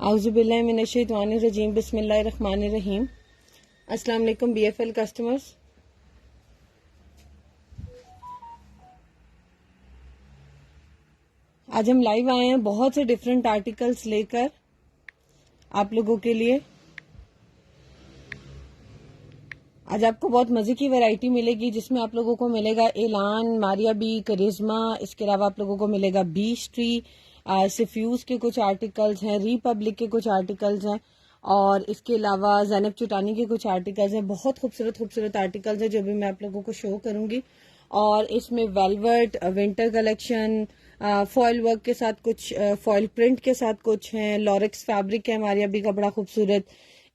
औज़ुबिल्लाहि मिनश्शैतानिर्रजीम बिस्मिल्लाहिर्रहमानिर्रहीम। अस्सलाम वालेकुम BFL कस्टमर्स। आज हम लाइव आए हैं बहुत से डिफरेंट आर्टिकल्स लेकर आप लोगों के लिए। आज आपको बहुत मजे की वैरायटी मिलेगी जिसमें आप लोगों को मिलेगा एलान, मारिया बी, करिश्मा। इसके अलावा आप लोगों को मिलेगा बीच ट्री, सिफ्यूज के कुछ आर्टिकल्स हैं, रिपब्लिक के कुछ आर्टिकल्स हैं और इसके अलावा ज़ैनब चुटानी के कुछ आर्टिकल्स हैं। बहुत खूबसूरत खूबसूरत आर्टिकल्स हैं जो भी मैं आप लोगों को शो करूंगी। और इसमें velvet winter collection, foil work के साथ कुछ, फॉयल प्रिंट के साथ कुछ हैं, लॉरेक्स फैब्रिक है मारिया बी का बड़ा खूबसूरत।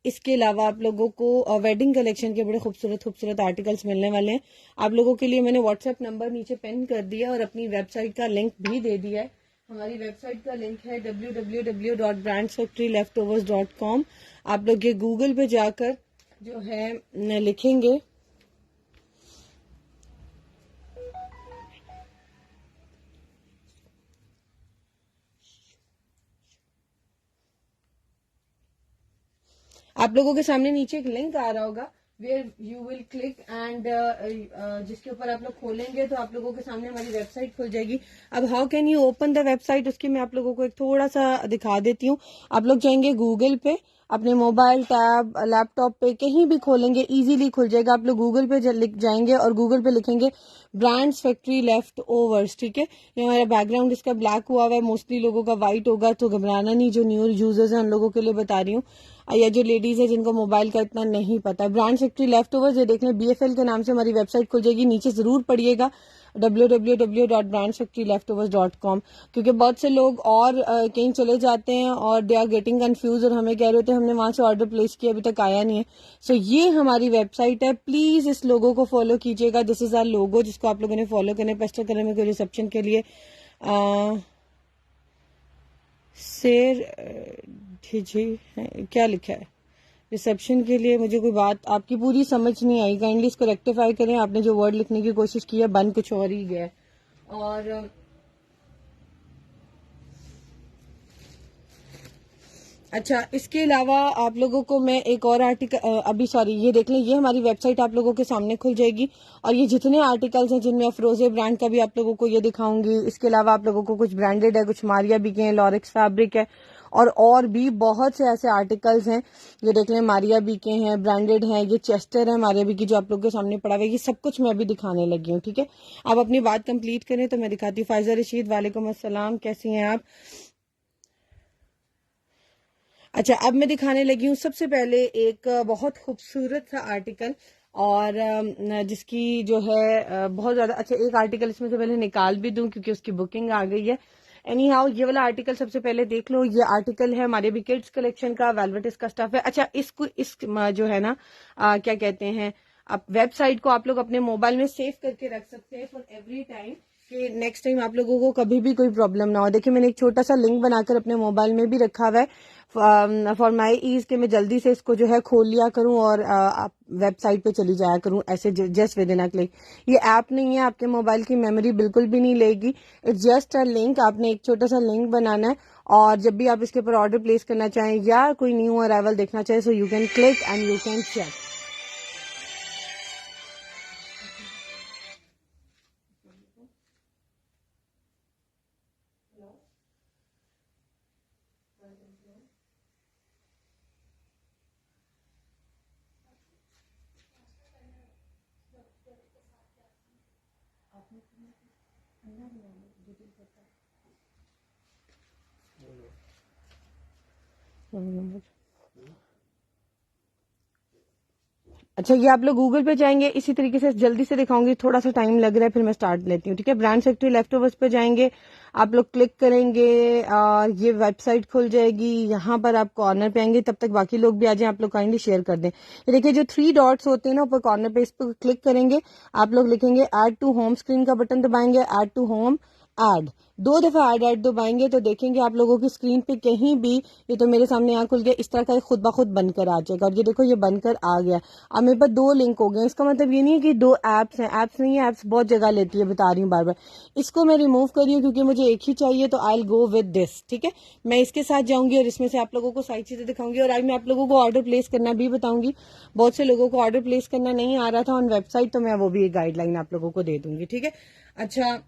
इसके अलावा आप लोगों को वेडिंग कलेक्शन के बड़े खूबसूरत खूबसूरत आर्टिकल्स मिलने वाले हैं। आप लोगों के लिए मैंने व्हाट्सएप नंबर नीचे पिन कर दिया और अपनी वेबसाइट का लिंक भी दे दिया है। हमारी वेबसाइट का लिंक है www.brandfactoryleftovers.com। आप लोग ये गूगल पे जाकर जो है लिखेंगे आप लोगों के सामने नीचे एक लिंक आ रहा होगा where you will click and जिसके ऊपर आप लोग खोलेंगे तो आप लोगों के सामने हमारी वेबसाइट खुल जाएगी। अब how can you open the website, उसकी मैं आप लोगों को एक थोड़ा सा दिखा देती हूँ। आप लोग जाएंगे गूगल पे, अपने मोबाइल, टैब, लैपटॉप पे कहीं भी खोलेंगे, इजीली खुल जाएगा। आप लोग गूगल पे जाएंगे और गूगल पे लिखेंगे ब्रांड्स फैक्ट्री लेफ्ट ओवर्स। ठीक है, ये हमारा बैकग्राउंड इसका ब्लैक हुआ हुआ है, मोस्टली लोगों का व्हाइट होगा तो घबराना नहीं। जो न्यू यूजर्स हैं उन लोगों के लिए बता रही हूँ, या जो लेडीज है जिनको मोबाइल का इतना नहीं पता। ब्रांड फैक्ट्री लेफ्ट ओवर्स, ये देख लें, BFL के नाम से हमारी वेबसाइट खुल जाएगी। नीचे जरूर पढ़िएगा www.brandsfactoryleftovers.com, क्योंकि बहुत से लोग और कहीं चले जाते हैं और दे आर गेटिंग कंफ्यूज और हमें कह रहे होते हैं हमने वहां से ऑर्डर प्लेस किया अभी तक आया नहीं है। सो ये हमारी वेबसाइट है, प्लीज इस लोगो को फॉलो कीजिएगा। दिस इज आवर लोगो जिसको आप लोगों ने फॉलो करना है। पेस्टल कलर में कोई रिसेप्शन के लिए शेर क्या लिखा है रिसेप्शन के लिए, मुझे कोई बात आपकी पूरी समझ नहीं आई, काइंडली इसको रेक्टिफाई करें। आपने जो वर्ड लिखने की कोशिश की है बन कुछ और ही गया। और अच्छा, इसके अलावा आप लोगों को मैं एक और आर्टिकल अभी सॉरी ये देख लें, ये हमारी वेबसाइट आप लोगों के सामने खुल जाएगी और ये जितने आर्टिकल्स हैं जिनमें अफरोजे ब्रांड का भी आप लोगों को ये दिखाऊंगी। इसके अलावा आप लोगों को कुछ ब्रांडेड है, कुछ मारिया बी के हैं, लॉरेक्स फैब्रिक है और भी बहुत से ऐसे आर्टिकल्स हैं। ये देख लें, मारिया बी के हैं, ब्रांडेड हैं, ये चेस्टर है मारिया बी की जो आप लोगों के सामने पड़ा हुआ है। ये सब कुछ मैं अभी दिखाने लगी हूँ। ठीक है, आप अपनी बात कंप्लीट करें तो मैं दिखाती हूँ। फायजा रशीद, वालेकुम अस्सलाम, कैसी हैं आप? अच्छा, अब मैं दिखाने लगी हूँ सबसे पहले एक बहुत खूबसूरत सा आर्टिकल और जिसकी जो है बहुत ज्यादा अच्छा, एक आर्टिकल इसमें से पहले निकाल भी दूं क्योंकि उसकी बुकिंग आ गई है। एनी हाउ, ये वाला आर्टिकल सबसे पहले देख लो। ये आर्टिकल है हमारे भी किड्स कलेक्शन का, वेलवेट इसका स्टफ है। अच्छा, इसको इस जो है ना क्या कहते हैं, आप वेबसाइट को आप लोग अपने मोबाइल में सेव करके रख सकते हैं फॉर एवरी टाइम, कि नेक्स्ट टाइम आप लोगों को कभी भी कोई प्रॉब्लम ना हो। देखिए, मैंने एक छोटा सा लिंक बनाकर अपने मोबाइल में भी रखा हुआ है फॉर माई ईज, के मैं जल्दी से इसको जो है खोल लिया करूं और आप वेबसाइट पे चली जाया करूं ऐसे just with in a click. ये ऐप नहीं है, आपके मोबाइल की मेमोरी बिल्कुल भी नहीं लेगी। It's just a link. आपने एक छोटा सा लिंक बनाना है और जब भी आप इसके ऊपर ऑर्डर प्लेस करना चाहें या कोई न्यू अराइवल देखना चाहे, so you can click and you can check. अच्छा, ये आप लोग गूगल पे जाएंगे, इसी तरीके से जल्दी से दिखाऊंगी, थोड़ा सा टाइम लग रहा है, फिर मैं स्टार्ट लेती हूँ। ठीक है, ब्रांड फैक्ट्री लेफ्ट ओवर्स पे जाएंगे, आप लोग क्लिक करेंगे, ये वेबसाइट खुल जाएगी। यहाँ पर आप कॉर्नर पे आएंगे, तब तक बाकी लोग भी आ जाएं, आप लोग काइंडली शेयर कर दें। ये देखिए, जो 3 डॉट्स होते हैं ना ऊपर कॉर्नर पे, इस पर क्लिक करेंगे, आप लोग लिखेंगे ऐड टू होम, स्क्रीन का बटन दबाएंगे, ऐड टू होम, ऐड, 2 दफा ऐड दबाएंगे तो देखेंगे आप लोगों की स्क्रीन पे कहीं भी, ये तो मेरे सामने यहाँ खुल गया, इस तरह का खुद ब खुद बनकर आ जाएगा। और ये देखो ये बनकर आ गया। अब मेरे पास 2 लिंक हो गए। इसका मतलब ये नहीं है कि 2 ऐप्स हैं, ऐप्स नहीं है, ऐप्स बहुत जगह लेती है, बता रही हूँ बार बार। इसको मैं रिमूव कर रही हूँ क्योंकि मुझे एक ही चाहिए, तो I will go with this. ठीक है, मैं इसके साथ जाऊंगी और इसमें से आप लोगों को सारी चीजें दिखाऊंगी। और आज मैं आप लोगों को ऑर्डर प्लेस करना भी बताऊंगी। बहुत से लोगों को ऑर्डर प्लेस करना नहीं आ रहा था ऑन वेबसाइट, तो मैं वो भी एक गाइडलाइन आप लोगों को दे दूंगी। ठीक है, अच्छा,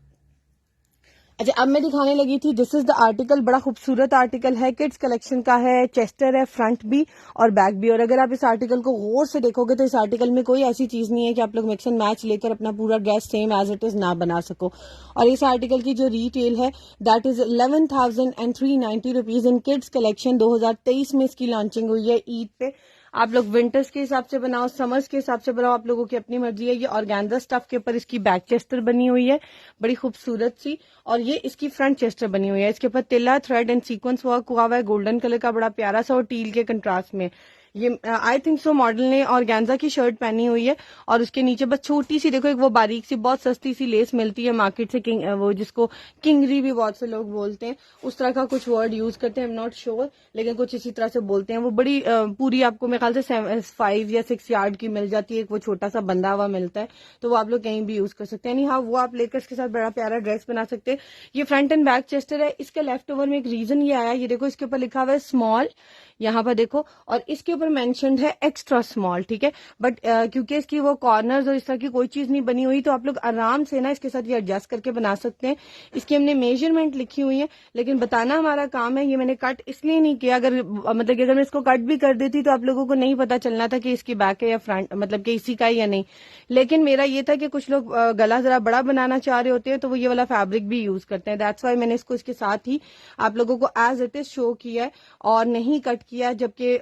अब मैं दिखाने लगी थी, दिस इज द आर्टिकल। बड़ा खूबसूरत आर्टिकल है, किड्स कलेक्शन का है, चेस्टर है, फ्रंट भी और बैक भी। और अगर आप इस आर्टिकल को गौर से देखोगे तो इस आर्टिकल में कोई ऐसी चीज नहीं है कि आप लोग मिक्स एंड मैच लेकर अपना पूरा dress same as it is ना बना सको। और इस आर्टिकल की जो रिटेल है that is 11,390 rupees in kids collection. 2023 में इसकी लॉन्चिंग हुई है ईद पे। आप लोग विंटर्स के हिसाब से बनाओ, समर्स के हिसाब से बनाओ, आप लोगों की अपनी मर्जी है। ये ऑर्गेन्जा स्टफ के ऊपर इसकी बैक चेस्टर बनी हुई है, बड़ी खूबसूरत सी। और ये इसकी फ्रंट चेस्टर बनी हुई है। इसके ऊपर तिल्ला थ्रेड एंड सीक्वेंस वर्क हुआ हुआ है, गोल्डन कलर का, बड़ा प्यारा सा, और टील के कंट्रास्ट में। ये आई थिंक सो मॉडल ने ऑर्गेन्जा की शर्ट पहनी हुई है। और उसके नीचे बस छोटी सी देखो एक वो बारीक सी बहुत सस्ती सी लेस मिलती है मार्केट से, वो जिसको किंगरी भी बहुत से लोग बोलते हैं, उस तरह का कुछ वर्ड यूज करते हैं, आई एम नॉट श्योर, लेकिन कुछ इसी तरह से बोलते हैं। वो बड़ी पूरी आपको मेरे ख्याल से 5 या 6 यार्ड की मिल जाती है। एक वो छोटा सा बंधा हुआ मिलता है, तो वो आप लोग कहीं भी यूज कर सकते हैं। हाँ, वो आप लेकर इसके साथ बड़ा प्यारा ड्रेस बना सकते हैं। ये फ्रंट एंड बैक चेस्टर है। इसके लेफ्ट ओवर में एक रीजन ये आया, ये देखो इसके ऊपर लिखा हुआ है स्मॉल, यहाँ पर देखो, और इसके ऊपर मेंशन्ड है एक्स्ट्रा स्मॉल। ठीक है, बट क्योंकि इसकी वो कॉर्नर्स और इस तरह की कोई चीज नहीं बनी हुई, तो आप लोग आराम से ना इसके साथ ये एडजस्ट करके बना सकते हैं। इसकी हमने मेजरमेंट लिखी हुई है, लेकिन बताना हमारा काम है। ये मैंने कट इसलिए नहीं किया, अगर मतलब कि अगर मैं इसको कट भी कर देती तो आप लोगों को नहीं पता चलना था कि इसकी बैक है या फ्रंट, मतलब कि इसी का है या नहीं। लेकिन मेरा ये था कि कुछ लोग गला जरा बड़ा बनाना चाह रहे होते हैं, तो वो ये वाला फैब्रिक भी यूज करते हैं। दैट्स वाई मैंने इसको इसके साथ ही आप लोगों को एज इट इज शो किया है और नहीं कट किया, जबकि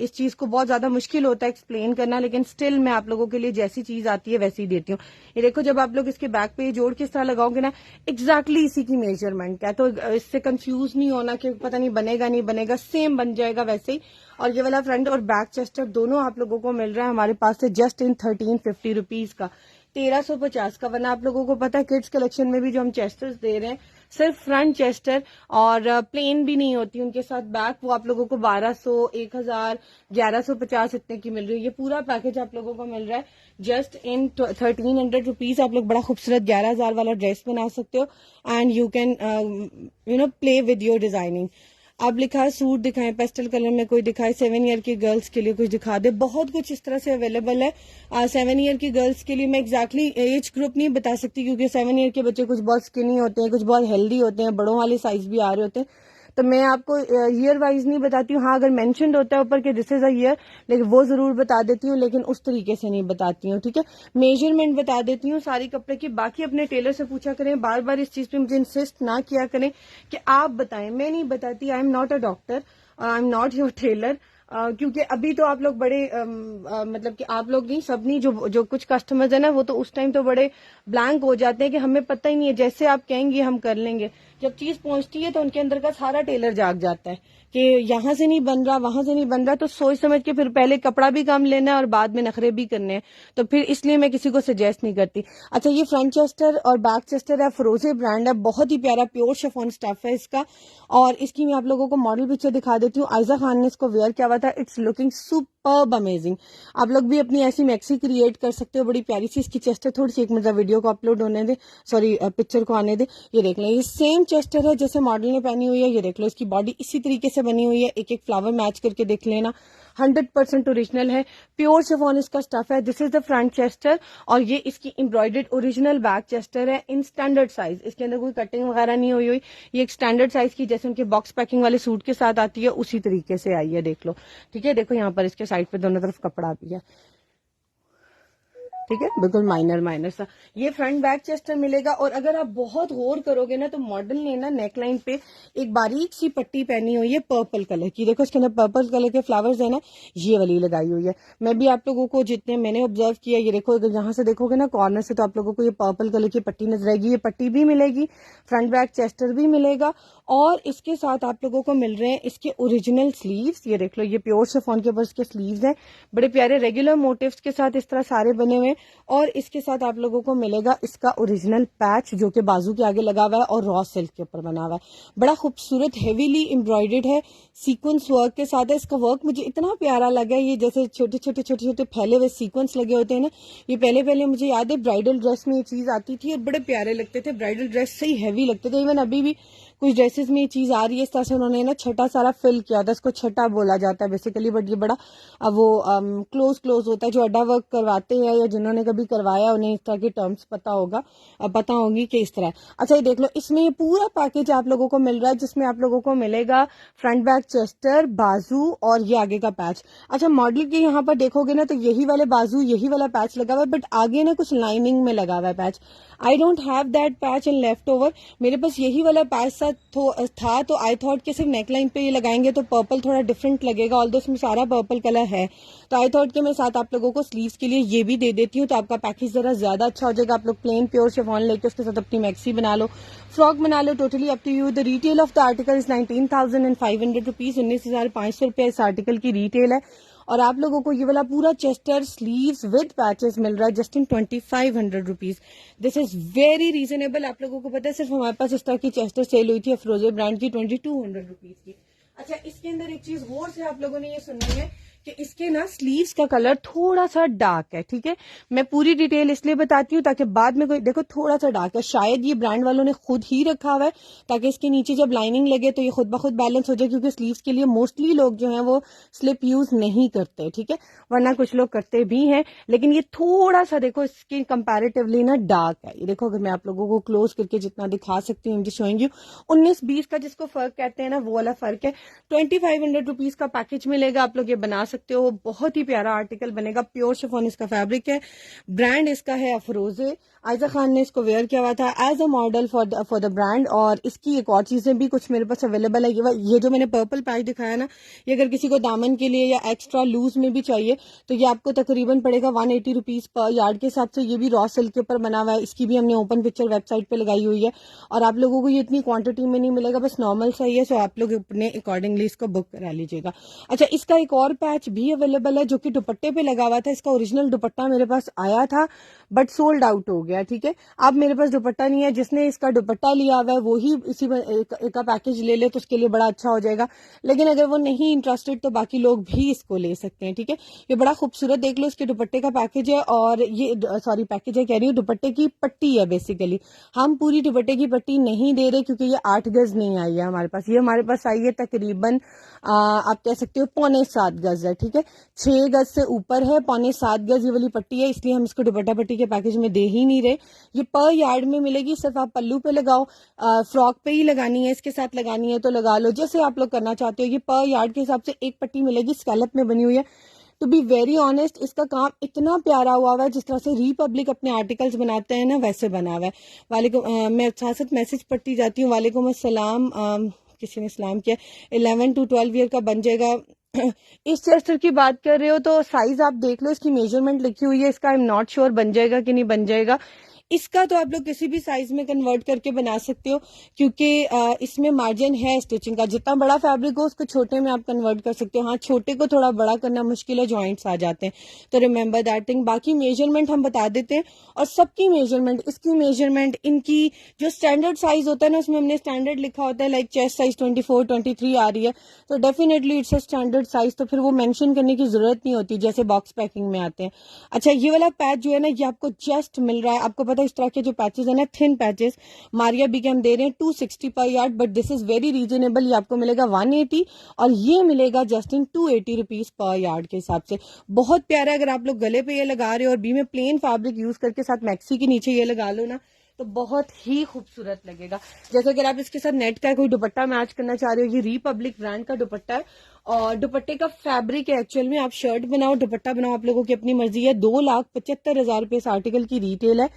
इस चीज को बहुत ज्यादा मुश्किल होता है एक्सप्लेन करना, लेकिन स्टिल मैं आप लोगों के लिए जैसी चीज आती है वैसी देती हूँ। ये देखो, जब आप लोग इसके बैक पे जोड़ किस तरह लगाओगे ना, एग्जैक्टली इसी की मेजरमेंट है, तो इससे कंफ्यूज नहीं होना कि पता नहीं बनेगा नहीं बनेगा, सेम बन जाएगा वैसे ही। और ये वाला फ्रंट और बैक चेस्टर दोनों आप लोगों को मिल रहा है हमारे पास से जस्ट इन 1350 रुपीज का, 1350 का। वरना आप लोगों को पता है किड्स कलेक्शन में भी जो हम चेस्टर्स दे रहे हैं, सिर्फ फ्रंट चेस्टर और प्लेन भी नहीं होती उनके साथ बैक, वो आप लोगों को 1200, 1000, 1150 इतने की मिल रही है। ये पूरा पैकेज आप लोगों को मिल रहा है जस्ट इन 1300 रुपीज। आप लोग बड़ा खूबसूरत 11,000 वाला ड्रेस बना सकते हो and you can play with your designing. अब लिखा है सूट दिखाएं पेस्टल कलर में, कोई दिखाए 7 ईयर की गर्ल्स के लिए कुछ दिखा दे। बहुत कुछ इस तरह से अवेलेबल है 7 ईयर की गर्ल्स के लिए। मैं एग्जैक्टली एज ग्रुप नहीं बता सकती क्योंकि 7 ईयर के बच्चे कुछ बहुत स्किनी होते हैं, कुछ बहुत हेल्दी होते हैं, बड़ों वाले साइज भी आ रहे होते हैं, तो मैं आपको ईयर वाइज नहीं बताती हूँ। हाँ, अगर मेंशन्ड होता है ऊपर के दिस इज अ ईयर, लेकिन वो जरूर बता देती हूँ, लेकिन उस तरीके से नहीं बताती हूँ। ठीक है, मेजरमेंट बता देती हूँ सारी कपड़े की। बाकी अपने टेलर से पूछा करें, बार बार इस चीज पे मुझे इंसिस्ट ना किया करें कि आप बताएं, मैं नहीं बताती। I am not a doctor, I am not your tailor. क्योंकि अभी तो आप लोग बड़े मतलब कि आप लोग नहीं, सबनी जो कुछ कस्टमर्स है ना, वो तो उस टाइम तो बड़े ब्लैंक हो जाते हैं कि हमें पता ही नहीं है, जैसे आप कहेंगे हम कर लेंगे। जब चीज पहुंचती है तो उनके अंदर का सारा टेलर जाग जाता है कि यहाँ से नहीं बन रहा, वहां से नहीं बन रहा, तो सोच समझ के फिर पहले कपड़ा भी कम लेना है और बाद में नखरे भी करने हैं, तो फिर इसलिए मैं किसी को सजेस्ट नहीं करती। अच्छा, ये फ्रंट चेस्टर और बैक चेस्टर है, फरोजे ब्रांड है, बहुत ही प्यारा प्योर शिफॉन स्टफ है इसका। और इसकी मैं आप लोगों को मॉडल पिक्चर दिखा देती हूँ। आयजा खान ने इसको वेयर किया हुआ था, इट्स लुकिंग सुपर्ब अमेजिंग। आप लोग भी अपनी ऐसी मैक्सी क्रिएट कर सकते हो, बड़ी प्यारी सी इसकी चेस्टर। थोड़ी सी एक मतलब वीडियो को अपलोड होने दे, सॉरी पिक्चर को आने दे। ये देख लें, ये सेम चेस्टर है जैसे मॉडल ने पहनी हुई है। ये देख लो, इसकी बॉडी इसी तरीके से बनी हुई है, एक एक फ्लावर मैच करके देख लेना, 100% ओरिजिनल है, प्योर शिफॉन इसका स्टफ है। This is the front Chester और ये इसकी एम्ब्रॉयडर्ड ओरिजिनल बैक चेस्टर है इन स्टैंडर्ड साइज। इसके अंदर कोई कटिंग वगैरह नहीं हुई। ये एक स्टैंडर्ड साइज की, जैसे उनके बॉक्स पैकिंग वाले सूट के साथ आती है, उसी तरीके से आई है, देख लो। ठीक है, देखो यहाँ पर इसके साइड पे दोनों तरफ कपड़ा भी है। ठीक है, बिल्कुल माइनर सा ये फ्रंट बैक चेस्टर मिलेगा। और अगर आप बहुत गौर करोगे ना, तो मॉडल ने ना नेकलाइन पे एक बारीक सी पट्टी पहनी हुई है पर्पल कलर की। देखो इसके अंदर पर्पल कलर के फ्लावर्स है ना, ये वाली लगाई हुई है। मैं भी आप लोगों को जितने मैंने ऑब्जर्व किया, ये देखो, अगर यहाँ से देखोगे ना कॉर्नर से, तो आप लोगों को ये पर्पल कलर की पट्टी नजर आएगी। ये पट्टी भी मिलेगी, फ्रंट बैक चेस्टर भी मिलेगा और इसके साथ आप लोगों को मिल रहे हैं इसके ओरिजिनल स्लीव्स। ये देख लो, ये प्योर शिफॉन के ऊपर इसके स्लीव्स हैं, बड़े प्यारे रेगुलर मोटिव्स के साथ इस तरह सारे बने हुए हैं। और इसके साथ आप लोगों को मिलेगा इसका ओरिजिनल पैच जो कि बाजू के आगे लगा हुआ है और रॉ सिल्क के ऊपर बना हुआ है। बड़ा खूबसूरत हेवीली एम्ब्रॉयडर्ड है, सीक्वेंस वर्क के साथ है। इसका वर्क मुझे इतना प्यारा लगा, ये जैसे छोटे छोटे छोटे छोटे फैले हुए सीक्वेंस लगे होते हैं ना, ये पहले पहले मुझे याद है ब्राइडल ड्रेस में ये चीज आती थी और बड़े प्यारे लगते थे, ब्राइडल ड्रेस से ही हैवी लगते थे। इवन अभी भी कुछ ड्रेसेस में ये चीज आ रही है, इस तरह से उन्होंने ना छठा सारा फिल किया था, इसको छठा बोला जाता है बेसिकली, बट ये बड़ा वो क्लोज क्लोज होता है। जो अड्डा वर्क करवाते हैं या जिन्होंने कभी करवाया उन्हें इस तरह के टर्म्स पता होगा, पता होंगी कि इस तरह। अच्छा, ये देख लो, इसमें ये पूरा पैकेज आप लोगों को मिल रहा है जिसमें आप लोगों को मिलेगा फ्रंट बैक चेस्टर, बाजू और ये आगे का पैच। अच्छा, मॉडल के यहाँ पर देखोगे ना तो यही वाले बाजू, यही वाला पैच लगा हुआ है, बट आगे ना कुछ लाइनिंग में लगा हुआ है patch. I don't have that patch in left over, मेरे पास यही वाला पैच था तो आई थॉट कि सिर्फ नेकलाइन पे ये लगाएंगे तो पर्पल थोड़ा डिफरेंट लगेगा, ऑल्दो इसमें सारा पर्पल कलर है, तो आई थॉट कि मैं साथ आप लोगों को स्लीव्स के लिए ये भी दे देती हूँ, तो आपका पैकेज जरा ज्यादा अच्छा हो जाएगा। आप लोग प्लेन प्योर शिफॉन लेके उसके साथ अपनी मैक्सी बना लो, फ्रॉक बना लो, totally up to you. The retail of the article is 19,500 rupees, 19,500 रुपये इस आर्टिकल की रिटेल है। और आप लोगों को ये वाला पूरा चेस्टर स्लीव्स विद पैचेस मिल रहा है just in 2,500 rupees. This is very reasonable. आप लोगों को पता है सिर्फ हमारे पास इस तरह की चेस्टर सेल हुई थी अफरोजे ब्रांड की 2,200 रुपीज की। अच्छा, इसके अंदर एक चीज और से आप लोगों ने ये सुननी है कि इसके ना स्लीव्स का कलर थोड़ा सा डार्क है, ठीक है। मैं पूरी डिटेल इसलिए बताती हूँ ताकि बाद में कोई देखो थोड़ा सा डार्क है, शायद ये ब्रांड वालों ने खुद ही रखा हुआ है ताकि इसके नीचे जब लाइनिंग लगे तो ये खुद ब खुद बैलेंस हो जाए, क्योंकि स्लीव्स के लिए मोस्टली लोग जो है वो स्लिप यूज नहीं करते, ठीक है, वरना कुछ लोग करते भी हैं। लेकिन ये थोड़ा सा देखो इसके कंपेरेटिवली ना डार्क है। ये देखो, अगर मैं आप लोगों को क्लोज करके जितना दिखा सकती हूँ, शोइंग यू 19-20 का जिसको फर्क कहते हैं ना, वो वाला फर्क है। 2,500 रुपीज का पैकेज मिलेगा, आप लोग ये बना सकते हो, बहुत ही प्यारा आर्टिकल बनेगा, प्योर शिफॉन इसका फैब्रिक है, ब्रांड इसका है अफरोजे। आयजा खान ने इसको वेयर किया हुआ था as a model for the brand. और इसकी एक और चीजें भी कुछ मेरे पास अवेलेबल है, ये जो मैंने पर्पल पैच दिखाया ना, ये अगर किसी को दामन के लिए या एक्स्ट्रा लूज में भी चाहिए तो ये आपको तकरीबन पड़ेगा 180 रुपीज पर यार्ड के हिसाब से। ये भी रॉ सिल्क के ऊपर बना हुआ है, इसकी भी हमने ओपन पिक्चर वेबसाइट पे लगाई हुई है और आप लोगों को ये इतनी क्वांटिटी में नहीं मिलेगा, बस नॉर्मल सही है, सो आप लोग अपने अकॉर्डिंगली इसको बुक करा लीजिएगा। अच्छा, इसका एक और पैच भी अवेलेबल है जो कि दुपट्टे पे लगा हुआ था, इसका ओरिजिनल दुपट्टा मेरे पास आया था बट सोल्ड आउट हो गया, ठीक है। अब मेरे पास दुपट्टा नहीं है, जिसने इसका दुपट्टा लिया हुआ है वो ही इसी का पैकेज ले ले तो उसके लिए बड़ा अच्छा हो जाएगा, लेकिन अगर वो नहीं इंटरेस्टेड तो बाकी लोग भी इसको ले सकते हैं, ठीक है। ये बड़ा खूबसूरत, देख लो, इसके दुपट्टे का पैकेज है और ये सॉरी पैकेज है कह रही हूँ, दुपट्टे की पट्टी है बेसिकली। हम पूरी दुपट्टे की पट्टी नहीं दे रहे क्योंकि ये 8 गज नहीं आई है हमारे पास, ये हमारे पास आई है तकरीबन आप कह सकते हो 6.25 गज है, ठीक है, 6 गज से ऊपर है, 6.25 गज ये वाली पट्टी है, इसलिए हम इसको दुपट्टा पट्टी के पैकेज में दे ही नहीं रहे। ये पर यार्ड में मिलेगी, सिर्फ आप पल्लू पे लगाओ, फ्रॉक पे ही लगानी है, इसके साथ लगानी है तो लगा लो, जैसे आप लोग करना चाहते हो। ये पर यार्ड के हिसाब से एक पट्टी मिलेगी, स्कैलप में बनी हुई है। टू बी वेरी ऑनेस्ट, इसका काम इतना प्यारा हुआ है, जिस तरह से रिपब्लिक अपने आर्टिकल्स बनाते हैं ना वैसे बना हुआ है। वालेकुम, मैं साथ साथ मैसेज पढ़ती जाती हूँ, वालेकुम अस्सलाम, किसी ने सलाम किया। 11 to 12 ईयर का बन जाएगा। इस चेस्टर की बात कर रहे हो तो साइज आप देख लो, इसकी मेजरमेंट लिखी हुई है, इसका आई एम नॉट श्योर बन जाएगा कि नहीं बन जाएगा। इसका तो आप लोग किसी भी साइज में कन्वर्ट करके बना सकते हो क्योंकि इसमें मार्जिन है स्टिचिंग का, जितना बड़ा फैब्रिक हो उसको छोटे में आप कन्वर्ट कर सकते हो। हाँ, छोटे को थोड़ा बड़ा करना मुश्किल है, जॉइंट्स आ जाते हैं, तो रिमेंबर दैट थिंग। बाकी मेजरमेंट हम बता देते हैं और सबकी मेजरमेंट, इसकी मेजरमेंट, इनकी जो स्टैंडर्ड साइज होता है ना उसमें हमने स्टैंडर्ड लिखा होता है, लाइक चेस्ट साइज 24, 23 आ रही है तो definitely it's a standard size, तो फिर वो मेंशन करने की जरूरत नहीं होती जैसे बॉक्स पैकिंग में आते हैं। अच्छा, ये वाला पैच जो है ना ये आपको जस्ट मिल रहा है, आपको पता है इस तरह के जो पैचेस है ना थिन पैचेस मारिया बी के हम दे रहे हैं 260 पर yard, but this is very reasonable, ये आपको मिलेगा 180 और ये मिलेगा just in 280 rupees per yard के हिसाब से। बहुत प्यारा है, अगर आप लोग गले पे ये लगा रहे हो और बी में प्लेन फैब्रिक यूज करके साथ मैक्सी के नीचे ये लगा लो ना तो बहुत ही खूबसूरत लगेगा। जैसे अगर आप इसके साथ नेट का कोई दुपट्टा मैच करना चाह रहे हो, ये रिपब्लिक ब्रांड का दुपट्टा है और दुपट्टे का फैब्रिक है एक्चुअल में, आप शर्ट बनाओ दुपट्टा बनाओ आप लोगों की अपनी मर्जी है। 2,75,000 रुपए इस आर्टिकल की रिटेल है,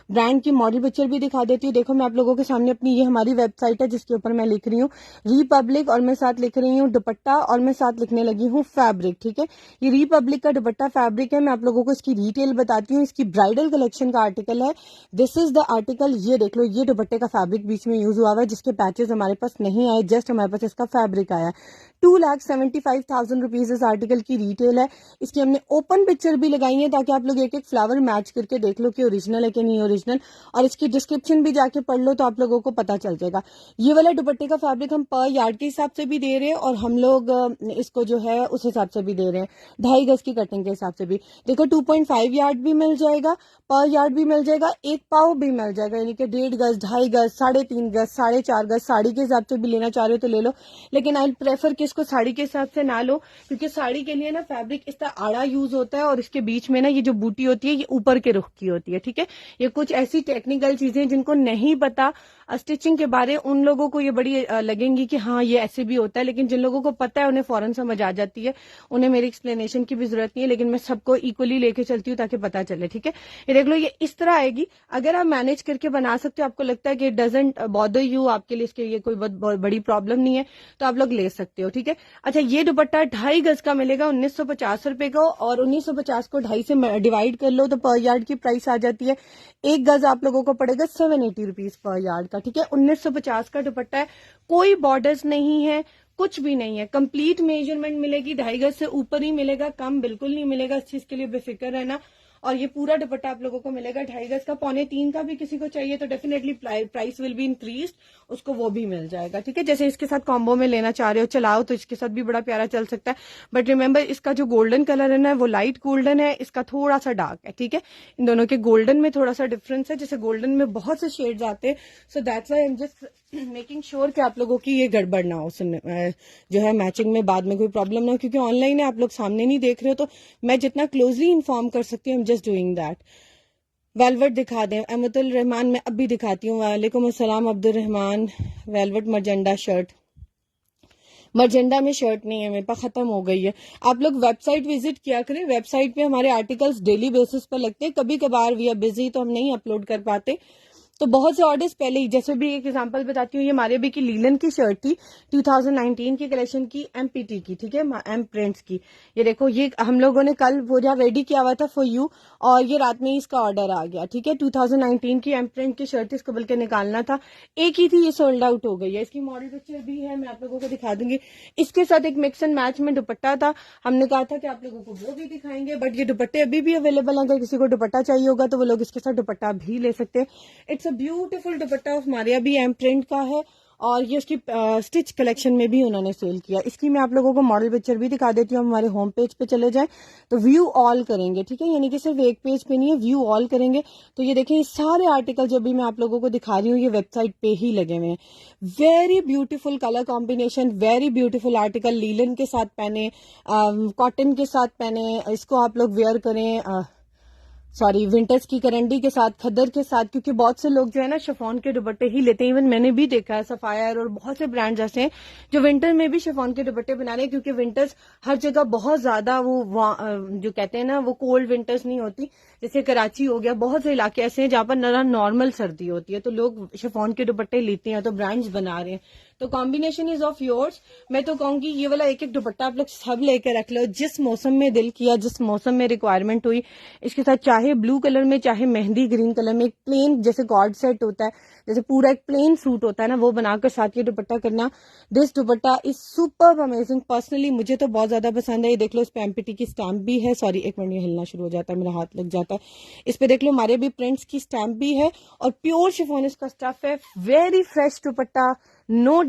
ब्रांड की मॉडल पिक्चर भी दिखा देती हूँ। देखो मैं आप लोगों के सामने अपनी ये हमारी वेबसाइट है जिसके ऊपर मैं लिख रही हूँ रिपब्लिक और मैं साथ लिख रही हूँ दुपट्टा और मैं साथ लिखने लगी हूँ फैब्रिक। ठीक है, ये रिपब्लिक का दुपट्टा फैब्रिक है। मैं आप लोगों को इसकी डिटेल बताती हूँ। इसकी ब्राइडल कलेक्शन का आर्टिकल है। This is the article. ये देख लो, ये दुपट्टे का फैब्रिक बीच में यूज हुआ हुआ है जिसके पैचेस हमारे पास नहीं आए, जस्ट हमारे पास इसका फैब्रिक आया। 2,75,000 रुपीज इस आर्टिकल की रिटेल है। इसकी हमने ओपन पिक्चर भी लगाई है ताकि आप लोग एक एक फ्लावर मैच करके देख लो कि ओरिजिनल है कि नहीं ओरिजिनल, और इसकी डिस्क्रिप्शन भी जाके पढ़ लो तो आप लोगों को पता चल जाएगा। ये वाला दुपट्टे का फैब्रिक हम पर यार्ड के हिसाब से भी दे रहे हैं और हम लोग इसको जो है उस हिसाब से भी दे रहे हैं, 2.5 गज की कटिंग के हिसाब से भी। देखो 2.5 यार्ड भी मिल जाएगा, पर यार्ड भी मिल जाएगा, 1 पाव भी मिल जाएगा, यानी कि 1.5 गज, 2.5 गज, 3.5 गज, 4.5 गज। साड़ी के हिसाब से भी लेना चाह रहे हो तो ले लो, लेकिन आई प्रेफर कि इसको साड़ी के हिसाब से ना लो, क्योंकि साड़ी के लिए ना फैब्रिक इस तरह आड़ा यूज होता है और इसके बीच में ना ये जो बूटी होती है ये ऊपर के रुख की होती है। ठीक है, ये कुछ ऐसी टेक्निकल चीजें जिनको नहीं पता स्टिचिंग के बारे, उन लोगों को ये बड़ी लगेंगी कि हाँ ये ऐसे भी होता है, लेकिन जिन लोगों को पता है उन्हें फौरन समझ आ जाती है, उन्हें मेरी एक्सप्लेनेशन की भी जरूरत नहीं है, लेकिन मैं सबको इक्वली लेके चलती हूँ ताकि पता चले। ठीक है, ये देख लो, ये इस तरह आएगी। अगर आप मैनेज करके बना सकते हो, आपको लगता है कि डजंट बॉदर यू, आपके लिए इसके ये कोई बहुत बड़ी प्रॉब्लम नहीं है, तो आप लोग ले सकते हो। ठीक है, अच्छा ये दुपट्टा 2.5 गज का मिलेगा 1950 रुपए का, और 1950 को 2.5 से डिवाइड कर लो तो पर यार्ड की प्राइस आ जाती है। 1 गज आप लोगों को पड़ेगा 780 रुपीज पर यार्ड का। ठीक है, 1950 का दुपट्टा है, कोई बॉर्डर्स नहीं है, कुछ भी नहीं है, कंप्लीट मेजरमेंट मिलेगी, 2.5 गज से ऊपर ही मिलेगा, कम बिल्कुल नहीं मिलेगा, इस चीज के लिए बेफिक्र रहना। और ये पूरा दुपट्टा आप लोगों को मिलेगा 2.5 गज का। 2.25 का भी किसी को चाहिए तो definitely price will be increase, उसको वो भी मिल जाएगा। ठीक है, जैसे इसके साथ कॉम्बो में लेना चाह रहे हो चलाओ तो इसके साथ भी बड़ा प्यारा चल सकता है, बट रिमेंबर इसका जो गोल्डन कलर है ना वो लाइट गोल्डन है, इसका थोड़ा सा डार्क है। ठीक है, इन दोनों के गोल्डन में थोड़ा सा डिफरेंस है, जैसे गोल्डन में बहुत से शेड्स आते हैं, so that's why I am just making sure कि आप लोगों की ये गड़बड़ ना हो, जो है मैचिंग में बाद में कोई प्रॉब्लम ना हो, क्योंकि ऑनलाइन है, आप लोग सामने नहीं देख रहे हो, तो मैं जितना क्लोजली इन्फॉर्म कर सकती हूँ, आई am just doing that. Velvet दिखा दें, अहमदुल रहमान, मैं अभी दिखाती हूँ। वालेकुम अस्सलाम अब्दुल रहमान। वेलवेट मरजेंडा शर्ट, मरजेंडा में शर्ट नहीं है मेरे पास, खत्म हो गई है। आप लोग वेबसाइट विजिट किया करें, वेबसाइट पे हमारे आर्टिकल्स डेली बेसिस पर लगते हैं, कभी कभार वी आर बिजी तो हम नहीं अपलोड कर पाते, तो बहुत से ऑर्डर्स पहले ही, जैसे भी एक एग्जांपल बताती हूँ, ये मारे भी की लीलन की शर्ट थी 2019 की कलेक्शन की, एमपीटी की। ठीक है, एम प्रिंट्स की। ये देखो, ये हम लोगों ने कल वो जहाँ रेडी किया हुआ था फॉर यू, और ये रात में ही इसका ऑर्डर आ गया। ठीक है, 2019 की एम प्रिंट की शर्ट थी, इसको बल्कि निकालना था, एक ही थी, ये सोल्ड आउट हो गई है। इसकी मॉडल पिक्चर भी है, मैं आप लोगों को दिखा दूंगी। इसके साथ एक मिक्स एंड मैच में दुपट्टा था, हमने कहा था कि आप लोगों को वो भी दिखाएंगे, बट ये दुपट्टे अभी भी अवेलेबल है, अगर किसी को दुपट्टा चाहिए होगा तो वो लोग इसके साथ दुपट्टा भी ले सकते हैं। It's a beautiful dupatta of Maria भी एम प्रिंट का है, और ये उसकी स्टिच कलेक्शन में भी उन्होंने सेल किया। इसकी मैं आप लोगों को मॉडल पिक्चर भी दिखा देती हूँ। हमारे होम पेज पे चले जाएं तो व्यू ऑल करेंगे। ठीक है, यानी कि सिर्फ एक पेज पे नहीं है, व्यू ऑल करेंगे तो ये देखें, ये सारे आर्टिकल जो भी मैं आप लोगों को दिखा रही हूँ ये वेबसाइट पे ही लगे हुए हैं। Very beautiful colour combination, very beautiful article, लीलन के साथ पहने, कॉटन के साथ पहने, इसको आप लोग वेयर करें, सॉरी विंटर्स की करंडी के साथ, खद्दर के साथ, क्योंकि बहुत से लोग जो है ना शिफॉन के दुपट्टे ही लेते हैं। इवन मैंने भी देखा है, सफायर और बहुत से ब्रांड्स ऐसे हैं जो विंटर में भी शिफॉन के दुपट्टे बना रहे हैं, क्योंकि विंटर्स हर जगह बहुत ज्यादा वो जो कहते हैं ना वो कोल्ड विंटर्स नहीं होती, जैसे कराची हो गया, बहुत से इलाके ऐसे हैं जहां पर नॉर्मल सर्दी होती है, तो लोग शिफॉन के दुपट्टे लेते हैं, तो ब्रांड्स बना रहे हैं। तो कॉम्बिनेशन इज ऑफ योर्स। मैं तो कहूंगी ये वाला एक एक दुपट्टा आप लोग सब लेकर रख लो, जिस मौसम में दिल किया, जिस मौसम में रिक्वायरमेंट हुई, इसके साथ चाहे ब्लू कलर में, चाहे मेहंदी ग्रीन कलर में, एक प्लेन जैसे कॉर्ड सेट होता है, जैसे पूरा एक प्लेन सूट होता है ना, वो बनाकर साथ ये दुपट्टा करना। This dupatta is super amazing, personally मुझे तो बहुत ज्यादा पसंद है। ये देख लो, इस पे एमपीटी की स्टैम्प भी है, सॉरी एक मिनट, ये हिलना शुरू हो जाता है, मेरा हाथ लग जाता है। इस पे देख लो, हमारे भी प्रिंट्स की स्टैम्प भी है, और प्योर शिफॉन इसका स्टफ है, very fresh dupatta, no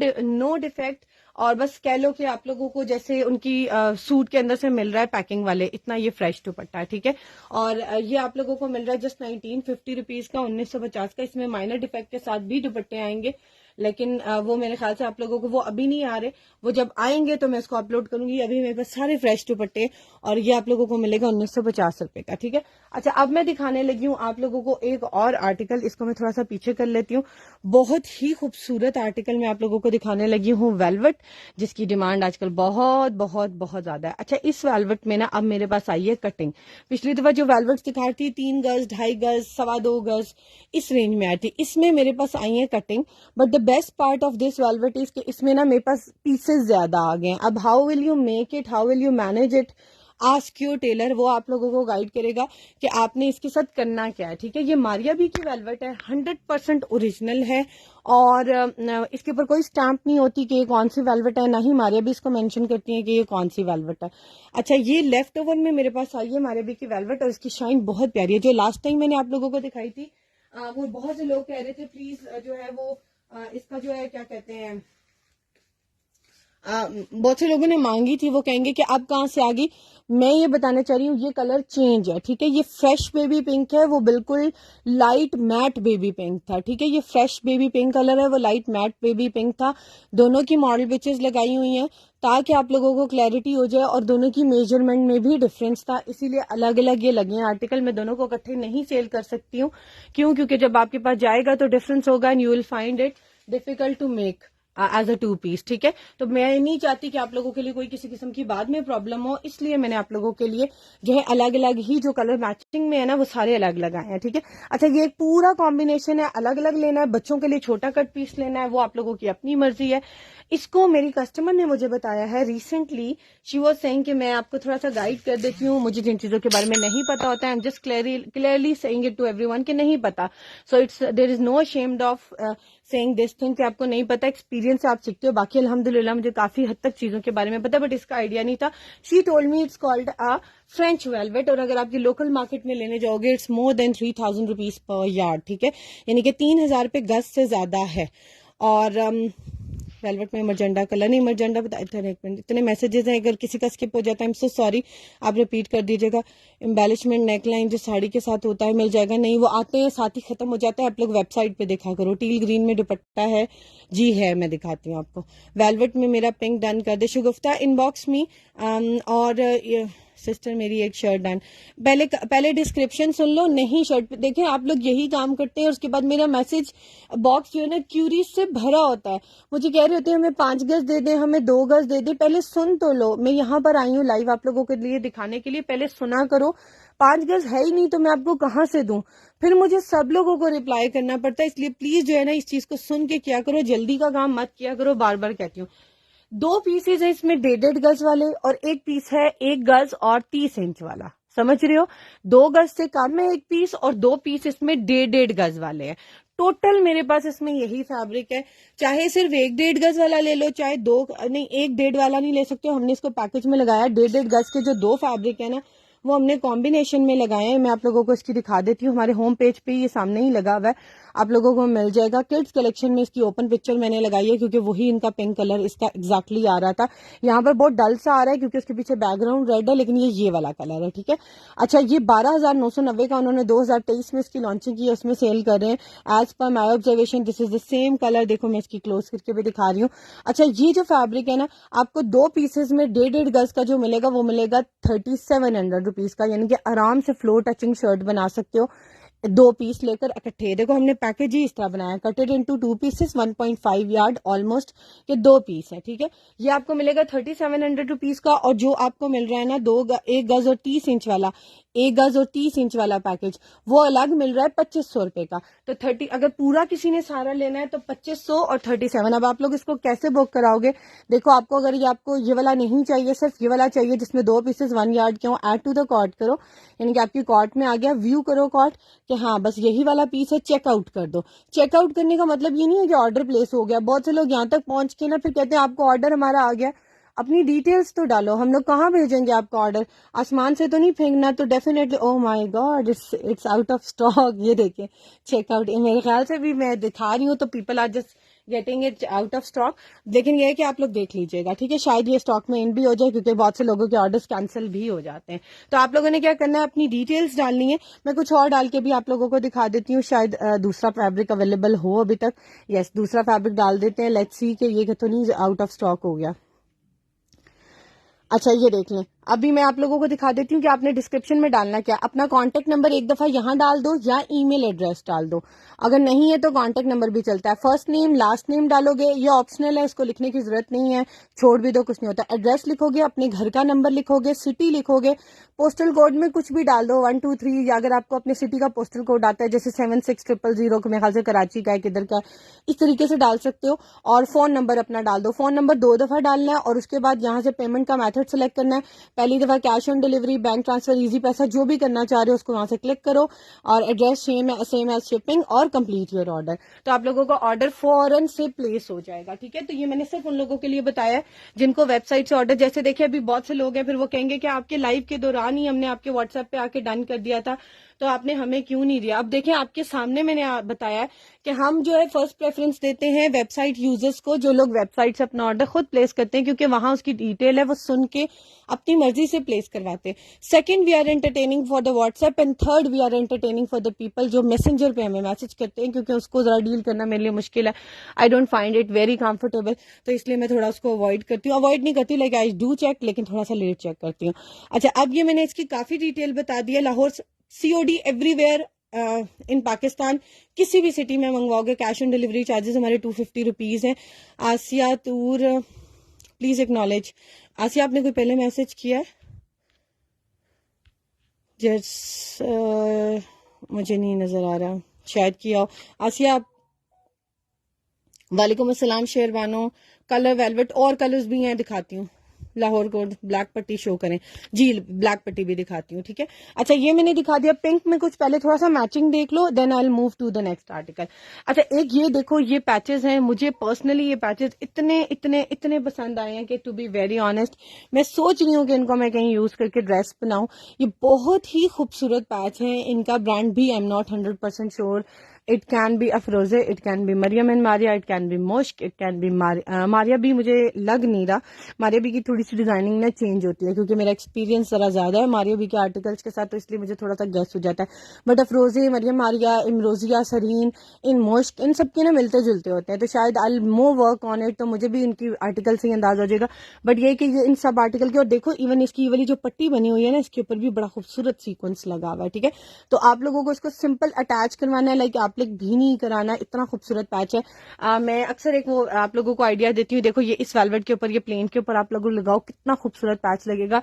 defect. और बस कह लो कि आप लोगों को जैसे उनकी सूट के अंदर से मिल रहा है पैकिंग वाले, इतना ये फ्रेश दुपट्टा है। ठीक है, और ये आप लोगों को मिल रहा है जस्ट 1950 रुपीज का, 1950 का। इसमें माइनर डिफेक्ट के साथ भी दुपट्टे आएंगे, लेकिन वो मेरे ख्याल से आप लोगों को वो अभी नहीं आ रहे, वो जब आएंगे तो मैं इसको अपलोड करूंगी। अभी मेरे पास सारे फ्रेश दुपट्टे, और ये आप लोगों को मिलेगा 1950 रुपए का, ठीक है। अच्छा, अब मैं दिखाने लगी हूँ आप लोगों को एक और आर्टिकल, इसको मैं थोड़ा सा पीछे कर लेती हूँ। बहुत ही खूबसूरत आर्टिकल मैं आप लोगों को दिखाने लगी हूँ, वेलवेट, जिसकी डिमांड आजकल बहुत बहुत बहुत ज्यादा है। अच्छा, इस वेलवेट में ना अब मेरे पास आई है कटिंग। पिछली दफा जो वेलवेट दिखा थी 3 गज, 2.5 गज, 2.25 गज, इस रेंज में आई थी, इसमें मेरे पास आई है cutting. But the best part of this velvet is कि इसमें ना मेरे पास पीसेस ज्यादा आ गए हैं। अब how will you make it, how will you manage it, ask your tailor, वो आप लोगों को गाइड करेगा कि आपने इसके साथ करना क्या है, ठीक है। ये मारिया बी की वेलवेट है, 100% ओरिजिनल है, और इसके ऊपर कोई स्टैंप नहीं होती कि ये कौन सी वेलवेट है, ना ही मारिया बी इसको मेंशन करती है कि ये कौन सी वेलवेट है। अच्छा, ये लेफ्ट ओवर में मेरे पास आई है मारिया बी की वेलवेट, और इसकी शाइन बहुत प्यारी है। जो लास्ट टाइम मैंने आप लोगों को दिखाई थी, वो बहुत से लोग कह रहे थे प्लीज जो है वो इसका जो है क्या कहते हैं, बहुत से लोगों ने मांगी थी, वो कहेंगे कि अब कहाँ से आ गई। मैं ये बताना चाह रही हूँ, ये कलर चेंज है, ठीक है। ये फ्रेश बेबी पिंक है, वो बिल्कुल लाइट मैट बेबी पिंक था, ठीक है। ये फ्रेश बेबी पिंक कलर है, वो लाइट मैट बेबी पिंक था। दोनों की मॉडल पिक्चर्स लगाई हुई हैं ताकि आप लोगों को क्लैरिटी हो जाए, और दोनों की मेजरमेंट में भी डिफरेंस था, इसीलिए अलग अलग ये लगे हैं आर्टिकल। मैं दोनों को इकट्ठे नहीं सेल कर सकती हूँ, क्यों, क्योंकि जब आपके पास जाएगा तो डिफरेंस होगा, and you will find it difficult to make as a 2 piece, ठीक है। तो मैं नहीं चाहती कि आप लोगों के लिए कोई किसी किस्म की बाद में प्रॉब्लम हो, इसलिए मैंने आप लोगों के लिए जो है अलग अलग ही जो कलर मैचिंग में है ना, वो सारे अलग अलग आए हैं, ठीक है। अच्छा, ये एक पूरा कॉम्बिनेशन है, अलग अलग लेना है, बच्चों के लिए छोटा कट पीस लेना है, वो आप लोगों की अपनी मर्जी है। इसको मेरी कस्टमर ने मुझे बताया है रिसेंटली, शी वाज सेइंग कि मैं आपको थोड़ा सा गाइड कर देती हूँ, मुझे जिन चीजों के बारे में नहीं पता होता है, I am just clearly saying it to everyone कि नहीं पता। So it's there is no ashamed of saying this thing कि आपको नहीं पता, एक्सपीरियंस से आप सीखते हो। बाकी अल्हम्दुलिल्लाह मुझे काफी हद तक चीजों के बारे में पता, बट इसका आइडिया नहीं था। She told me it's called a French velvet, और अगर आपकी लोकल मार्केट में लेने जाओगे it's more than 3000 rupees per yard, ठीक है, यानी कि 3000 रुपये गज से ज्यादा है। और वेलवेट में मरजेंडा कलर नहीं, मरजेंडा बता, एक मिनट, इतने मैसेजेस हैं, अगर किसी का स्किप हो जाता है आई एम सो सॉरी, आप रिपीट कर दीजिएगा। एम्बेलिशमेंट नेकलाइन जो साड़ी के साथ होता है मिल जाएगा, नहीं वो आते हैं साथ ही खत्म हो जाता है, आप लोग वेबसाइट पे देखा करो। टील ग्रीन में दुपट्टा है, जी है, मैं दिखाती हूँ आपको। वेलवेट में मेरा पिंक डन कर दे शुगुफ्ता, इनबॉक्स में। और सिस्टर मेरी एक शर्ट डन, पहले डिस्क्रिप्शन सुन लो, नहीं शर्ट पे देखें आप लोग यही काम करते हैं, और उसके बाद मेरा मैसेज बॉक्स जो है ना क्यूरीज से भरा होता है, मुझे कह रहे होते हैं हमें 5 गज दे दे, हमें 2 गज दे दे। पहले सुन तो लो, मैं यहाँ पर आई हूँ लाइव आप लोगों के लिए दिखाने के लिए, पहले सुना करो। 5 गज है ही नहीं तो मैं आपको कहाँ से दूं, फिर मुझे सब लोगों को रिप्लाई करना पड़ता है, इसलिए प्लीज जो है ना इस चीज को सुन के किया करो, जल्दी का काम मत किया करो, बार बार कहती हूँ। 2 पीसेज है इसमें 1.5 गज वाले, और एक पीस है 1 गज और 30 इंच वाला, समझ रहे हो। 2 गज से कम है एक पीस, और 2 पीस इसमें 1.5 गज वाले हैं। टोटल मेरे पास इसमें यही फैब्रिक है, चाहे सिर्फ 1.5 गज वाला ले लो, चाहे 2 नहीं 1.5 वाला नहीं ले सकते हो, हमने इसको पैकेज में लगाया। 1.5 गज के जो 2 फैब्रिक है ना, वो हमने कॉम्बिनेशन में लगाए हैं। मैं आप लोगों को इसकी दिखा देती हूँ, हमारे होम पेज पे ये सामने ही लगा हुआ है, आप लोगों को मिल जाएगा। किड्स कलेक्शन में इसकी ओपन पिक्चर मैंने लगाई है, क्योंकि वही इनका पिंक कलर इसका एग्जैक्टली आ रहा था। यहाँ पर बहुत डल सा आ रहा है क्योंकि उसके पीछे बैकग्राउंड रेड है, लेकिन ये वाला कलर है, ठीक है। अच्छा, ये 12,990 का उन्होंने 2023 में इसकी लॉन्चिंग की है, उसमें सेल कर रहे हैं। As per my observation this is the same colour, देखो मैं इसकी क्लोज करके भी दिखा रही हूँ। अच्छा, ये जो फैब्रिक है ना, आपको 2 पीसेज में 1.5 गज का जो मिलेगा वो मिलेगा 3700 रुपीज का, यानी कि आराम से फ्लोर टचिंग शर्ट बना सकते हो 2 पीस लेकर इकट्ठे। देखो हमने पैकेज ही इस तरह बनाया, कटेड इनटू 2 पीसेस, 1.5 यार्ड ऑलमोस्ट के 2 पीस है, ठीक है। ये आपको मिलेगा 3700 रुपीज का, और जो आपको मिल रहा है ना 1 गज और 30 इंच वाला, 1 गज और 30 इंच वाला पैकेज, वो अलग मिल रहा है 2500 रुपए का। तो 30, अगर पूरा किसी ने सारा लेना है तो 2500 और 37। अब आप लोग इसको कैसे बुक कराओगे, देखो आपको अगर ये आपको ये वाला नहीं चाहिए, सिर्फ ये वाला चाहिए जिसमें 2 पीसेस 1 यार्ड के हो, ऐड टू द कॉर्ट करो, यानी कि आपकी कॉर्ट में आ गया, व्यू करो कॉर्ट कि हाँ बस यही वाला पीस है, चेकआउट कर दो। चेकआउट करने का मतलब ये नहीं है कि ऑर्डर प्लेस हो गया। बहुत से लोग यहाँ तक पहुंच के ना फिर कहते हैं आपको ऑर्डर हमारा आ गया, अपनी डिटेल्स तो डालो, हम लोग कहाँ भेजेंगे आपका ऑर्डर, आसमान से तो नहीं फेंकना। तो definitely oh my God it's out of stock, ये देखिए चेकआउट, मेरे ख्याल से भी मैं दिखा रही हूँ तो people are just getting it out of stock, लेकिन ये है कि आप लोग देख लीजिएगा, ठीक है, शायद ये स्टॉक में इन भी हो जाए क्योंकि बहुत से लोगों के ऑर्डर्स कैंसिल भी हो जाते हैं। तो आप लोगों ने क्या करना है, अपनी डिटेल्स डालनी है। मैं कुछ और डाल के भी आप लोगों को दिखा देती हूँ, शायद दूसरा फैब्रिक अवेलेबल हो अभी तक। यस, दूसरा फैब्रिक डाल देते हैं, लेट्स सी कि ये तो नहीं आउट ऑफ स्टॉक हो गया। अच्छा ये देख लें, अभी मैं आप लोगों को दिखा देती हूँ कि आपने डिस्क्रिप्शन में डालना क्या, अपना कांटेक्ट नंबर एक दफा यहाँ डाल दो या ईमेल एड्रेस डाल दो, अगर नहीं है तो कांटेक्ट नंबर भी चलता है। फर्स्ट नेम लास्ट नेम डालोगे, ये ऑप्शनल है, इसको लिखने की जरूरत नहीं है, छोड़ भी दो कुछ नहीं होता। एड्रेस लिखोगे, अपने घर का नंबर लिखोगे, सिटी लिखोगे, पोस्टल कोड में कुछ भी डाल दो 123, या अगर आपको अपने सिटी का पोस्टल कोड आता है जैसे 76000 मेरे ख्याल से कराची का है, किधर का, इस तरीके से डाल सकते हो। और फोन नंबर अपना डाल दो, फोन नंबर 2 दफा डालना है, और उसके बाद यहाँ से पेमेंट का मेथड सेलेक्ट करना है। पहली दफा cash on delivery, bank transfer, easy पैसा, जो भी करना चाह रहे हो उसको वहां से क्लिक करो, और एड्रेस सेम एज शिपिंग, और कंप्लीट योर ऑर्डर। तो आप लोगों का ऑर्डर फौरन से प्लेस हो जाएगा, ठीक है। तो ये मैंने सिर्फ उन लोगों के लिए बताया है जिनको वेबसाइट से ऑर्डर, जैसे देखिए अभी बहुत से लोग हैं फिर वो कहेंगे कि आपके लाइव के दौरान ही हमने आपके व्हाट्सएप पे आके डन कर दिया था, तो आपने हमें क्यों नहीं दिया। अब देखें आपके सामने मैंने बताया है कि हम जो है फर्स्ट प्रेफरेंस देते हैं वेबसाइट यूजर्स को, जो लोग वेबसाइट से अपना ऑर्डर खुद प्लेस करते हैं, क्योंकि वहां उसकी डिटेल है, वो सुन के अपनी मर्जी से प्लेस करवाते हैं। Second, we are entertaining for the WhatsApp, and third, we are entertaining for the people जो मैसेंजर पे हमें मैसेज करते हैं, क्योंकि उसको जरा डील करना मेरे लिए मुश्किल है, I don't find it very comfortable, तो इसलिए मैं थोड़ा उसको अवॉइड करती हूँ। अवॉइड नहीं करती, लाइक आई डू चेक, लेकिन थोड़ा सा लेट चेक करती हूँ। अच्छा, अब ये मैंने इसकी काफी डिटेल बता दी है। Lahore COD everywhere in Pakistan, किसी भी सिटी में मंगवाओगे, कैश ऑन डिलीवरी चार्जेस हमारे 250 रुपीज हैं। आसिया टूर, प्लीज एक्नॉलेज। आसिया, आपने कोई पहले मैसेज किया है? जस मुझे नहीं नजर आ रहा, शायद किया हो। आसिया, वालेकुम अस्सलाम। शेरवानो, कलर वेलवेट, और कलर्स भी हैं, दिखाती हूँ। लाहौर कोड ब्लैक पट्टी शो करें जी, ब्लैक पट्टी भी दिखाती हूँ, ठीक है। अच्छा, ये मैंने दिखा दिया। पिंक में कुछ पहले थोड़ा सा मैचिंग देख लो, then I will move to the next article. अच्छा, एक ये देखो, ये पैचेस हैं, मुझे पर्सनली ये पैचेस इतने इतने इतने पसंद आए हैं कि टू बी वेरी ऑनेस्ट मैं सोच रही हूँ कि इनको मैं कहीं यूज करके ड्रेस बनाऊं। ये बहुत ही खूबसूरत पैच है, इनका ब्रांड भी I am not 100% sure. It can be Afrozeh, it can be Maryam and Maria, it can be Mushq, it can be Maria भी मुझे लग नहीं रहा। मारिया भी की थोड़ी सी डिजाइनिंग ना चेंज होती है, क्योंकि मेरा एक्सपीरियंस जरा ज्यादा है मारिया भी के आर्टिकल्स के साथ, तो इसलिए मुझे थोड़ा सा गैस हो जाता है। बट अफरोजे, मरियम, मारिया, इमरोजिया, सरीन, इन मुश्क, इन सबके ना मिलते जुलते होते हैं, तो शायद आई मोर वर्क ऑन इट, तो मुझे भी इनकी आर्टिकल से ही अंदाज हो जाएगा। बट ये कि ये इन सब आर्टिकल की, और देखो इवन इसकी वाली जो पट्टी बनी हुई है ना, इसके ऊपर भी बड़ा खूबसूरत सीक्वेंस लगा हुआ है, ठीक है। तो आप लोगों को इसको सिंपल अटैच करवाना है, लाइक आप लोग भी नहीं कराना, इतना खूबसूरत पैच है। मैं अक्सर एक वो आप लोगों को आइडिया देती हूँ, देखो ये इस वेलवेट के ऊपर, ये प्लेन के ऊपर आप लोगों को लगाओ, कितना खूबसूरत पैच लगेगा।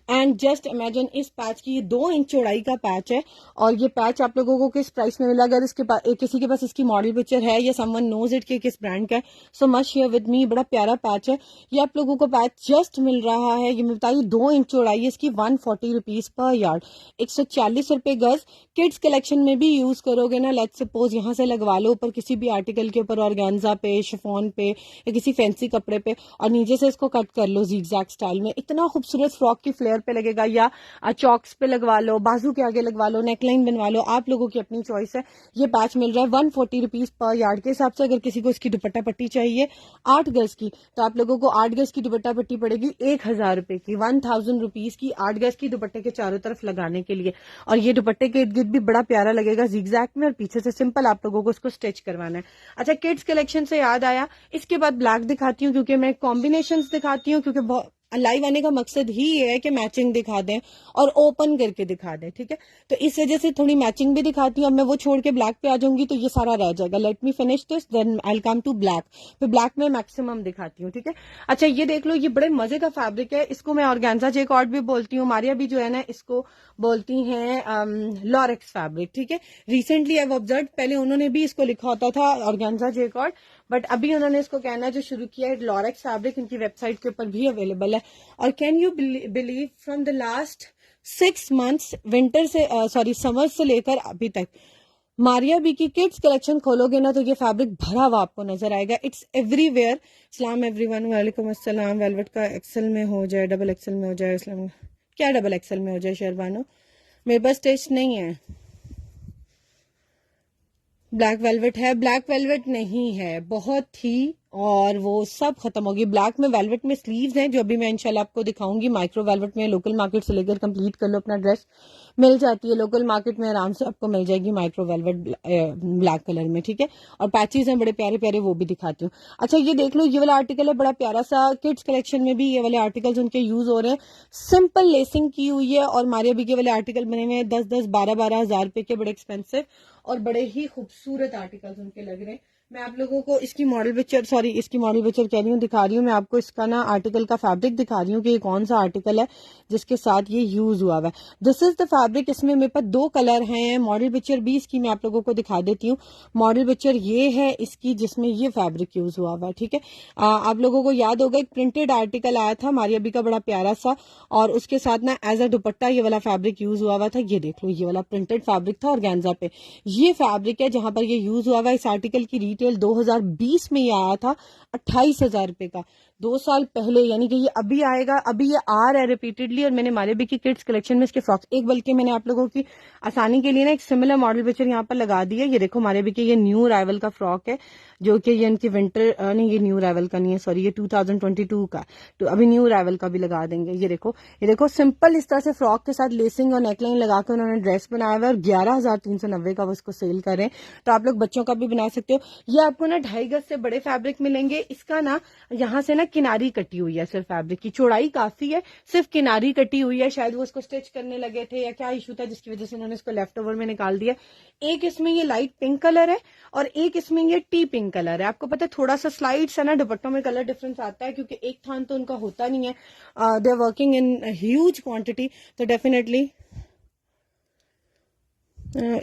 एंड जस्ट इमेजिन, इस पैच की 2 इंच चौड़ाई का पैच है, और ये पैच आप लोगों को किस प्राइस में मिला, अगर इसके पास किसी के पास इसकी मॉडल पिक्चर है या समवन नोज इट के किस ब्रांड का है, so much share with me. बड़ा प्यारा पैच है ये, आप लोगों को पैच जस्ट मिल रहा है, ये मैं बताइए 2 इंच चौड़ाई है इसकी, 140 रुपीज पर यार्ड, 140 रुपए गज। किड्स कलेक्शन में भी यूज करोगे ना, लेट्स सपोज यहाँ से लगवा लो ऊपर किसी भी आर्टिकल के ऊपर, ऑर्गेन्जा पे, शिफॉन पे, या किसी फैंसी कपड़े पे, और नीचे से इसको कट कर लो zigzag स्टाइल में, इतना खूबसूरत फ्रॉक की फ्लेयर पे लगेगा, या चॉक्स पे लगवा लो, बाजू के आगे लगवा लो, नेकलाइन बनवा लो, आप लोगों की अपनी चॉइस है। ये पैच मिल रहा है 140 रुपीज पर यार्ड के हिसाब से। अगर किसी को इसकी दुपट्टा पट्टी चाहिए 8 गज की, तो आप लोगों को 8 गज की दुपट्टा पट्टी पड़ेगी 1000 रुपए की, 1000 रुपीज की 8 गज की दुपट्टे के चारों तरफ लगाने के लिए। और ये दुपट्टे के इर्द गिर्द भी बड़ा प्यारा लगेगा zigzag में, और पीछे से सिंपल आप लोगों को इसको स्टिच करवाना है। अच्छा, किड्स कलेक्शन से याद आया, इसके बाद ब्लैक दिखाती हूँ, क्योंकि मैं कॉम्बिनेशंस दिखाती हूँ, क्योंकि लाइव आने का मकसद ही ये है कि मैचिंग दिखा दें और ओपन करके दिखा दें, ठीक है। तो इस वजह से थोड़ी मैचिंग भी दिखाती हूँ। अब मैं वो छोड़ के ब्लैक पे आ जाऊंगी तो ये सारा रह जाएगा। Let me finish this, then I will come to black. फिर ब्लैक में मैक्सिमम दिखाती हूँ, ठीक है। अच्छा, ये देख लो, ये बड़े मजे का फैब्रिक है, इसको मैं ऑर्गेन्जा जेकॉर्ड भी बोलती हूँ, मारिया भी जो है ना इसको बोलती हैं लॉरेक्स फैब्रिक, ठीक है। रिसेंटली आई ऑब्जर्व, पहले उन्होंने भी इसको लिखा होता था ऑर्गेन्जा जेकॉर्ड, बट अभी उन्होंने इसको कहना जो शुरू किया है लॉरेक्स फैब्रिक, इनकी वेबसाइट के ऊपर भी अवेलेबल है। और can you believe from the last 6 months, winter से सॉरी समर से लेकर अभी तक, मारिया बी की किड्स कलेक्शन खोलोगे ना तो ये फैब्रिक भरा हुआ आपको नजर आएगा। It's everywhere. सलाम एवरीवन, वालेकुम अस्सलाम। वेलवेट का एक्सेल में हो जाए, डबल एक्सेल में हो जाए, क्या डबल एक्सेल में हो जाए शेरबानो? मेरे पास टेस्ट नहीं है, ब्लैक वेलवेट है, ब्लैक वेलवेट नहीं है, बहुत थी और वो सब खत्म होगी। ब्लैक में वेलवेट में स्लीव्स हैं जो अभी मैं इंशाल्लाह आपको दिखाऊंगी। माइक्रो वेलवेट में लोकल मार्केट से लेकर कंप्लीट कर लो अपना ड्रेस, मिल जाती है लोकल मार्केट में आराम से आपको मिल जाएगी माइक्रो वेलवेट ब्लैक कलर में, ठीक है। और पैचेस हैं बड़े प्यारे प्यारे, वो भी दिखाती हूँ। अच्छा ये देख लो, ये वाला आर्टिकल है बड़ा प्यारा सा, किड्स कलेक्शन में भी ये वाले आर्टिकल्स उनके यूज हो रहे हैं। सिंपल लेसिंग की हुई है और मारिया बी के वाले आर्टिकल बने हुए हैं 10-10 12-12 हजार रुपए के, बड़े एक्सपेंसिव और बड़े ही खूबसूरत आर्टिकल्स उनके लग रहे हैं। मैं आप लोगों को इसकी मॉडल पिक्चर, सॉरी इसकी मॉडल पिक्चर कह रही हूँ, दिखा रही हूँ। मैं आपको इसका ना आर्टिकल का फैब्रिक दिखा रही हूँ कि ये कौन सा आर्टिकल है जिसके साथ ये यूज हुआ हुआ है। This is the fabric. इसमें मेरे पास 2 कलर हैं। मॉडल पिक्चर भी इसकी मैं आप लोगों को दिखा देती हूँ। मॉडल पिक्चर ये है इसकी जिसमें ये फैब्रिक यूज हुआ हुआ है, ठीक है। आप लोगों को याद होगा एक प्रिंटेड आर्टिकल आया था मारिया बी का बड़ा प्यारा सा, और उसके साथ ना एज अ दुपट्टा ये वाला फैब्रिक यूज हुआ हुआ था। ये देख लो, ये वाला प्रिंटेड फैब्रिक था ऑर्गेन्जा पे। ये फैब्रिक है जहां पर ये यूज हुआ हुआ है। इस आर्टिकल की रिटेल 2020 में ये आया था 28,000 रुपए का, 2 साल पहले। यानी कि ये अभी आएगा, अभी ये आ रहा है रिपीटेडली। और मैंने मारिया बी की किड्स कलेक्शन में इसके फ्रॉक्स, एक बल्कि मैंने आप लोगों की आसानी के लिए ना एक सिमिलर मॉडल पिक्चर यहाँ पर लगा दी है। ये देखो मारिया बी की ये न्यू अराइवल का फ्रॉक है, जो कि ये इनकी विंटर, नहीं ये न्यू अराइवल का नहीं है, सॉरी ये 2022 का। तो अभी न्यू अराइवल का भी लगा देंगे। ये देखो सिंपल इस तरह से फ्रॉक के साथ लेसिंग और नेकलाइन लगा कर उन्होंने ड्रेस बनाया हुआ है और 11,390 का वो इसको सेल कर रहे हैं। तो आप लोग बच्चों का भी बना सकते हो। ये आपको ना 2.5 गज से बड़े फैब्रिक मिलेंगे। इसका ना यहाँ से ना किनारी कटी हुई है, सिर्फ फैब्रिक की चौड़ाई काफी है, सिर्फ किनारी कटी हुई है। शायद वो इसको स्टिच करने लगे थे या क्या इशू था जिसकी वजह से उन्होंने इसको लेफ्ट ओवर में निकाल दिया। एक इसमें ये लाइट पिंक कलर है और एक इसमें ये टी पिंक कलर है। आपको पता है थोड़ा सा स्लाइड सा ना दुपट्टों में कलर डिफरेंस आता है, क्योंकि एक थान तो उनका होता नहीं है, they are working in huge quantity. तो डेफिनेटली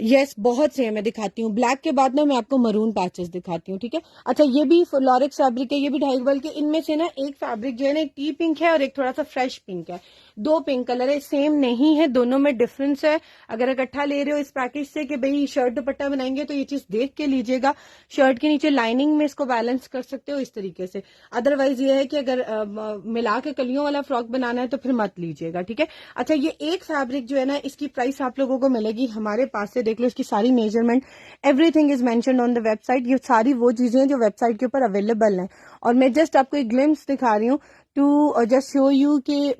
यस बहुत से है। मैं दिखाती हूँ ब्लैक के बाद ना मैं आपको मरून पैचेस दिखाती हूँ, ठीक है। अच्छा ये भी लॉरिक्स फैब्रिक है, ये भी 2.5 बल्कि इनमें से ना एक फैब्रिक जो है ना एक टी पिंक है और एक थोड़ा सा फ्रेश पिंक है। 2 पिंक कलर है, सेम नहीं है, दोनों में डिफरेंस है। अगर इकट्ठा ले रहे हो इस पैकेज से कि भाई शर्ट दुपट्टा बनाएंगे तो ये चीज देख के लीजिएगा। शर्ट के नीचे लाइनिंग में इसको बैलेंस कर सकते हो इस तरीके से। अदरवाइज ये है कि अगर मिला के कलियों वाला फ्रॉक बनाना है तो फिर मत लीजिएगा, ठीक है। अच्छा ये एक फैब्रिक जो है ना इसकी प्राइस आप लोगों को मिलेगी हमारे पास से, देख लो इसकी सारी measurement, everything is mentioned on the website. ये सारी वो चीजें जो वेबसाइट के ऊपर अवेलेबल हैं और मैं जस्ट आपको एक ग्लिम्स दिखा रही हूँ टू जस्ट शो यू कि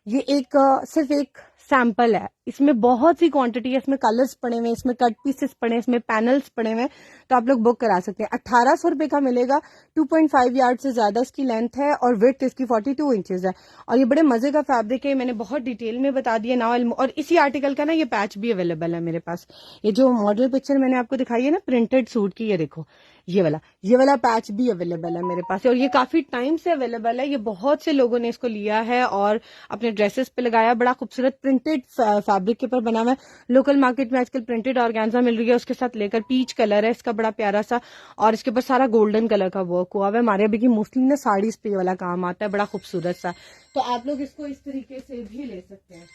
ये एक सिर्फ एक सैंपल है। इसमें बहुत सी क्वांटिटी है, इसमें कलर्स पड़े हुए हैं, इसमें कट पीसेस पड़े हैं, इसमें पैनल्स पड़े हुए हैं। तो आप लोग बुक करा सकते हैं। 1800 रुपए का मिलेगा। 2.5 यार्ड से ज्यादा इसकी लेंथ है और विड्थ इसकी 42 इंचेस है। और ये बड़े मजे का फैब्रिक है, मैंने बहुत डिटेल में बता दिया ना। और इसी आर्टिकल का ना ये पैच भी अवेलेबल है मेरे पास। ये जो मॉडल पिक्चर मैंने आपको दिखाई है ना प्रिंटेड सूट की, ये देखो ये वाला पैच भी अवेलेबल है मेरे पास और ये काफी टाइम से अवेलेबल है। ये बहुत से लोगों ने इसको लिया है और अपने ड्रेसेस पे लगाया। बड़ा खूबसूरत प्रिंटेड फैब्रिक के ऊपर बना हुआ है। लोकल मार्केट में आजकल प्रिंटेड ऑर्गेन्जा मिल रही है, उसके साथ लेकर पीच कलर है इसका बड़ा प्यारा सा, और इसके ऊपर सारा गोल्डन कलर का वर्क हुआ है। हमारे अभी की मोस्टली ना साड़ीज पे वाला काम आता है, बड़ा खूबसूरत सा। तो आप लोग इसको इस तरीके से भी ले सकते हैं,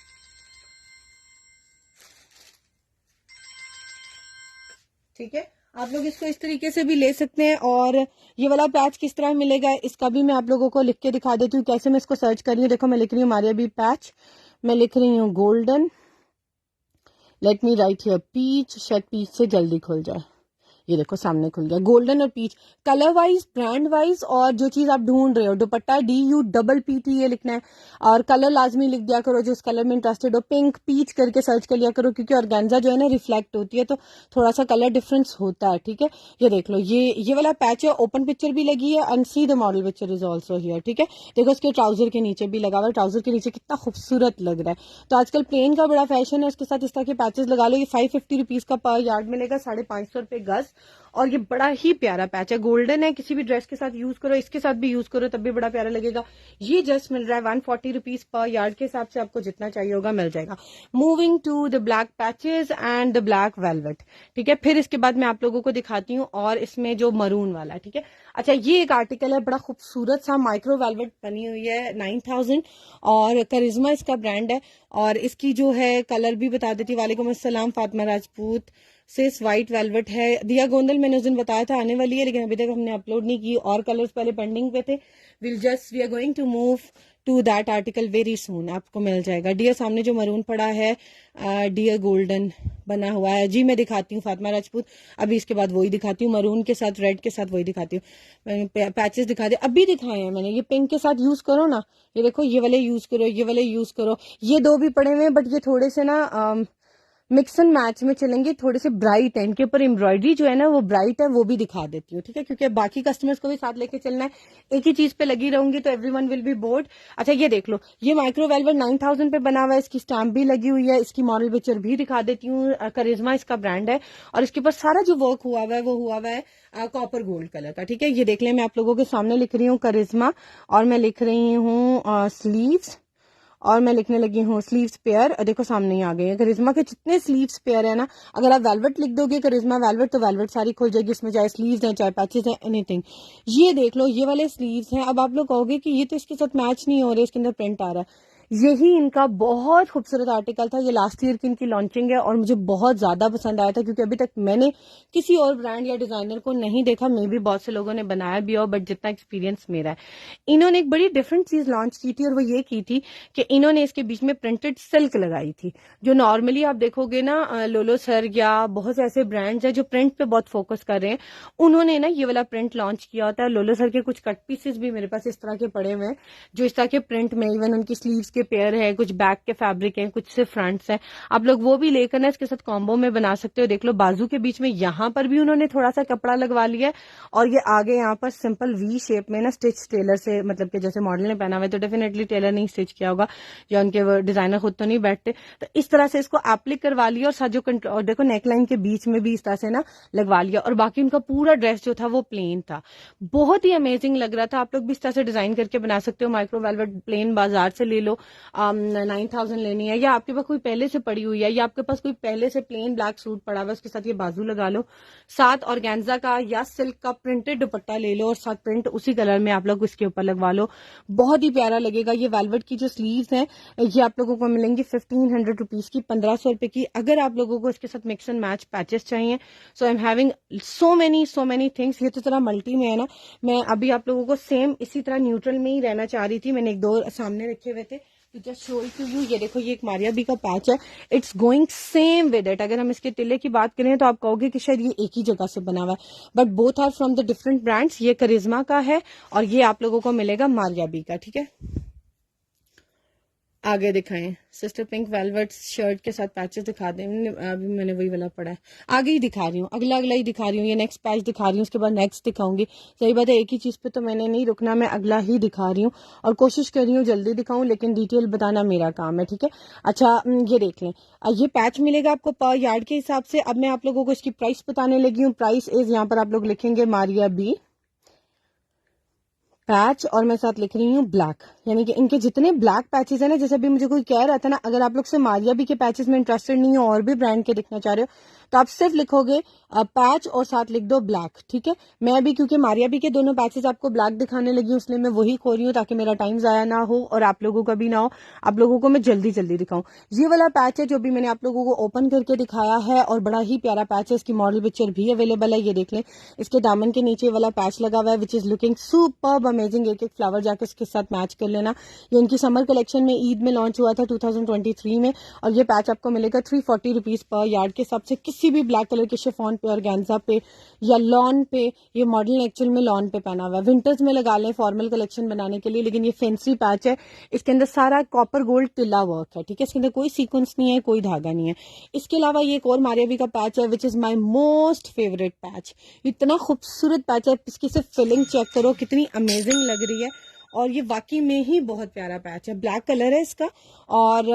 ठीक है। आप लोग इसको इस तरीके से भी ले सकते हैं। और ये वाला पैच किस तरह मिलेगा इसका भी मैं आप लोगों को लिख के दिखा देती हूँ कैसे मैं इसको सर्च कर रही हूँ। देखो मैं लिख रही हूँ मारिया बी पैच, मैं लिख रही हूँ golden, let me write here peach, शायद पीच से जल्दी खुल जाए। ये देखो सामने खुल गया, गोल्डन और peach. Colour wise, brand wise और जो चीज आप ढूंढ रहे हो, दुपट्टा DUPPT ये लिखना है और कलर लाजमी लिख दिया करो जो उस कलर में इंटरेस्टेड हो। पिंक पीच करके सर्च कर लिया करो, क्योंकि ऑर्गेन्जा जो है ना रिफ्लेक्ट होती है तो थोड़ा सा कलर डिफरेंस होता है, ठीक है। ये देख लो, ये वाला पैच है, ओपन पिक्चर भी लगी है and see the model picture is also here, ठीक है। देखो इसके ट्राउजर के नीचे भी लगा हुआ है, ट्राउजर के नीचे कितना खूबसूरत लग रहा है। तो आजकल प्लेन का बड़ा फैशन है, उसके साथ इस तरह के पैचेस लगा लो। ये 550 रुपीज का पर यार्ड मिलेगा, 550 रुपए गज। और ये बड़ा ही प्यारा पैच है, गोल्डन है, किसी भी ड्रेस के साथ यूज करो, इसके साथ भी यूज करो तब भी बड़ा प्यारा लगेगा। ये जस्ट मिल रहा है 140 रुपीज पर यार्ड के हिसाब से, आपको जितना चाहिए होगा मिल जाएगा। Moving to the black patches and the black velvet, ठीक है। फिर इसके बाद मैं आप लोगों को दिखाती हूँ और इसमें जो मरून वाला है, ठीक है। अच्छा ये एक आर्टिकल है, बड़ा खूबसूरत सा माइक्रो वेलवेट बनी हुई है, 9000 और करिश्मा इसका ब्रांड है। और इसकी जो है कलर भी बता देती। वालेकुम अस्सलाम फातिमा राजपूत, सिस वाइट वेलवेट है। दिया गोंदल मैंने उस दिन बताया था आने वाली है, लेकिन अभी तक हमने अपलोड नहीं की, और कलर्स पहले पेंडिंग पे थे। We are going to move to that article very soon, आपको मिल जाएगा। डियर सामने जो मरून पड़ा है, डियर गोल्डन बना हुआ है जी, मैं दिखाती हूँ फातिमा राजपूत। अभी इसके बाद वही दिखाती हूँ, मरून के साथ रेड के साथ वही दिखाती हूँ। मैंने पैचेस दिखा दिए, अभी दिखाए हैं मैंने। ये पिंक के साथ यूज करो ना, ये देखो, ये वाले यूज करो, ये वाले यूज करो। ये दो भी पड़े हुए हैं, बट ये थोड़े से ना मिक्स एंड मैच में चलेंगे, थोड़े से ब्राइट है। इनके ऊपर एम्ब्रॉयडरी जो है ना वो ब्राइट है, वो भी दिखा देती हूँ, ठीक है, क्योंकि बाकी कस्टमर्स को भी साथ लेके चलना है। एक ही चीज पे लगी रहूंगी तो एवरीवन विल बी बोर्ड। अच्छा ये देख लो, ये माइक्रो वेलवेट 9000 पे बना हुआ है, इसकी स्टैम्प भी लगी हुई है, इसकी मॉडल पिक्चर भी दिखा देती हूँ। करिश्मा इसका ब्रांड है, और इसके ऊपर सारा जो वर्क हुआ हुआ है वो हुआ हुआ है कॉपर गोल्ड कलर का, ठीक है। ये देख लें, मैं आप लोगों के सामने लिख रही हूँ करिश्मा, और मैं लिख रही हूँ स्लीव्स, और मैं लिखने लगी हूँ स्लीव्स पेयर। देखो सामने ही आ गए हैं करिश्मा के जितने स्लीव्स पेयर है ना। अगर आप वेलवेट लिख दोगे करिश्मा वेलवेट, तो वेलवेट सारी खुल जाएगी, इसमें चाहे स्लीव्स हैं चाहे पैचेस हैं, एनीथिंग। ये देख लो, ये वाले स्लीव्स हैं। अब आप लोग कहोगे कि ये तो इसके साथ मैच नहीं हो रहे, इसके अंदर प्रिंट आ रहा है। यही इनका बहुत खूबसूरत आर्टिकल था, ये लास्ट ईयर की इनकी लॉन्चिंग है, और मुझे बहुत ज्यादा पसंद आया था, क्योंकि अभी तक मैंने किसी और ब्रांड या डिजाइनर को नहीं देखा। मे भी बहुत से लोगों ने बनाया भी हो, बट जितना एक्सपीरियंस मेरा है, इन्होंने एक बड़ी डिफरेंट चीज लॉन्च की थी, और वो ये की थी कि इन्होंने इसके बीच में प्रिंटेड सिल्क लगाई थी। जो नॉर्मली आप देखोगे ना लोलो सर या बहुत से ऐसे ब्रांड्स हैं जो प्रिंट पे बहुत फोकस कर रहे हैं, उन्होंने ना ये वाला प्रिंट लॉन्च किया होता है। लोलो सर के कुछ कट पीसेस भी मेरे पास इस तरह के पड़े हुए हैं, जो इस तरह के प्रिंट में, इवन उनकी स्लीव्स के पेयर है, कुछ बैक के फैब्रिक है, कुछ से फ्रंट्स है। आप लोग वो भी लेकर ना इसके साथ कॉम्बो में बना सकते हो। देख लो बाजू के बीच में यहाँ पर भी उन्होंने थोड़ा सा कपड़ा लगवा लिया है, और ये आगे यहाँ पर सिंपल वी शेप में ना स्टिच टेलर से, मतलब कि जैसे मॉडल ने पहना हुआ है तो डेफिनेटली टेलर नहीं स्टिच किया होगा, या उनके डिजाइनर खुद तो नहीं बैठते, तो इस तरह से इसको एप्लिक करवा लिया, और साथ जो और देखो नेकलाइन के बीच में भी इस तरह से ना लगवा लिया, और बाकी उनका पूरा ड्रेस जो था वो प्लेन था। बहुत ही अमेजिंग लग रहा था। आप लोग भी इस तरह से डिजाइन करके बना सकते हो। माइक्रो वेलवेट प्लेन बाजार से ले लो, 9000 लेनी है, या आपके पास कोई पहले से पड़ी हुई है, या आपके पास कोई पहले से प्लेन ब्लैक सूट पड़ा हुआ, उसके साथ ये बाजू लगा लो, साथ ऑर्गेन्जा का या सिल्क का प्रिंटेड दुपट्टा ले लो, और साथ प्रिंट उसी कलर में आप लोग इसके ऊपर लगवा लो, बहुत ही प्यारा लगेगा। ये वेलवेट की जो स्लीव्स हैं ये आप लोगों को मिलेंगी 1500 रुपीज की, 1500 रुपए की। अगर आप लोगों को इसके साथ मिक्स एंड मैच पैचेस चाहिए, so I am having so many things. ये तो तरह मल्टी में है ना, मैं अभी आप लोगों को सेम इसी तरह न्यूट्रल में ही रहना चाह रही थी। मैंने एक दो सामने रखे हुए थे तो just show it to you. ये देखो, ये एक मारिया बी का पैच है, it's going same with it. अगर हम इसके तिल्ले की बात करें तो आप कहोगे कि शायद ये एक ही जगह से बना हुआ है, but both are from the different brands. ये करिश्मा का है, और ये आप लोगों को मिलेगा मारिया बी का, ठीक है। आगे दिखाएं, सिस्टर पिंक वेलवेट शर्ट के साथ पैचेस दिखा दें। अभी मैंने वही वाला पड़ा है, आगे ही दिखा रही हूँ, अगला ही दिखा रही हूँ। ये नेक्स्ट पैच दिखा रही हूँ, उसके बाद नेक्स्ट दिखाऊंगी। सही बात है, एक ही चीज पे तो मैंने नहीं रुकना, मैं अगला ही दिखा रही हूँ, और कोशिश कर रही हूँ जल्दी दिखाऊं, लेकिन डिटेल बताना मेरा काम है, ठीक है। अच्छा ये देख लें, ये पैच मिलेगा आपको पर यार्ड के हिसाब से। अब मैं आप लोगों को इसकी प्राइस बताने लगी हूँ। प्राइस इज, यहाँ पर आप लोग लिखेंगे मारिया बी पैच, और मैं साथ लिख रही हूँ ब्लैक, यानी कि इनके जितने ब्लैक पैचेस है ना, जैसे अभी मुझे कोई कह रहा था ना, अगर आप लोग से मारिया बी के पैचेस में इंटरेस्टेड नहीं हो और भी ब्रांड के दिखना चाह रहे हो, तो आप सिर्फ लिखोगे पैच और साथ लिख दो ब्लैक, ठीक है। मैं अभी क्योंकि मारिया बी के दोनों पैचेस आपको ब्लैक दिखाने लगी हूँ, इसलिए मैं वही खो रही हूँ, ताकि मेरा टाइम जाया ना हो और आप लोगों का भी ना हो, आप लोगों को मैं जल्दी दिखाऊं। ये वाला पैच है जो भी मैंने आप लोगों को ओपन करके दिखाया है, और बड़ा ही प्यारा पैच है। इसकी मॉडल पिक्चर भी अवेलेबल है, ये देख लें। इसके दामन के नीचे वाला पैच लगा हुआ है, which is looking superb amazing. एक फ्लावर जाके इसके साथ मैच कर लेना। ये इनकी समर कलेक्शन में ईद में लॉन्च हुआ था 2023 में, और ये पैच आपको मिलेगा 340 रुपीज पर यार्ड के हिसाब से। किसी भी ब्लैक कलर के शिफॉन पे, ऑर्गेन्जा पे या लॉन पे, ये मॉडल एक्चुअल में लॉन पे पहना हुआ है। विंटर्स में लगा लें फॉर्मल कलेक्शन बनाने के लिए, लेकिन ये फैंसी पैच है। इसके अंदर सारा कॉपर गोल्ड तिल्ला वर्क है, ठीक है। इसके अंदर कोई सीक्वेंस नहीं है, कोई धागा नहीं है। इसके अलावा ये एक और मारिया बी का पैच है, which is my most favourite patch. इतना खूबसूरत पैच है, इसकी सिर्फ फिलिंग चेक करो कितनी अमेजिंग लग रही है, और ये वाकई में ही बहुत प्यारा पैच है। ब्लैक कलर है इसका, और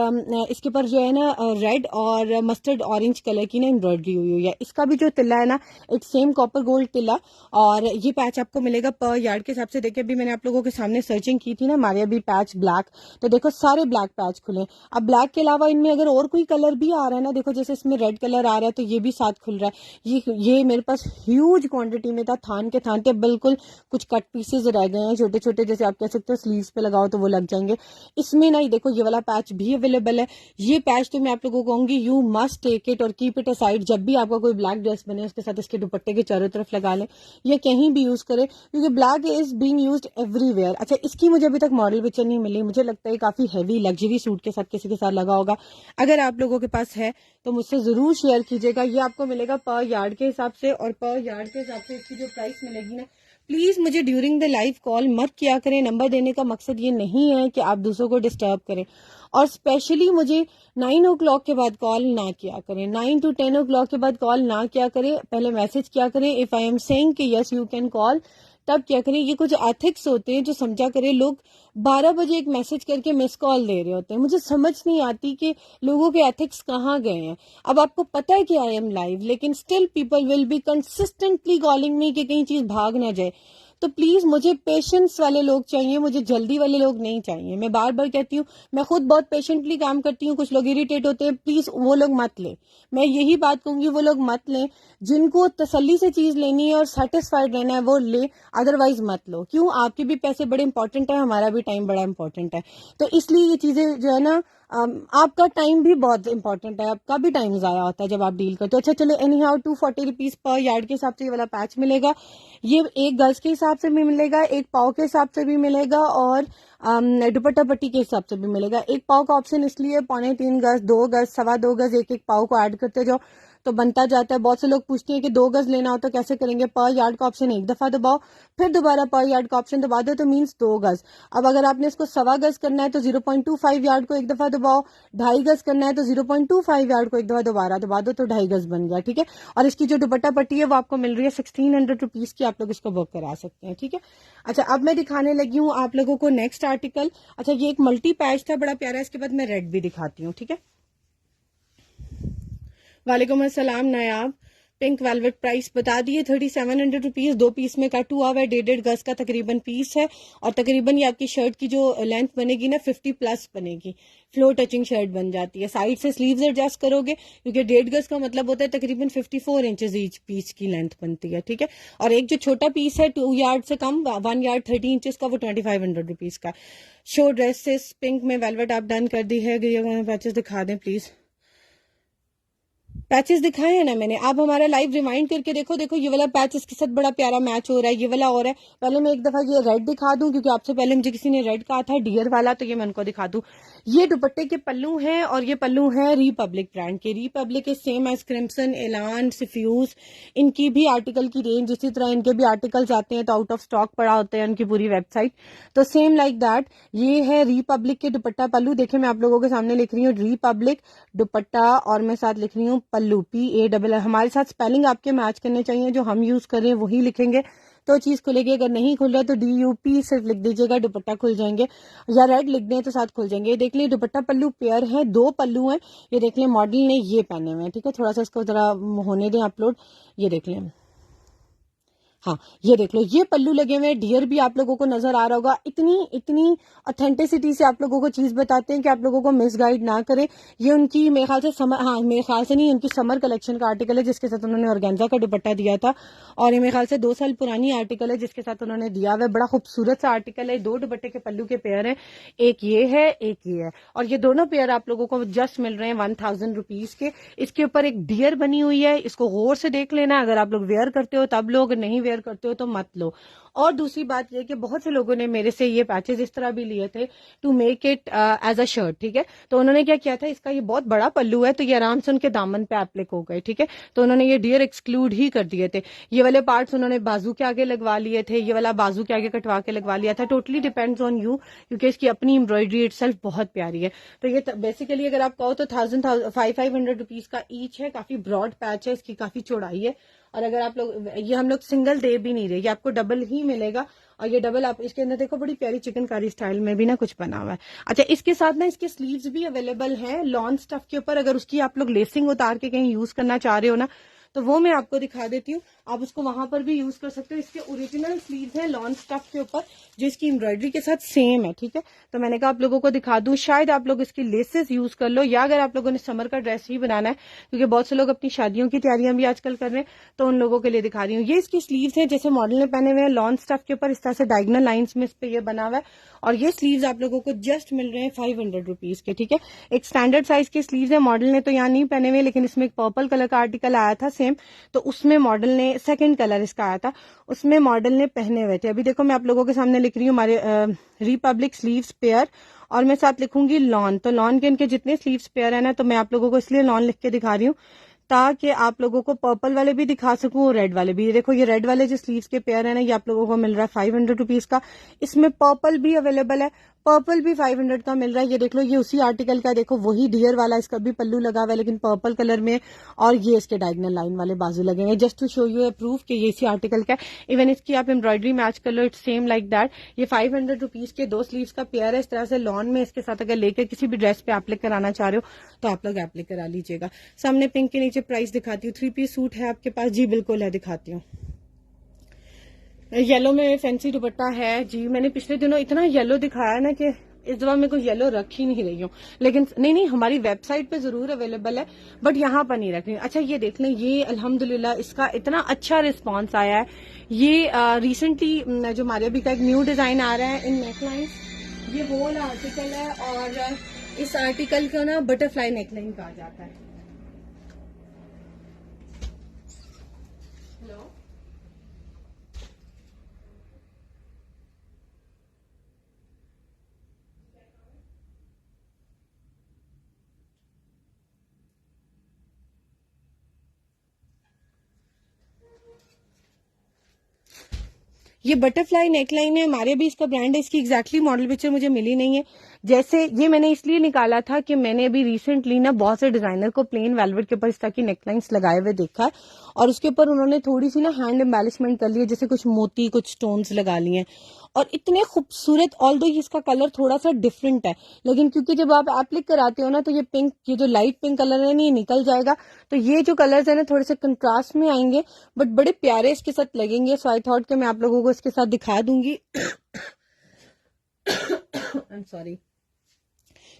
इसके ऊपर जो है ना रेड और मस्टर्ड ऑरेंज कलर की ना एम्ब्रॉयडरी हुई है। इसका भी जो तिल्ला है ना, एक सेम कॉपर गोल्ड तिल्ला, और ये पैच आपको मिलेगा पर यार्ड के हिसाब से। देखिए अभी मैंने आप लोगों के सामने सर्चिंग की थी ना मारिया बी पैच ब्लैक, तो देखो सारे ब्लैक पैच खुले। अब ब्लैक के अलावा इनमें अगर और कोई कलर भी आ रहा है ना, देखो जैसे इसमें रेड कलर आ रहा है तो ये भी साथ खुल रहा है। ये मेरे पास ह्यूज क्वांटिटी में था, थान के थान थे बिल्कुल। कुछ कट पीसेज रह गए हैं छोटे छोटे, जैसे आप कह सकते हो स्लीव्स पे लगाओ तो वो लग जाएंगे। इसमें ना देखो ये वाला पैच भी अवेलेबल है। ये पैच तो मैं आप लोगों को कहूंगी यू मस्ट टेक इट और कीप इट असाइड। जब भी आपका कोई ब्लैक ड्रेस बने उसके साथ इसके दुपट्टे के चारों तरफ लगा लें या कहीं भी यूज करें, क्योंकि black is being used everywhere. अच्छा, इसकी मुझे अभी तक मॉडल पिक्चर नहीं मिली, मुझे लगता है काफी हैवी लग्जरी सूट के साथ किसी के साथ लगा होगा। अगर आप लोगों के पास है तो मुझसे जरूर शेयर कीजिएगा। ये आपको मिलेगा पर यार्ड के हिसाब से, और पर यार्ड के हिसाब से इसकी जो प्राइस मिलेगी ना, प्लीज मुझे ड्यूरिंग द लाइव कॉल मत किया करें। नंबर देने का मकसद ये नहीं है कि आप दूसरों को डिस्टर्ब करें, और स्पेशली मुझे 9 o'clock के बाद कॉल ना किया करें। 9 to 10 o'clock के बाद कॉल ना किया करें, पहले मैसेज किया करें। इफ आई एम सेइंग कि यस यू कैन कॉल, तब क्या करें। ये कुछ एथिक्स होते हैं जो समझा करें। लोग 12 बजे एक मैसेज करके मिस कॉल दे रहे होते हैं, मुझे समझ नहीं आती कि लोगों के एथिक्स कहाँ गए हैं। अब आपको पता है कि आई एम लाइव, लेकिन still people will be consistently calling me कि कहीं चीज भाग ना जाए। तो प्लीज मुझे पेशेंस वाले लोग चाहिए, मुझे जल्दी वाले लोग नहीं चाहिए। मैं बार बार कहती हूँ, मैं खुद बहुत पेशेंटली काम करती हूँ, कुछ लोग इरिटेट होते हैं, प्लीज वो लोग मत ले। मैं यही बात कहूंगी, वो लोग मत लें। जिनको तसल्ली से चीज लेनी है और सेटिस्फाइड रहना है वो ले, अदरवाइज मत लो। क्यों? आपके भी पैसे बड़े इंपॉर्टेंट है, हमारा भी टाइम बड़ा इंपॉर्टेंट है। तो इसलिए ये चीजें जो है ना, आपका टाइम भी बहुत इंपॉर्टेंट है, आपका भी टाइम जाया होता है जब आप डील करते हो। अच्छा चलो, any how 240 rupees per yard के हिसाब से ये वाला पैच मिलेगा। ये एक गज के हिसाब से भी मिलेगा, एक पाव के हिसाब से भी मिलेगा, और दुपट्टा पट्टी के हिसाब से भी मिलेगा। एक पाव का ऑप्शन इसलिए 3.25 गज, 2 गज, 2.25 गज, एक पाव को ऐड करते जाओ तो बनता जाता है। बहुत से लोग पूछते हैं कि 2 गज लेना हो तो कैसे करेंगे। पर यार्ड का ऑप्शन एक दफा दबाओ, फिर दोबारा पर यार्ड का ऑप्शन दबा दो तो मीन्स 2 गज। अब अगर आपने इसको 1.25 गज करना है तो 0.25 यार्ड को एक दफा दबाओ, 2.5 गज करना है तो 0.25 यार्ड को एक दफा दोबारा दबा दो तो 2.5 गज बन गया। ठीक है, और इसकी जो दुपट्टा पट्टी है वो आपको मिल रही है 1600 रुपीज की, आप लोग इसको बुक करा सकते हैं। ठीक है, अच्छा अब मैं दिखाने लगी हूँ आप लोगों को नेक्स्ट आर्टिकल। अच्छा, ये एक मल्टी पैच था, बड़ा प्यारा। इसके बाद मैं रेड भी दिखाती हूँ। ठीक है, वालेकुम अस्सलाम नायाब। पिंक वेलवेट प्राइस बता दिए 3700 रुपीज। 2 पीस में कट हुआ हुआ है, 1.5 गज का तकरीबन पीस है, और तकरीबन ये आपकी शर्ट की जो लेंथ बनेगी ना 50 प्लस बनेगी। फ्लोर टचिंग शर्ट बन जाती है। साइड से स्लीव्स एडजस्ट करोगे, क्योंकि 1.5 गज का मतलब होता है तकरीबन 54 इंचेस ईच पीस की लेंथ बनती है। ठीक है, और एक जो छोटा पीस है 2 यार्ड से कम, 1 यार्ड 30 इंचेस का, वो 2500 रुपीज का। शो ड्रेसेस पिंक में वेलवेट आप डन कर दी है। पैचेस दिखा दें प्लीज। पैचेस दिखाए हैं ना मैंने, आप हमारा लाइव रिमाइंड करके देखो। देखो ये वाला पैच इसके साथ बड़ा प्यारा मैच हो रहा है, ये वाला और है। पहले मैं एक दफा ये रेड दिखा दूं, क्योंकि आपसे पहले मुझे किसी ने रेड कहा था डियर वाला, तो ये मैं उनको दिखा दूं। ये दुपट्टे के पल्लू हैं, और ये पल्लू है रिपब्लिक ब्रांड के। Republic is same as Crimson, Elan, सिफ्यूज, इनकी भी आर्टिकल की रेंज इसी तरह इनके भी आर्टिकल्स आते हैं तो आउट ऑफ स्टॉक पड़ा होता है उनकी पूरी वेबसाइट, तो सेम लाइक दैट ये है रिपब्लिक के दुपट्टा पल्लू। देखिए मैं आप लोगों के सामने लिख रही हूँ रिपब्लिक दुपट्टा, और मैं साथ लिख रही हूँ पल्लू, PALL। हमारे साथ स्पेलिंग आपके मैच करने चाहिए, जो हम यूज कर रहे हैं वही लिखेंगे तो चीज खुलेगी। अगर नहीं खुल रहा है तो DUP सिर्फ लिख दीजिएगा, दुपट्टा खुल जाएंगे, या रेड लिख दें तो साथ खुल जाएंगे। ये देख लें दुपट्टा पल्लू पेयर है, 2 पल्लू हैं। ये देख लें मॉडल ने ये पहने हुए हैं। ठीक है, थोड़ा सा इसको जरा होने दें अपलोड। ये देख लें, हाँ ये देख लो, ये पल्लू लगे हुए हैं। डियर भी आप लोगों को नजर आ रहा होगा। इतनी ऑथेंटिसिटी से आप लोगों को चीज बताते हैं कि आप लोगों को मिसगाइड ना करें। ये उनकी मेरे ख्याल से समर, हाँ मेरे ख्याल से नहीं, उनकी समर कलेक्शन का आर्टिकल है जिसके साथ उन्होंने ऑर्गेन्जा का दुपट्टा दिया था, और ये मेरे ख्याल से 2 साल पुरानी आर्टिकल है जिसके साथ उन्होंने दिया हुआ है। बड़ा खूबसूरत सा आर्टिकल है। 2 दुपट्टे के पल्लू के पेयर है, एक ये है एक ये है, और ये दोनों पेयर आप लोगों को जस्ट मिल रहे हैं 1000 रुपीज के। इसके ऊपर एक डियर बनी हुई है, इसको गौर से देख लेना। अगर आप लोग वेयर करते हो तब लोग, नहीं वेयर करते हो तो मत लो। और दूसरी बात यह कि बहुत से लोगों ने मेरे से ये पैचेस इस तरह भी लिए थे to make it as a shirt. ठीक है, तो उन्होंने क्या किया था, इसका ये बहुत बड़ा पल्लू है तो ये आराम से उनके दामन पे एप्लिक हो गए। ठीक है, तो उन्होंने ये डियर एक्सक्लूड ही कर दिए थे। ये वाले पार्ट्स उन्होंने बाजू के आगे लगवा लिए थे, ये वाला बाजू के आगे कटवा के लगवा लिया था। टोटली डिपेंड्स ऑन यू, क्योंकि इसकी अपनी एम्ब्रॉयडरी इटसेल्फ बहुत प्यारी है। तो ये बेसिकली अगर आप कहो तो 500 रुपीज का ईच है। काफी ब्रॉड पैच है, इसकी काफी चौड़ाई है, और अगर आप लोग, ये हम लोग सिंगल दे भी नहीं रहे, ये आपको डबल ही मिलेगा। और ये डबल आप इसके अंदर देखो, बड़ी प्यारी चिकनकारी स्टाइल में भी ना कुछ बना हुआ है। अच्छा, इसके साथ ना इसके स्लीव्स भी अवेलेबल हैं लॉन स्टफ के ऊपर। अगर उसकी आप लोग लेसिंग उतार के कहीं यूज करना चाह रहे हो ना, तो वो मैं आपको दिखा देती हूँ, आप उसको वहां पर भी यूज कर सकते हो। इसके ओरिजिनल स्लीव्स हैं लॉन स्टफ के ऊपर, जो इसकी एम्ब्रॉयडरी के साथ सेम है, ठीक है। तो मैंने कहा आप लोगों को दिखा दूं, शायद आप लोग इसकी लेसेस यूज कर लो, या अगर आप लोगों ने समर का ड्रेस ही बनाना है, क्योंकि बहुत से लोग अपनी शादियों की तैयारियां भी आजकल कर रहे हैं, तो उन लोगों के लिए दिखा रही हूँ। ये इसकी स्लीव्स हैं, जैसे मॉडल ने पहने हुए हैं लॉन स्टफ के ऊपर, इस तरह से डायगोनल लाइंस में इस पे ये बना हुआ है। और ये स्लीव्स आप लोगों को जस्ट मिल रहे हैं 500 रुपीज के, ठीक है। एक स्टैंडर्ड साइज के स्लीव्स है, मॉडल ने तो यहाँ नहीं पहने हुए, लेकिन इसमें एक पर्पल कलर का आर्टिकल आया था सेम, तो उसमें मॉडल ने सेकंड कलर इसका आया था, उसमें मॉडल ने पहने हुए थे। अभी देखो मैं आप लोगों के सामने लिख रही हूँ हमारे रिपब्लिक स्लीव्स पेयर, और मैं साथ लिखूंगी लॉन। तो लॉन के इनके जितने स्लीव्स पेयर है ना, तो मैं आप लोगों को इसलिए लॉन लिख के दिखा रही हूँ ताकि आप लोगों को पर्पल वाले भी दिखा सकूं और रेड वाले भी। ये देखो ये रेड वाले जो स्लीव्स के पेयर है ना, ये आप लोगों को मिल रहा है 500 रुपीज का। इसमें पर्पल भी अवेलेबल है, पर्पल भी 500 का मिल रहा है। ये देख लो ये उसी आर्टिकल का, देखो वही डियर वाला, इसका भी पल्लू लगा हुआ है लेकिन पर्पल कलर में, और ये इसके डायगोनल लाइन वाले बाजू लगेंगे, just to show you proof कि ये इसी आर्टिकल का है। इवन इसकी आप एम्ब्रॉयडरी मैच कर लो, इट्स सेम लाइक दैट। ये 500 रुपीज के 2 स्लीव्स का पेयर है, इस तरह से लॉन में इसके साथ अगर लेकर किसी भी ड्रेस पे एप्लिक कराना चाह रहे हो तो आप लोग एप्लिक करा लीजिएगा। सामने पिंक के नीचे प्राइस दिखाती हूँ। 3 पीस सूट है आपके पास जी? बिल्कुल है, दिखाती हूँ। येलो में फैंसी दुपट्टा है जी। मैंने पिछले दिनों इतना येलो दिखाया ना कि इस दफा मेरे को येलो रख ही नहीं रही हूँ, लेकिन नहीं, हमारी वेबसाइट पे जरूर अवेलेबल है, बट यहाँ पर नहीं रख रही। अच्छा ये देख लें, ये अल्हम्दुलिल्लाह इसका इतना अच्छा रिस्पांस आया है। ये रिसेंटली जो हमारे अभी का एक न्यू डिजाइन आ रहा है इन नेकलाइन, ये होल आर्टिकल है, और इस आर्टिकल को ना बटरफ्लाई नेकलाइन कहा जाता है। हेलो, ये बटरफ्लाई नेकलाइन है, हमारे भी इसका ब्रांड है। इसकी एग्जैक्टली मॉडल पिक्चर मुझे मिली नहीं है। जैसे ये मैंने इसलिए निकाला था कि मैंने अभी रिसेंटली ना बहुत से डिजाइनर को प्लेन वेलवेट के ऊपर इस तरह की नेकलाइंस लगाए हुए देखा है, और उसके ऊपर उन्होंने थोड़ी सी ना हैंड एम्बेलिशमेंट कर ली है, जैसे कुछ मोती कुछ स्टोन्स लगा लिए हैं, और इतने खूबसूरत। ऑल्दो इसका कलर थोड़ा सा डिफरेंट है, लेकिन क्योंकि जब आप एप्लिक कराते हो ना, तो ये पिंक, ये जो लाइट पिंक कलर है ना, ये निकल जाएगा। तो ये जो कलर्स है ना थोड़े से कंट्रास्ट में आएंगे, बट बड़े प्यारे इसके साथ लगेंगे। सो आई थॉट कि मैं आप लोगों को इसके साथ दिखा दूंगी। I am sorry.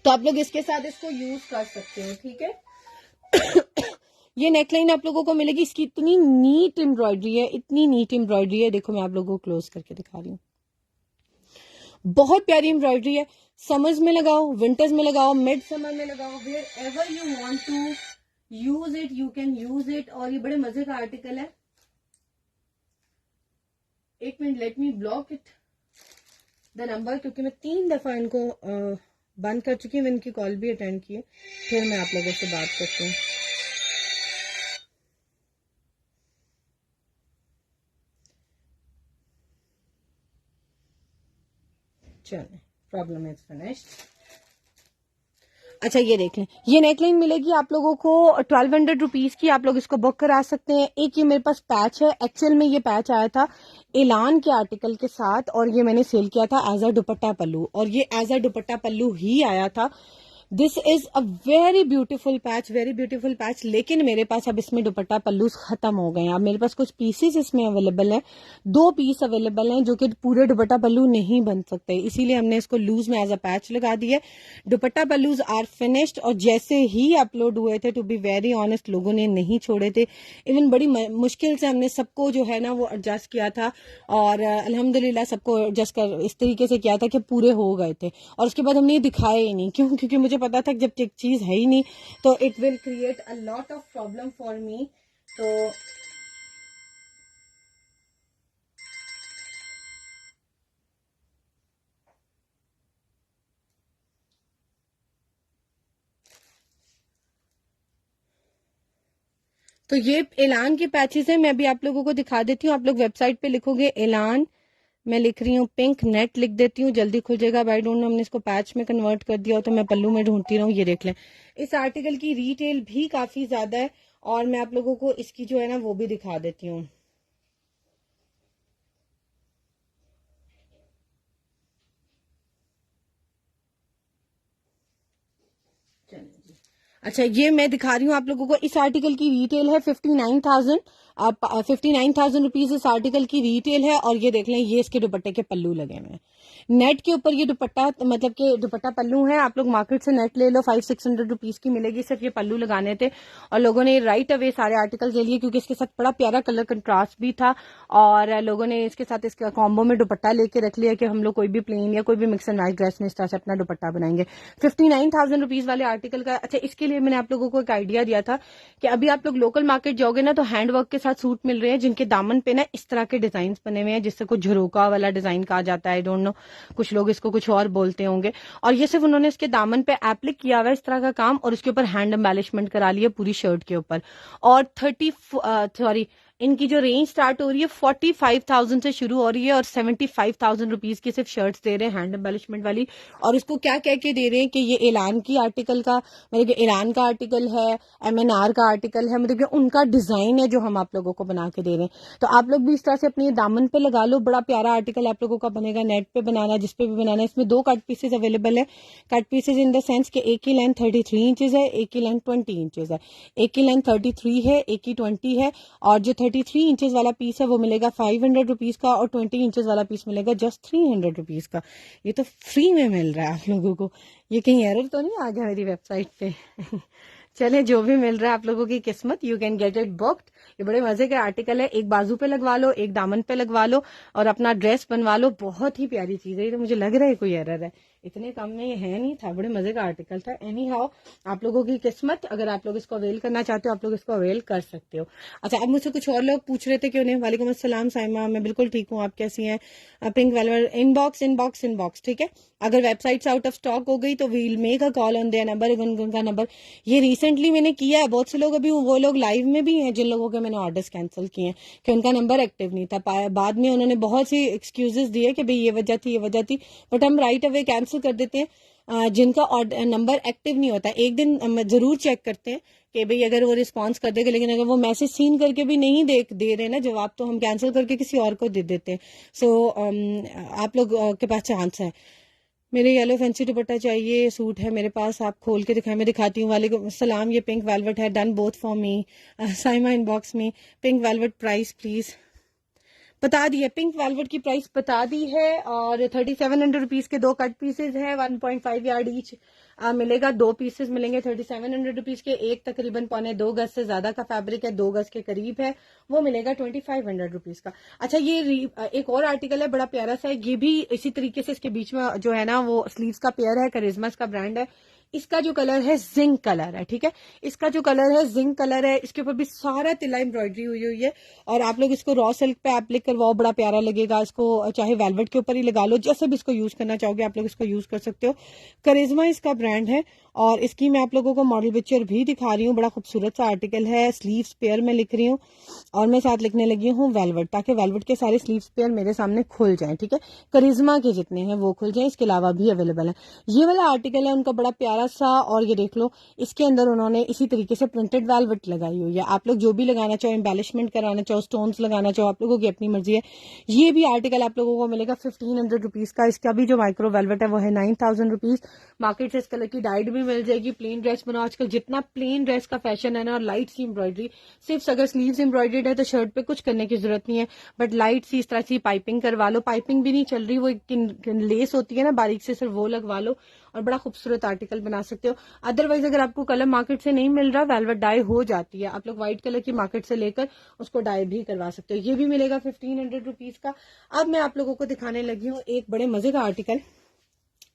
तो आप लोग इसके साथ इसको यूज कर सकते हो, ठीक है। ये नेकलाइन आप लोगों को मिलेगी, इसकी इतनी नीट एम्ब्रॉयडरी है, इतनी नीट एम्ब्रॉयडरी है। देखो मैं आप लोगों को क्लोज करके दिखा रही हूँ, बहुत प्यारी एम्ब्रॉयडरी है। समर्स में लगाओ, विंटर्स में लगाओ, मिड समर में लगाओ, wherever you want to use it you can use it. और ये बड़े मजे का आर्टिकल है। एक minute, let me block it the number, क्योंकि मैं 3 दफा इनको बंद कर चुकी हूँ, इनकी कॉल भी अटेंड की है, फिर मैं आप लोगों से बात करती हूँ। चलिए, प्रॉब्लम इज फिनिश्ड। अच्छा ये देख लें, ये नेकलाइन मिलेगी आप लोगों को 1200 रुपीज की। आप लोग इसको बुक करा सकते हैं। एक ये मेरे पास पैच है, एक्चुअल में ये पैच आया था एलान के आर्टिकल के साथ, और ये मैंने सेल किया था एज अ दुपट्टा पल्लू, और ये एज अ दुपट्टा पल्लू ही आया था। This is a very beautiful patch, very beautiful patch. लेकिन मेरे पास अब इसमें दुपट्टा पल्लू खत्म हो गए हैं। अब मेरे पास कुछ पीसेस इसमें अवेलेबल हैं, 2 पीस अवेलेबल हैं जो कि पूरे दुपट्टा पल्लू नहीं बन सकते, इसीलिए हमने इसको लूज में एज अ पैच लगा दिया। दुपट्टा पल्लूज आर फिनिश्ड, और जैसे ही अपलोड हुए थे, टू बी वेरी ऑनेस्ट, लोगों ने नहीं छोड़े थे। इवन बड़ी मुश्किल से हमने सबको जो है ना वो एडजस्ट किया था, और अल्हम्दुलिल्लाह सबको एडजस्ट कर इस तरीके से किया था कि पूरे हो गए थे। और उसके बाद हमने ये दिखाए ही नहीं, क्यों? क्योंकि मुझे पता था कि जब एक चीज है ही नहीं तो it will create a lot of problem for me. तो ये एलान के पैचेस हैं, मैं अभी आप लोगों को दिखा देती हूँ। आप लोग वेबसाइट पे लिखोगे एलान, मैं लिख रही हूँ पिंक नेट लिख देती हूँ, जल्दी खुल जाएगा। आई डोंट नो हमने इसको पैच में कन्वर्ट कर दिया हो, तो मैं पल्लू में ढूंढती रहूँ। ये देख लें, इस आर्टिकल की रिटेल भी काफी ज्यादा है, और मैं आप लोगों को इसकी जो है ना वो भी दिखा देती हूँ। अच्छा, ये मैं दिखा रही हूँ आप लोगों को, इस आर्टिकल की रिटेल है 59,000, 59,000 रुपीज इस आर्टिकल की रिटेल है। और ये देख लें, ये इसके दुपट्टे के पल्लू लगे हुए हैं। नेट के ऊपर ये दुपट्टा, मतलब कि दुपट्टा पल्लू है। आप लोग मार्केट से नेट ले लो, 500-600 रुपीज की मिलेगी, सिर्फ ये पल्लू लगाने थे। और लोगों ने राइट अवे सारे आर्टिकल ले लिए, क्योंकि इसके साथ बड़ा प्यारा कलर कंट्रास्ट भी था। और लोगों ने इसके साथ इसका कॉम्बो में दुपट्टा लेके रख लिया कि हम लोग कोई भी प्लेन या कोई भी मिक्स एंड मैच ड्रेस में इस तरह से अपना दुपट्टा बनाएंगे। 59,000 रुपीज वाले आर्टिकल का। अच्छा, इसके लिए मैंने आप लोगों को एक आइडिया दिया था कि अभी आप लोग लोकल मार्केट जाओगे ना, तो हैंडवर्क के साथ सूट मिल रहे हैं, जिनके दामन पे ना इस तरह के डिजाइन बने हुए हैं, जिससे कुछ झरोका वाला डिजाइन कहा जाता है, आई डोंट नो, कुछ लोग इसको कुछ और बोलते होंगे। और ये सिर्फ उन्होंने इसके दामन पे एप्लिक किया हुआ है इस तरह का काम, और उसके ऊपर हैंड एम्बेलिशमेंट करा लिया पूरी शर्ट के ऊपर। और इनकी जो रेंज स्टार्ट हो रही है 45,000 से शुरू हो रही है, और 75,000 रुपीज की सिर्फ शर्ट्स दे रहे हैं हैंड एम्बेलिशमेंट वाली। और इसको क्या कह के दे रहे हैं कि ये ऐलान की आर्टिकल का, मतलब कि ईरान का आर्टिकल है, MNR का आर्टिकल है, मतलब कि उनका डिजाइन है जो हम आप लोगों को बना के दे रहे हैं। तो आप लोग भी इस तरह से अपनी दामन पे लगा लो, बड़ा प्यारा आर्टिकल आप लोगों का बनेगा। नेट पे बनाना, जिस पे भी बनाना। इसमें 2 कट पीसेज अवेलेबल है। Cut pieces in the sense कि एक की लेंथ 33 इंचेस है, एक की लेंथ 20 इंचेस है। एक की लेंथ 33 है, एक की 20 है। और जो 33 इंचेस वाला पीस है वो मिलेगा 500 रुपीज का, और 20 इंचेस वाला पीस मिलेगा जस्ट 300 रुपीज का। ये तो फ्री में मिल रहा है आप लोगों को। ये कहीं एरर तो नहीं आ गया मेरी वेबसाइट पे? चले, जो भी मिल रहा है आप लोगों की किस्मत, you can get it booked. ये बड़े मजे के आर्टिकल है। एक बाजू पे लगवा लो, एक दामन पे लगवा लो, और अपना ड्रेस बनवा लो। बहुत ही प्यारी चीज है। ये तो मुझे लग रहा है कोई एरर है, इतने कम में ये है नहीं था। बड़े मजे का आर्टिकल था। एनी हाउ, आप लोगों की किस्मत, अगर आप लोग इसको अवेल करना चाहते हो, आप लोग इसको अवेल कर सकते हो। अच्छा, अब मुझसे कुछ और लोग पूछ रहे थे कि उन्हें, वालेकुम अस्सलाम साइमा, मैं बिल्कुल ठीक हूँ, आप कैसी हैं? पिंक वेलवेट, इनबॉक्स, ठीक है। अगर वेबसाइट से आउट ऑफ स्टॉक हो गई तो we'll make a call on their number, उनका नंबर ये रिसेंटली मैंने किया है। बहुत से लोग अभी वो लोग लाइव में भी हैं जिन लोगों के मैंने ऑर्डर्स कैंसिल किए हैं कि उनका नंबर एक्टिव नहीं था। बाद में उन्होंने बहुत सी एक्सक्यूजेस दिए कि भाई ये वजह थी, बट हम राइट अवे कैंसिल कर देते हैं। जिनका नंबर एक्टिव नहीं होता, एक दिन जरूर चेक करते हैं कि भाई अगर वो रिस्पॉन्स कर देगा, लेकिन अगर वो मैसेज सीन करके भी नहीं दे रहे ना जवाब, तो हम कैंसिल करके किसी और को दे देते हैं। सो आप लोग के पास चांस है। मेरे येलो फैंसी दुपट्टा चाहिए, सूट है मेरे पास, आप खोल के दिखाएं, मैं दिखाती हूँ। वालेकुम सलाम, ये पिंक वेलवेट है, done both for me. Saima inbox में पिंक वेलवेट प्राइस प्लीज बता दी है। पिंक वेलवेट की प्राइस बता दी है। और 3700 रुपीज के 2 कट पीसेज हैं, 1.5 यार्ड ईच मिलेगा। 2 पीसेज मिलेंगे 3700 रुपीज के। एक तकरीबन 1.25 गज से ज्यादा का फैब्रिक है, 2 गज के करीब है, वो मिलेगा 2500 रुपीज का। अच्छा, ये एक और आर्टिकल है, बड़ा प्यारा सा है। ये भी इसी तरीके से, इसके बीच में जो है ना वो स्लीव्स का पेयर है, करिश्मा का ब्रांड है। इसका जो कलर है जिंक कलर है, ठीक है। इसका जो कलर है जिंक कलर है। इसके ऊपर भी सारा तिला एम्ब्रॉयडरी हुई है। और आप लोग इसको रॉ सिल्क पे एप्लिक करवाओ, बड़ा प्यारा लगेगा। इसको चाहे वेलवेट के ऊपर ही लगा लो, जैसे भी इसको यूज करना चाहोगे आप लोग इसको यूज कर सकते हो। करिश्मा इसका ब्रांड है। और इसकी मैं आप लोगों को मॉडल पिक्चर भी दिखा रही हूँ। बड़ा खूबसूरत सा आर्टिकल है। स्लीव्स पेयर में लिख रही हूँ, और मैं साथ लिखने लगी हूँ वेलवेट, ताकि वेलवेट के सारे स्लीव्स पेयर मेरे सामने खुल जाए, ठीक है। करिश्मा के जितने हैं वो खुल जाए। इसके अलावा भी अवेलेबल है। ये वाला आर्टिकल है उनका, बड़ा प्यारा सा। और ये देख लो, इसके अंदर उन्होंने इसी तरीके से प्रिंटेड वेलवेट लगाई हुई है। आप लोग जो भी लगाना चाहो, एम्बेलिशमेंट कराना चाहो, स्टोन्स लगाना चाहो, आप लोगों की अपनी मर्जी है। ये भी आर्टिकल आप लोगों को मिलेगा 1500 रुपीज का। इसका भी जो माइक्रो वेलवेट है वो है 9000 रुपीज। मार्केट से इस कलर की डाइड भी मिल जाएगी। प्लेन ड्रेस बनाओ, आजकल जितना प्लेन ड्रेस का फैशन है ना, और लाइट सी एम्ब्रॉयडरी, सिर्फ अगर स्लीव्स एम्ब्रॉयडर्ड है तो शर्ट पे कुछ करने की जरूरत नहीं है, बट लाइट सी इस तरह से पाइपिंग करवा लो। पाइपिंग भी नहीं चल रही, वो लेस होती है ना बारीक से, सिर्फ वो लगवा लो, और बड़ा खूबसूरत आर्टिकल बना सकते हो। अदरवाइज अगर आपको कलर मार्केट से नहीं मिल रहा, वेलवेट डाई हो जाती है, आप लोग व्हाइट कलर की मार्केट से लेकर उसको डाई भी करवा सकते हो। ये भी मिलेगा 1500 रुपीज का। अब मैं आप लोगों को दिखाने लगी हूँ एक बड़े मजे का आर्टिकल।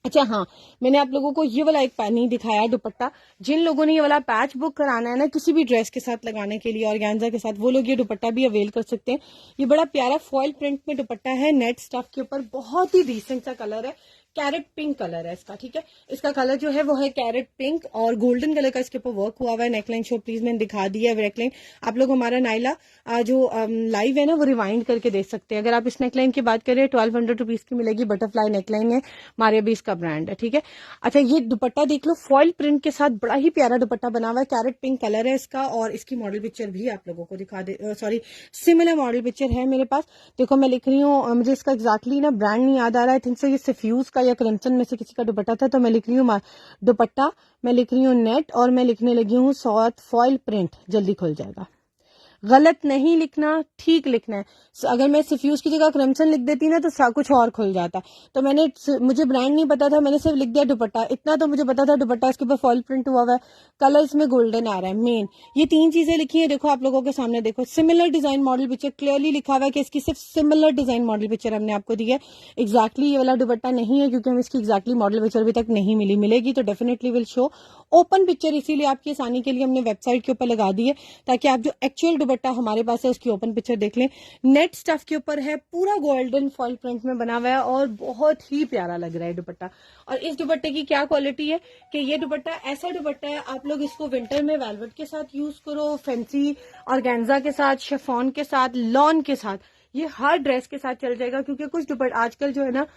अच्छा हाँ, मैंने आप लोगों को ये वाला एक नहीं दिखाया दुपट्टा। जिन लोगों ने ये वाला पैच बुक कराना है ना किसी भी ड्रेस के साथ लगाने के लिए, ऑर्गेन्जा के साथ, वो लोग ये दुपट्टा भी अवेल कर सकते हैं। ये बड़ा प्यारा फॉयल प्रिंट में दुपट्टा है, नेट स्टफ के ऊपर, बहुत ही डिसेंट सा कलर है। कैरेट पिंक कलर है इसका, ठीक है। इसका कलर जो है वो है कैरेट पिंक, और गोल्डन कलर का इसके ऊपर वर्क हुआ हुआ है। नेकलाइन शो प्लीज मैंने दिखा दिया है नेकलाइन। आप लोग हमारा नाइला जो लाइव है ना वो रिवाइंड करके देख सकते हैं। अगर आप इस नेकलाइन की बात करें 1200 रुपीज की मिलेगी। बटरफ्लाई नेकलाइन है, मारिया भी इसका ब्रांड है, ठीक है। अच्छा, ये दुपट्टा देख लो, फॉयल प्रिंट के साथ बड़ा ही प्यारा दुपट्टा बना हुआ है। कैरेट पिंक कलर है इसका, और इसकी मॉडल पिक्चर भी आप लोगों को दिखा दे, सॉरी सिमिलर मॉडल पिक्चर है मेरे पास। देखो मैं लिख रही हूँ, मुझे इसका एग्जैक्टली ना ब्रांड नहीं याद आ रहा है। आई थिंक सो ये सफ्यूज का या क्रिम्सन में से किसी का दुपट्टा था, तो मैं लिख रही हूँ दुपट्टा, मैं लिख रही हूँ नेट, और मैं लिखने लगी हूँ सॉफ्ट फॉइल प्रिंट, जल्दी खुल जाएगा। गलत नहीं लिखना, ठीक लिखना है। अगर मैं सफ्यूज की जगह क्रिम्सन लिख देती ना तो कुछ और खुल जाता। तो मुझे ब्रांड नहीं पता था, मैंने सिर्फ लिख दिया दुपट्टा। इतना तो मुझे पता था दुपट्टा इसके ऊपर फॉल प्रिंट हुआ हुआ है, कलर इसमें गोल्डन आ रहा है मेन। ये 3 चीजें लिखी है, देखो आप लोगों के सामने, देखो similar design model picture clearly लिखा हुआ है कि इसकी सिर्फ सिमिलर डिजाइन मॉडल पिक्चर हमने आपको दी है। एग्जैक्टली ये वाला दुपट्टा नहीं है, क्योंकि हमें इसकी एग्जैक्टली मॉडल पिक्चर अभी तक नहीं मिलेगी तो definitely will show open picture. इसीलिए आपकी आसानी के लिए हमने वेबसाइट के ऊपर लगा दी है, ताकि आप जो एक्चुअल दुपट्टा हमारे पास है उसकी ओपन पिक्चर देख लें। नेट स्टफ के ऊपर है, पूरा गोल्डन फॉइल प्रिंट में बना हुआ है और बहुत ही प्यारा लग रहा है दुपट्टा। और इस दुपट्टे की क्या क्वालिटी है कि ये दुपट्टा ऐसा दुपट्टा है, आप लोग इसको विंटर में वेलवेट के साथ यूज करो, फैंसी ऑर्गेन्जा के साथ, शिफॉन के साथ, लॉन के साथ, ये हर ड्रेस के साथ चल जाएगा। क्योंकि कुछ दुपट्टे आजकल जो है ना,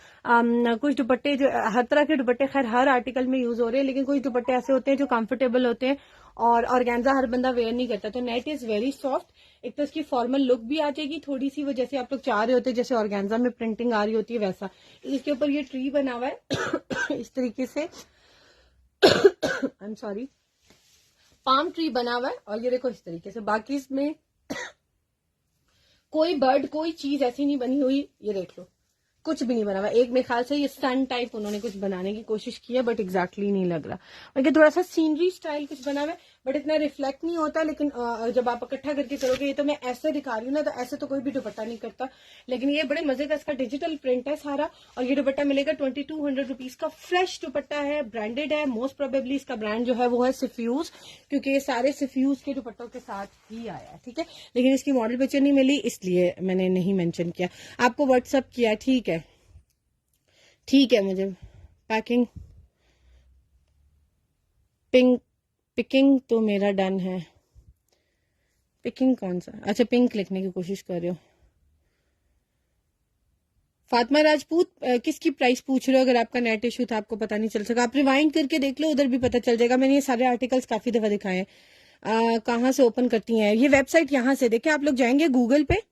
कुछ दुपट्टे जो हर तरह के दुपट्टे खैर हर आर्टिकल में यूज हो रहे हैं, लेकिन कुछ दुपट्टे ऐसे होते हैं जो कंफर्टेबल होते हैं और ऑर्गेन्जा हर बंदा वेयर नहीं करता। तो नेट इज वेरी सॉफ्ट, एक तो इसकी फॉर्मल लुक भी आ जाएगी थोड़ी सी, वो जैसे आप लोग चाह रहे होते हैं जैसे ऑर्गेन्जा में प्रिंटिंग आ रही होती है वैसा। इसके ऊपर ये ट्री बना हुआ है इस तरीके से I am sorry, palm tree बना हुआ है, और ये देखो इस तरीके से। बाकी इसमें कोई बर्ड कोई चीज ऐसी नहीं बनी हुई, ये देख लो कुछ भी नहीं बना हुआ। एक मेरे ख्याल से ये सन टाइप उन्होंने कुछ बनाने की कोशिश की है, बट एग्जैक्टली नहीं लग रहा। मतलब थोड़ा सा सीनरी स्टाइल कुछ बना हुआ है, बट इतना रिफ्लेक्ट नहीं होता। लेकिन जब आप इकट्ठा करके करोगे, ये तो मैं ऐसे दिखा रही हूँ ना, तो ऐसे तो कोई भी दुपट्टा नहीं करता, लेकिन ये बड़े मजे का इसका डिजिटल प्रिंट है सारा। और ये दुपट्टा मिलेगा 2200 रुपीज का, फ्रेश दुपट्टा है, ब्रांडेड है। मोस्ट प्रोबेबली इसका ब्रांड जो है वो है सफ्यूज, क्योंकि ये सारे सफ्यूज के दुपट्टों के साथ ही आया है, ठीक है। लेकिन इसकी मॉडल पिक्चर नहीं मिली, इसलिए मैंने नहीं मेंशन किया। आपको व्हाट्सअप किया, ठीक है ठीक है। मुझे पैकिंग पिकिंग तो मेरा डन है। पिकिंग कौन सा, अच्छा पिंक लिखने की कोशिश कर रहे हो। फातिमा राजपूत किसकी प्राइस पूछ रहे हो? अगर आपका नेट इशू था आपको पता नहीं चल सका, आप रिवाइंड करके देख लो, उधर भी पता चल जाएगा। मैंने ये सारे आर्टिकल्स काफी दफा दिखाए हैं। कहाँ से ओपन करती हैं ये वेबसाइट? यहाँ से देखें, आप लोग जाएंगे गूगल पे,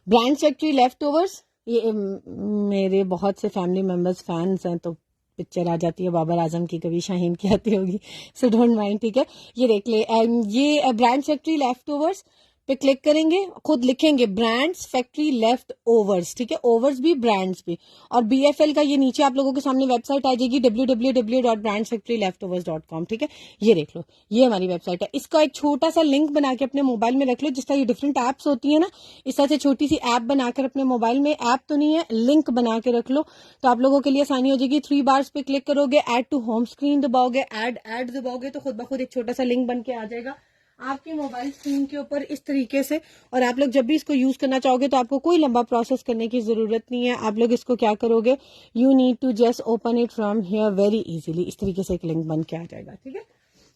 ब्रांड फैक्ट्री लेफ्ट ओवर्स। ये मेरे बहुत से फैमिली मेंबर्स फैंस हैं, तो पिक्चर आ जाती है बाबर आजम की, कभी शाहीन की आती होगी, सो डोंट माइंड, ठीक है। ये देख ले, ये ब्रांड फैक्ट्री लेफ्ट ओवर्स पे क्लिक करेंगे, खुद लिखेंगे ब्रांड्स फैक्ट्री लेफ्ट ओवर्स, ठीक है, ओवर्स भी ब्रांड्स भी। और BFL का ये नीचे आप लोगों के सामने वेबसाइट आ जाएगी, www.brandsfactoryleftovers.com, ठीक है। ये देख लो, ये हमारी वेबसाइट है। इसका एक छोटा सा लिंक बना के अपने मोबाइल में रख लो, जिस तरह ये डिफरेंट एप्स होती है ना, इस तरह से छोटी सी ऐप बनाकर अपने मोबाइल में, ऐप तो नहीं है, लिंक बना के रख लो, तो आप लोगों के लिए आसानी हो जाएगी। 3 बार्स पे क्लिक करोगे, ऐड टू होम स्क्रीन दबाओगे, ऐड दबाओगे, तो खुद ब खुद एक छोटा सा लिंक बन के आ जाएगा आपकी मोबाइल स्क्रीन के ऊपर इस तरीके से। और आप लोग जब भी इसको यूज करना चाहोगे तो आपको कोई लंबा प्रोसेस करने की जरूरत नहीं है। आप लोग इसको क्या करोगे, you need to just open it from here very easily. इस तरीके से एक लिंक बन के आ जाएगा, ठीक है।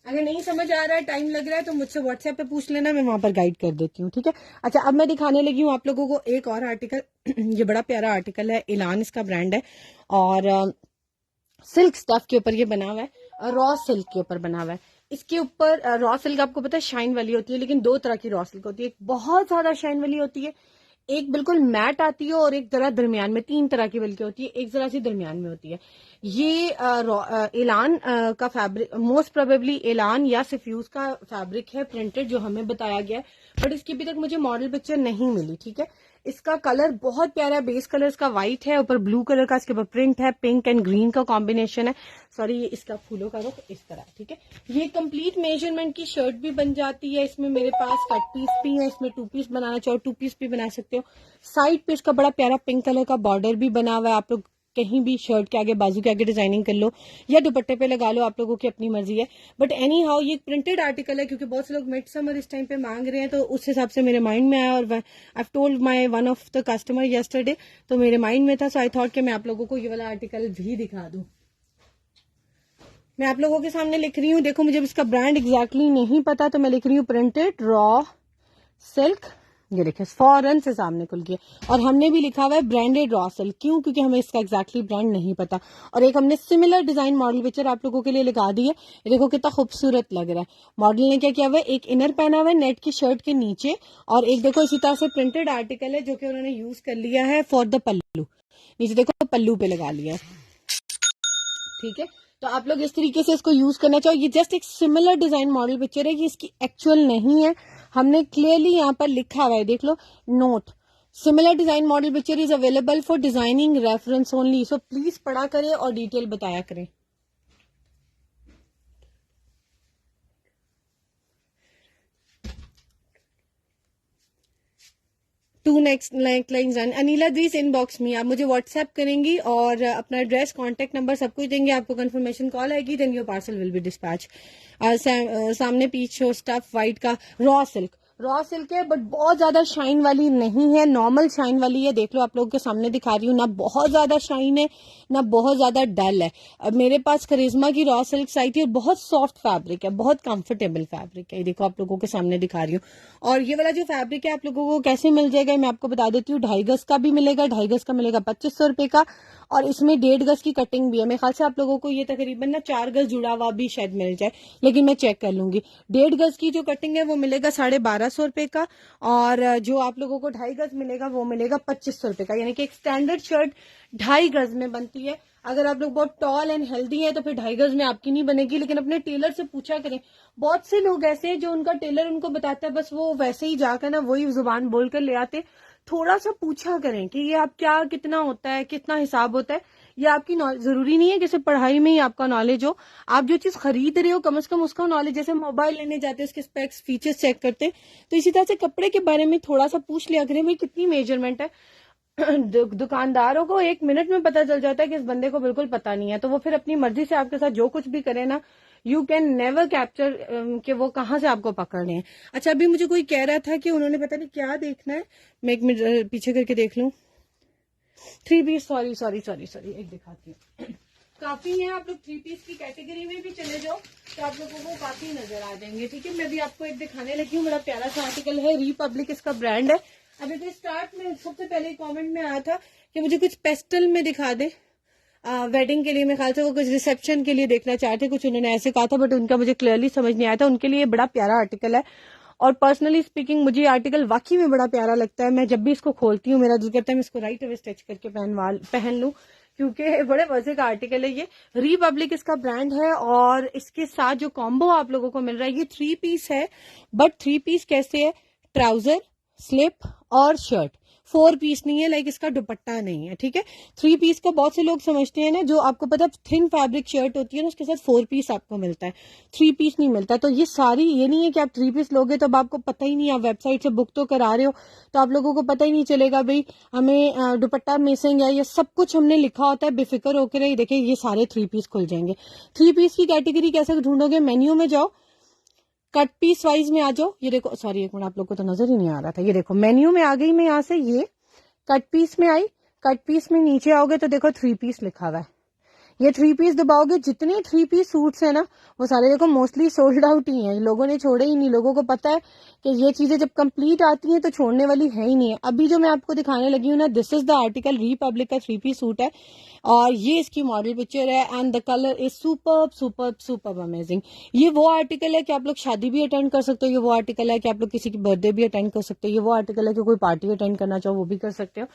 अगर नहीं समझ आ रहा है, टाइम लग रहा है, तो मुझसे व्हाट्सएप पे पूछ लेना, मैं वहां पर गाइड कर देती हूँ, ठीक है। अच्छा, अब मैं दिखाने लगी हूँ आप लोगों को एक और आर्टिकल। ये बड़ा प्यारा आर्टिकल है, इलान इसका ब्रांड है, और सिल्क स्टफ के ऊपर ये बना हुआ है, रॉ सिल्क के ऊपर बना हुआ है। इसके ऊपर रॉ सिल्क आपको पता है शाइन वाली होती है, लेकिन 2 तरह की रॉ सिल्क होती है। एक बहुत ज्यादा शाइन वाली होती है, एक बिल्कुल मैट आती है, और एक जरा दरमियान में, 3 तरह की बल्कि होती है, एक जरा सी दरमियान में होती है। ये एलान का फैब्रिक, मोस्ट प्रोबेबली एलान या सफ्यूज का फैब्रिक है प्रिंटेड, जो हमें बताया गया है, बट इसकी अभी तक मुझे मॉडल पिक्चर नहीं मिली, ठीक है। इसका कलर बहुत प्यारा है, बेस कलर इसका व्हाइट है, ऊपर ब्लू कलर का इसके ऊपर प्रिंट है, पिंक एंड ग्रीन का कॉम्बिनेशन है। सॉरी, ये इसका फूलों का रुख इस तरह, ठीक है। ये कंप्लीट मेजरमेंट की शर्ट भी बन जाती है। इसमें मेरे पास कट पीस भी है, इसमें 2 पीस बनाना चाहो 2 पीस भी बना सकते हो। साइड पे इसका बड़ा प्यारा पिंक कलर का बॉर्डर भी बना हुआ है। आप लोग कहीं भी शर्ट के आगे, बाजू के आगे डिजाइनिंग कर लो या दुपट्टे पे लगा लो, आप लोगों की अपनी मर्जी है। बट एनी हाउ ये प्रिंटेड आर्टिकल है, क्योंकि बहुत से लोग मिड समर इस टाइम पे मांग रहे हैं, तो उस हिसाब से मेरे माइंड में आया। और I told my one of the customer yesterday, तो मेरे माइंड में था, सो आई थॉट कि मैं आप लोगों को ये वाला आर्टिकल भी दिखा दूं। मैं आप लोगों के सामने लिख रही हूँ, देखो मुझे इसका ब्रांड एग्जैक्टली नहीं पता, तो मैं लिख रही हूँ प्रिंटेड रॉ सिल्क। ये देखिए फौरन से सामने खुल गया, और हमने भी लिखा हुआ है ब्रांडेड रॉ सिल्क। क्यों? क्योंकि हमें इसका एग्जैक्टली ब्रांड नहीं पता। और एक हमने सिमिलर डिजाइन मॉडल पिक्चर आप लोगों के लिए लगा दी है। देखो कितना खूबसूरत लग रहा है। मॉडल ने क्या किया हुआ है, एक इनर पहना हुआ है नेट की शर्ट के नीचे, और एक देखो इसी तरह से प्रिंटेड आर्टिकल है जो कि उन्होंने यूज कर लिया है फॉर द पल्लू। नीचे देखो पल्लू पे लगा लिया, ठीक है। तो आप लोग इस तरीके से इसको यूज करना चाहो। ये जस्ट एक सिमिलर डिजाइन मॉडल पिक्चर है, कि इसकी एक्चुअल नहीं है, हमने क्लियरली यहाँ पर लिखा हुआ है, देख लो, note similar design model picture is available for designing reference only. So please पढ़ा करें और डिटेल बताया करें। Two next lines done. Anila this inbox में आप मुझे व्हाट्सएप करेंगी और अपना एड्रेस, कांटेक्ट नंबर सब कुछ देंगे, आपको कंफर्मेशन कॉल आएगी, then your parcel will be dispatch. सामने पीच स्टफ वाइट का रॉ सिल्क है, बट बहुत ज्यादा शाइन वाली नहीं है, नॉर्मल शाइन वाली है। देख लो, आप लोगों के सामने दिखा रही हूँ, ना बहुत ज्यादा शाइन है ना बहुत ज्यादा डल है। अब मेरे पास करिश्मा की रॉ सिल्क आई थी और बहुत सॉफ्ट फैब्रिक है, बहुत कंफर्टेबल फैब्रिक है। देखो, आप लोगों के सामने दिखा रही हूँ। और ये वाला जो फैब्रिक है आप लोगों को कैसे मिल जाएगा, मैं आपको बता देती हूँ। 2.5 गज का भी मिलेगा, 2.5 गज का मिलेगा 2500 रुपए का, और इसमें 1.5 गज की कटिंग भी है। मेरे ख्याल से आप लोगों को ये तकरीबन ना 4 गज जुड़ा हुआ भी शायद मिल जाए, लेकिन मैं चेक कर लूंगी। 1.5 गज की जो कटिंग है वो मिलेगा 1250 रुपए का, और जो आप लोगों को 2.5 गज मिलेगा वो मिलेगा 2500 रुपए का। यानी कि एक स्टैंडर्ड शर्ट 2.5 गज में बनती है। अगर आप लोग बहुत टॉल एंड हेल्दी है तो फिर 2.5 गज में आपकी नहीं बनेगी, लेकिन अपने टेलर से पूछा करें। बहुत से लोग ऐसे हैं जो उनका टेलर उनको बताता है, बस वो वैसे ही जाकर ना वही जुबान बोलकर ले आते। थोड़ा सा पूछा करें कि ये आप क्या, कितना होता है, कितना हिसाब होता है। ये आपकी जरूरी नहीं है कि सिर्फ पढ़ाई में ही आपका नॉलेज हो, आप जो चीज खरीद रहे हो कम से कम उसका नॉलेज, जैसे मोबाइल लेने जाते हैं उसके स्पेक्स फीचर्स चेक करते हैं, तो इसी तरह से कपड़े के बारे में थोड़ा सा पूछ लिया करें, भाई कितनी मेजरमेंट है। दुकानदारों को 1 मिनट में पता चल जाता है कि इस बंदे को बिल्कुल पता नहीं है, तो वो फिर अपनी मर्जी से आपके साथ जो कुछ भी करे ना, यू कैन नेवर कैप्चर कि वो कहाँ से आपको पकड़ रहे हैं। अच्छा, अभी मुझे कोई कह रहा था कि उन्होंने पता नहीं क्या देखना है, मैं एक मिनट पीछे करके देख लूं। 3 पीस, सॉरी एक दिखाती हूँ। काफी है, आप लोग 3 पीस की कैटेगरी में भी चले जाओ तो आप लोगों को काफी नजर आ जाएंगे, ठीक है। मैं भी आपको एक दिखाने लगी हूँ, बड़ा प्यारा सा आर्टिकल है, रिपब्लिक इसका ब्रांड है। अभी तो स्टार्ट में सबसे पहले कमेंट में आया था कि मुझे कुछ पेस्टल में दिखा दे वेडिंग के लिए। मेरे ख्याल से वो कुछ रिसेप्शन के लिए देखना चाहते, कुछ उन्होंने ऐसे कहा था, बट उनका मुझे क्लियरली समझ नहीं आया था। उनके लिए बड़ा प्यारा आर्टिकल है, और पर्सनली स्पीकिंग मुझे ये आर्टिकल वाकई में बड़ा प्यारा लगता है। मैं जब भी इसको खोलती हूँ मेरा दिल करता है मैं इसको राइट अवे स्टिच करके पहन लूं, क्योंकि बड़े मजे का आर्टिकल है ये। रिपब्लिक इसका ब्रांड है, और इसके साथ जो कॉम्बो आप लोगों को मिल रहा है ये 3 पीस है। बट 3 पीस कैसे है, ट्राउजर, स्लिप और शर्ट। 4 पीस नहीं है, लाइक इसका दुपट्टा नहीं है, ठीक है। 3 पीस को बहुत से लोग समझते हैं ना, जो आपको पता है थिन फैब्रिक शर्ट होती है ना, उसके साथ 4 पीस आपको मिलता है, 3 पीस नहीं मिलता। तो ये सारी, ये नहीं है कि आप 3 पीस लोगे तो अब आपको पता ही नहीं, आप वेबसाइट से बुक तो करा रहे हो तो आप लोगों को पता ही नहीं चलेगा भाई हमें दुपट्टा मिसिंग है, ये सब कुछ हमने लिखा होता है। बेफिक्र होकर ही देखिए, ये सारे 3 पीस खुल जाएंगे। 3 पीस की कैटेगरी कैसे ढूंढोगे, मेन्यू में जाओ, कट पीस वाइज में आ जाओ। ये देखो, सॉरी एक मिनट, आप लोग को तो नजर ही नहीं आ रहा था, ये देखो मेन्यू में आ गई मैं, यहाँ से ये कट पीस में आई, कट पीस में नीचे आओगे तो देखो 3 पीस लिखा हुआ है। ये 3 पीस दबाओगे, जितने 3 पीस सूट्स है ना वो सारे देखो मोस्टली सोल्ड आउट ही हैं, लोगों ने छोड़े ही नहीं। लोगों को पता है कि ये चीजें जब कंप्लीट आती हैं तो छोड़ने वाली है ही नहीं है। अभी जो मैं आपको दिखाने लगी हूँ ना, this is the article, Republic का 3 पीस सूट है, और ये इसकी मॉडल पिक्चर है, and the colour is superb amazing. ये वो आर्टिकल है कि आप लोग शादी भी अटेंड कर सकते हो, ये वो आर्टिकल है कि आप लोग किसी की बर्थडे भी अटेंड कर सकते हो, ये वो आर्टिकल है कि कोई पार्टी अटेंड करना चाहो वो भी कर सकते हो,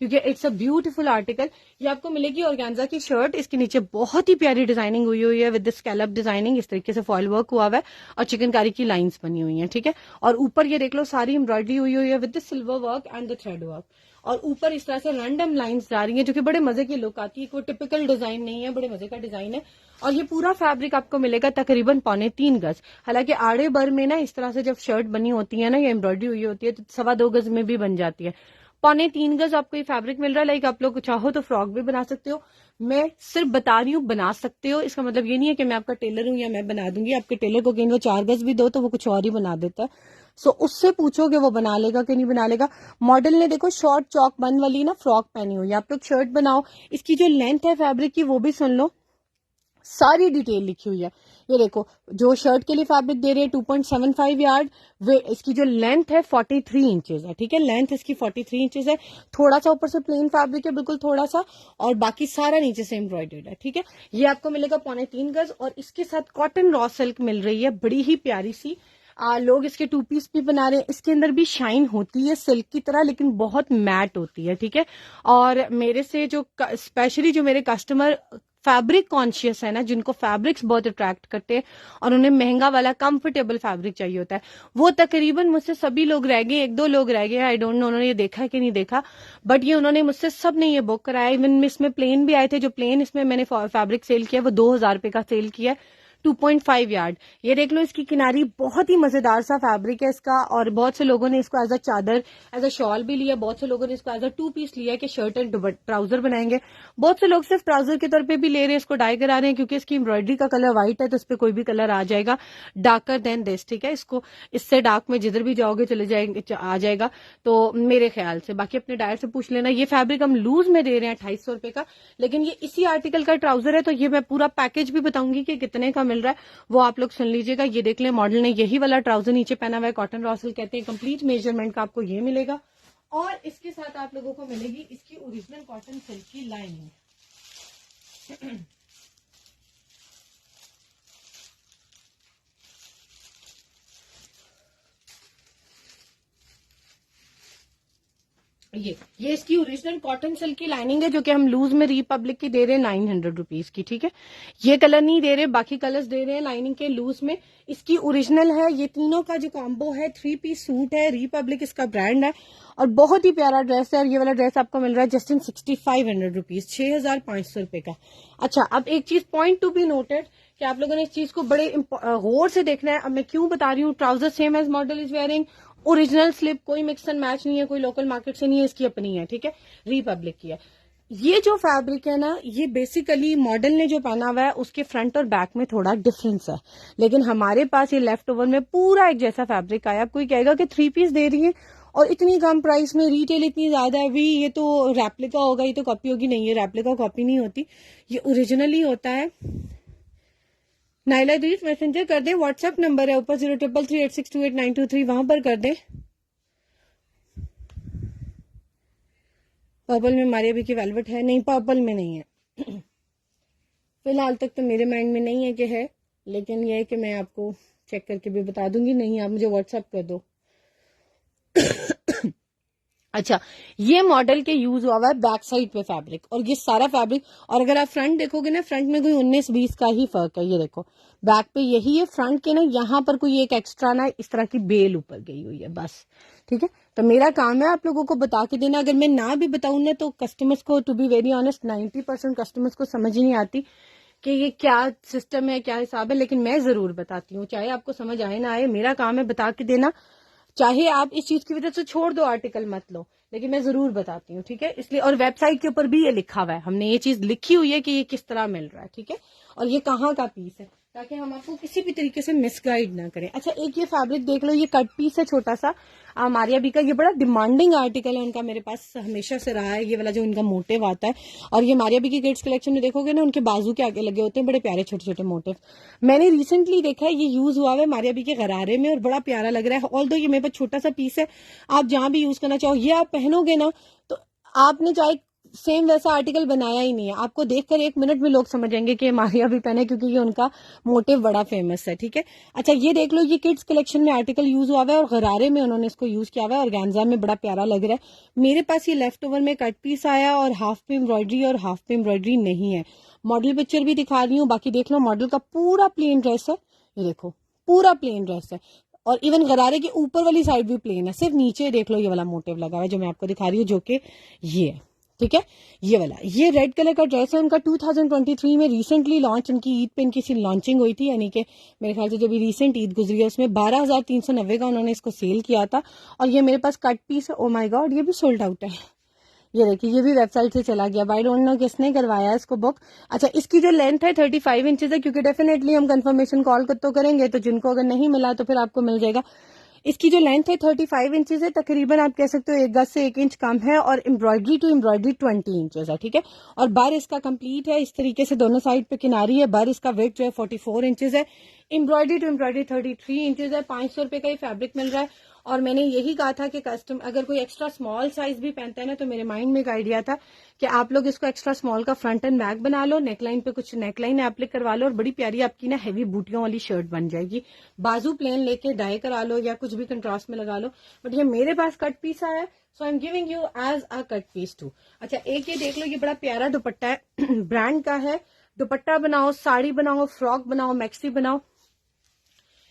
क्योंकि इट्स अ ब्यूटीफुल आर्टिकल। ये आपको मिलेगी ऑर्गेन्जा की शर्ट, इसके नीचे बहुत ही प्यारी डिजाइनिंग हुई है विद स्कैलप डिजाइनिंग, इस तरीके से फॉइल वर्क हुआ हुआ है और चिकनकारी की लाइंस बनी हुई हैं, ठीक है। और ऊपर ये देख लो सारी एम्ब्रॉयडरी हुई है with silver work and the thread work, और ऊपर इस तरह से रैंडम लाइंस जा रही हैं जो कि बड़े मजे की लुक आती है। कोई टिपिकल डिजाइन नहीं है, बड़े मजे का डिजाइन है। और ये पूरा फैब्रिक आपको मिलेगा तकरीबन 3.25 गज। हालांकि आड़े भर में ना इस तरह से जब शर्ट बनी होती है ना, ये एम्ब्रॉयडरी हुई होती है तो 2.25 गज में भी बन जाती है। 3.25 गज आपको ये फैब्रिक मिल रहा है। लाइक आप लोग चाहो तो फ्रॉक भी बना सकते हो, मैं सिर्फ बता रही हूँ बना सकते हो, इसका मतलब ये नहीं है कि मैं आपका टेलर हूँ या मैं बना दूंगी। आपके टेलर को कहीं वो 4 गज भी दो तो वो कुछ और ही बना देता है, सो उससे पूछो कि वो बना लेगा कि नहीं बना लेगा। मॉडल ने देखो शॉर्ट चौक बंद वाली ना फ्रॉक पहनी हुई है, आप लोग शर्ट बनाओ। इसकी जो लेंथ है फैब्रिक की वो भी सुन लो, सारी डिटेल लिखी हुई है। ये देखो, जो शर्ट के लिए फैब्रिक दे रहे हैं 2.75 यार्ड, वे इसकी जो लेंथ है 43 इंचेस है, ठीक है। लेंथ इसकी 43 इंचेस है, थोड़ा सा ऊपर से प्लेन फैब्रिक है, बिल्कुल थोड़ा सा, और बाकी सारा नीचे से एम्ब्रॉयडर्ड है, ठीक है। ये आपको मिलेगा 3.25 गज, और इसके साथ कॉटन रॉ सिल्क मिल रही है, बड़ी ही प्यारी सी। लोग इसके 2 पीस भी बना रहे हैं। इसके अंदर भी शाइन होती है सिल्क की तरह, लेकिन बहुत मैट होती है, ठीक है। और मेरे से जो स्पेशली जो मेरे कस्टमर फैब्रिक कॉन्शियस है ना, जिनको फैब्रिक्स बहुत अट्रैक्ट करते हैं और उन्हें महंगा वाला कंफर्टेबल फैब्रिक चाहिए होता है, वो तकरीबन मुझसे सभी लोग रह गए, 1-2 लोग रह गए, आई डोंट नो उन्होंने ये देखा है कि नहीं देखा, बट ये उन्होंने मुझसे सब ने ये बुक कराया। इवन इसमें प्लेन भी आए थे, जो प्लेन इसमें मैंने फैब्रिक सेल किया वो 2000 रुपए का सेल किया है, 2.5 यार्ड। ये देख लो इसकी किनारी, बहुत ही मजेदार सा फैब्रिक है इसका। और बहुत से लोगों ने इसको एज अ चादर, एज अ शॉल भी लिया, बहुत से लोगों ने इसको एज अ 2 पीस लिया कि शर्ट एंड ट्राउजर बनाएंगे, बहुत से लोग सिर्फ ट्राउजर के तौर पे भी ले रहे हैं, इसको डाई करा रहे हैं, क्योंकि इसकी एम्ब्रॉयडरी का कलर व्हाइट है तो इस पर कोई भी कलर आ जाएगा डार्कर देन दिस, ठीक है। इसको इससे डार्क में जिधर भी जाओगे चले जाएंगे, आ जाएगा तो मेरे ख्याल से। बाकी अपने डायर से पूछ लेना। ये फैब्रिक हम लूज में दे रहे हैं 250 रुपए का, लेकिन ये इसी आर्टिकल का ट्राउजर है, तो ये मैं पूरा पैकेज भी बताऊंगी कि कितने का मिल रहा है, वो आप लोग सुन लीजिएगा। ये देख लें, मॉडल ने यही वाला ट्राउजर नीचे पहना हुआ है, कॉटन रॉसल कहते हैं, कंप्लीट मेजरमेंट का आपको ये मिलेगा। और इसके साथ आप लोगों को मिलेगी इसकी ओरिजिनल कॉटन सिल्क की लाइनिंग। ये इसकी ओरिजिनल कॉटन सिल्क की लाइनिंग है, जो कि हम लूज में रिपब्लिक की दे रहे हैं 900 रुपीज की, ठीक है। ये कलर नहीं दे रहे, बाकी कलर्स दे रहे हैं लाइनिंग के लूज में। इसकी ओरिजिनल है। ये तीनों का जो कॉम्बो है 3 पीस सूट है, रिपब्लिक इसका ब्रांड है और बहुत ही प्यारा ड्रेस है। और ये वाला ड्रेस आपको मिल रहा है जस्ट इन 6500 रुपीज, 6500 रुपए का। अच्छा, अब एक चीज पॉइंट टू बी नोटेड कि आप लोगों ने इस चीज को बड़े गौर से देखना है। अब मैं क्यों बता रही हूँ, trouser same as model is wearing, original slip, कोई मिक्स एंड मैच नहीं है, कोई लोकल मार्केट से नहीं है, इसकी अपनी है, ठीक है, रिपब्लिक की है। ये जो फैब्रिक है ना, ये बेसिकली मॉडल ने जो पहना हुआ है उसके फ्रंट और बैक में थोड़ा डिफरेंस है, लेकिन हमारे पास ये लेफ्ट ओवर में पूरा एक जैसा फैब्रिक आया। अब कोई कहेगा कि 3 पीस दे रही है और इतनी कम प्राइस में, रिटेल इतनी ज्यादा है, भी ये तो रेप्लिका होगा, ये तो कॉपी होगी। नहीं, ये रेप्लिका कॉपी नहीं होती, ये ओरिजिनली होता है। नाइला दीज मैसेंजर कर दे, व्हाट्सएप नंबर है ऊपर 0333862892 वहां पर कर दे। पर्पल में मारिया भी की वेलवेट है? नहीं, पर्पल में नहीं है। फिलहाल तक तो मेरे माइंड में नहीं है कि है, लेकिन यह है कि मैं आपको चेक करके भी बता दूंगी। नहीं, आप मुझे व्हाट्सएप कर दो। अच्छा, ये मॉडल के यूज हुआ हुआ है बैक साइड पे फैब्रिक, और ये सारा फैब्रिक, और अगर आप फ्रंट देखोगे ना, फ्रंट में कोई 19-20 का ही फर्क है। ये देखो बैक पे यही है, फ्रंट के ना यहाँ पर कोई एक एक्स्ट्रा ना इस तरह की बेल ऊपर गई हुई है, बस, ठीक है। तो मेरा काम है आप लोगों को बता के देना। अगर मैं ना भी बताऊं ना, तो कस्टमर्स को, to be very honest, 90% customers को समझ ही नहीं आती कि ये क्या सिस्टम है, क्या हिसाब है, लेकिन मैं जरूर बताती हूँ। चाहे आपको समझ आए ना आए, मेरा काम है बता के देना। चाहे आप इस चीज की वजह से छोड़ दो, आर्टिकल मत लो, लेकिन मैं जरूर बताती हूँ, ठीक है। इसलिए, और वेबसाइट के ऊपर भी ये लिखा हुआ है, हमने ये चीज लिखी हुई है कि ये किस तरह मिल रहा है, ठीक है, और ये कहाँ का पीस है, ताकि हम आपको किसी भी तरीके से मिसगाइड ना करें। अच्छा, एक ये फैब्रिक देख लो, ये कट पीस है छोटा सा, मारिया बी का। ये बड़ा डिमांडिंग आर्टिकल है उनका, मेरे पास हमेशा से रहा है ये वाला जो इनका मोटिव आता है। और ये मारिया बी की किड्स कलेक्शन में देखोगे ना, उनके बाजू के आगे लगे होते हैं बड़े प्यारे छोटे छोटे मोटिव। मैंने रिसेंटली देखा है, ये यूज हुआ है मारिया बी के गरारे में और बड़ा प्यारा लग रहा है। ऑल दो ये मेरे पास छोटा सा पीस है, आप जहां भी यूज करना चाहो, ये आप पहनोगे ना तो आपने चाहे सेम वैसा आर्टिकल बनाया ही नहीं है, आपको देखकर 1 मिनट में लोग समझ जाएंगे कि मारिया भी पहने, क्योंकि ये उनका मोटिव बड़ा फेमस है, ठीक है। अच्छा, ये देख लो, ये किड्स कलेक्शन में आर्टिकल यूज हुआ है और गरारे में उन्होंने इसको यूज किया हुआ है, और ऑर्गेन्जा में बड़ा प्यारा लग रहा है। मेरे पास ये लेफ्ट ओवर में कट पीस आया और हाफ पे एम्ब्रॉयडरी और हाफ पे एम्ब्रॉयडरी नहीं है। मॉडल पिक्चर भी दिखा रही हूँ, बाकी देख लो, मॉडल का पूरा प्लेन ड्रेस है। ये देखो, पूरा प्लेन ड्रेस है, और इवन गरारे के ऊपर वाली साइड भी प्लेन है, सिर्फ नीचे देख लो ये वाला मोटिव लगा हुआ है जो मैं आपको दिखा रही हूँ, जो कि ये है, ठीक है। ये वाला, ये रेड कलर का ड्रेस है उनका, 2023 में रिसेंटली लॉन्च, उनकी ईद पे इनकी लॉन्चिंग हुई थी, यानी कि मेरे ख्याल से जो भी रिसेंट ईद गुजरी है उसमें 12,390 का उन्होंने इसको सेल किया था। और ये मेरे पास कट पीस है। ओ माय गॉड, ये भी सोल्ड आउट है। ये देखिए, ये भी वेबसाइट से चला गया। आई डोंट नो किसने करवाया इसको बुक। अच्छा, इसकी जो लेंथ है 35 इंचेस है, क्योंकि डेफिनेटली हम कंफर्मेशन कॉल तो करेंगे, तो जिनको अगर नहीं मिला तो फिर आपको मिल जाएगा। इसकी जो लेंथ है 35 इंचेस है, तकरीबन आप कह सकते हो 1 गज से 1 इंच कम है, और एम्ब्रॉयडरी टू एम्ब्रॉयडरी 20 इंचेस है, ठीक है। और बर इसका कंप्लीट है, इस तरीके से दोनों साइड पे किनारी है। बर इसका वेट जो है 44 इंचेस है। एम्ब्रॉयडरी टू एम्ब्रॉयडरी 33 इंचेस है, 500 रुपए का ये फैब्रिक मिल रहा है। और मैंने यही कहा था कि कस्टम अगर कोई एक्स्ट्रा स्मॉल साइज भी पहनता है ना, तो मेरे माइंड में एक आइडिया था कि आप लोग इसको एक्स्ट्रा स्मॉल का फ्रंट एंड बैक बना लो, नेकलाइन पे कुछ नेकलाइन एप्लिक करवा लो और बड़ी प्यारी आपकी ना हैवी बूटियों वाली शर्ट बन जाएगी। बाजू प्लेन लेके डाई करा लो या कुछ भी कंट्रास्ट में लगा लो, बट ये मेरे पास कट पीस आया है, so I am giving you as a cut piece too. अच्छा, एक ये देख लो, ये बड़ा प्यारा दुपट्टा है ब्रांड का है। दुपट्टा बनाओ, साड़ी बनाओ, फ्रॉक बनाओ, मैक्सी बनाओ,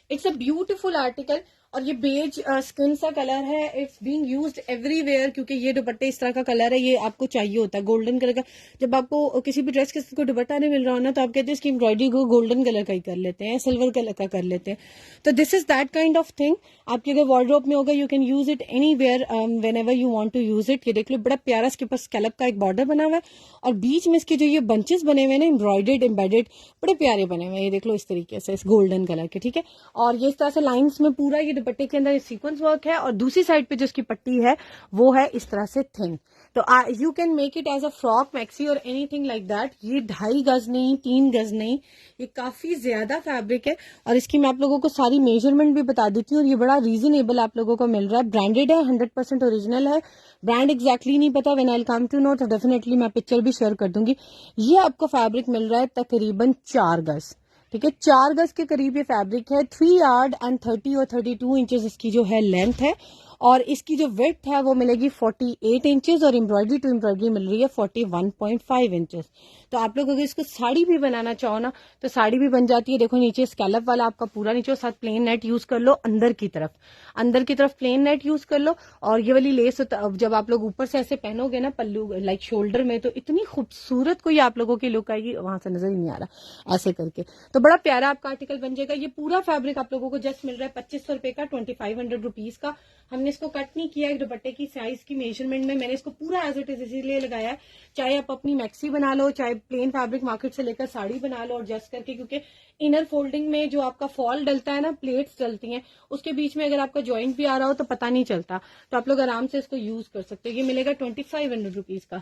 इट्स अ ब्यूटीफुल आर्टिकल। और ये बेज स्किन सा कलर है, इट्स बीइंग यूज्ड एवरीवेयर, क्योंकि ये दुपट्टे इस तरह का कलर है, ये आपको चाहिए होता है गोल्डन कलर का। जब आपको किसी भी ड्रेस को दुपट्टा नहीं मिल रहा हो ना, तो आप कहते हैं इसकी एम्ब्रॉयडरी को गोल्डन कलर का ही कर लेते हैं, सिल्वर कलर का कर लेते हैं। तो this is that kind of thing. आपके अगर वार्डरोब में होगा, you can use it anywhere whenever you want to use it. ये देख लो, बड़ा प्यारा इसके पास स्कैलप का एक बॉर्डर बना हुआ है और बीच में इसके जो ये बंचेस बने हुए ना एम्ब्रॉयडेड एम्बेडेड, बड़े प्यारे बने हुए हैं। ये देख लो इस तरीके से, इस गोल्डन कलर के, ठीक है। और ये इस तरह से लाइंस में पूरा ये दुपट्टे के अंदर सीक्वेंस वर्क है और दूसरी साइड पे जो इसकी पट्टी है वो है इस तरह से थिन। तो you can make it as a frock, maxi और एनीथिंग लाइक दैट। ये 2.5 गज नहीं, 3 गज नहीं, ये काफी ज्यादा फैब्रिक है। और इसकी मैं आप लोगों को सारी मेजरमेंट भी बता देती हूँ और ये बड़ा रीजनेबल आप लोगों को मिल रहा है। ब्रांडेड है, 100% ओरिजिनल है। ब्रांड एग्जैक्टली नहीं पता, when I will come to know तो डेफिनेटली मैं पिक्चर भी शेयर कर दूंगी। ये आपको फैब्रिक मिल रहा है तकरीबन 4 गज, ठीक है, 4 गज के करीब ये फैब्रिक है। 3 यार्ड एंड 30 और 32 इंचेस इसकी जो है लेंथ है और इसकी जो विड्थ है वो मिलेगी 48 इंचेस और एम्ब्रॉयडरी टू एम्ब्रॉयडरी मिल रही है 41.5 इंचेस। तो आप लोग अगर इसको साड़ी भी बनाना चाहो ना तो साड़ी भी बन जाती है। देखो नीचे स्कैलप वाला आपका पूरा नीचे और साथ प्लेन नेट यूज कर लो अंदर की तरफ प्लेन नेट यूज कर लो। और ये वाली लेस जब आप लोग ऊपर से ऐसे पहनोगे ना पल्लू लाइक शोल्डर में, तो इतनी खूबसूरत कोई आप लोगों की लुक आएगी, वहां से नजर ही नहीं आ रहा ऐसे करके। तो बड़ा प्यारा आपका आर्टिकल बन जाएगा। ये पूरा फैब्रिक आप लोगों को जस्ट मिल रहा है 2500 रुपए का, 2500 रुपीज का। हमने इसको कट नहीं किया है दुपट्टे की साइज की मेजरमेंट में, मैंने इसको पूरा एज इट इज इसीलिए लगाया है। चाहे आप अपनी मैक्सी बना लो, चाहे प्लेन फैब्रिक मार्केट से लेकर साड़ी बना लो एडजस्ट करके, क्योंकि इनर फोल्डिंग में जो आपका फॉल डलता है ना, प्लेट्स डलती हैं, उसके बीच में अगर आपका ज्वाइंट भी आ रहा हो तो पता नहीं चलता। तो आप लोग आराम से इसको यूज कर सकते हो। ये मिलेगा 2500 रुपीज का।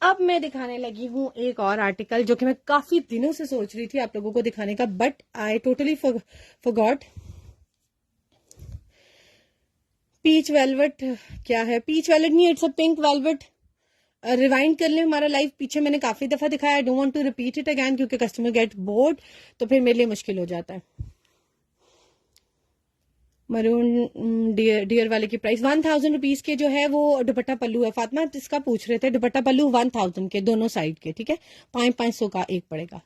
अब मैं दिखाने लगी हूँ एक और आर्टिकल जो कि मैं काफी दिनों से सोच रही थी आप लोगों को दिखाने का, but I totally forgot. Peach velvet, क्या है, पीच वेलवेट नहीं, it's a pink velvet. Rewind कर ले हमारा लाइव, पीछे मैंने काफी दफा दिखाया, I don't want to repeat it again क्योंकि कस्टमर गेट बोर्ड, तो फिर मेरे लिए मुश्किल हो जाता है। मरून डियर वाले की प्राइस 1000 रुपीज के जो है वो दुपट्टा पल्लू है। फातिमा इसका पूछ रहे थे, दुपट्टा पल्लू 1000 के दोनों साइड के, ठीक है, 500 का एक पड़ेगा।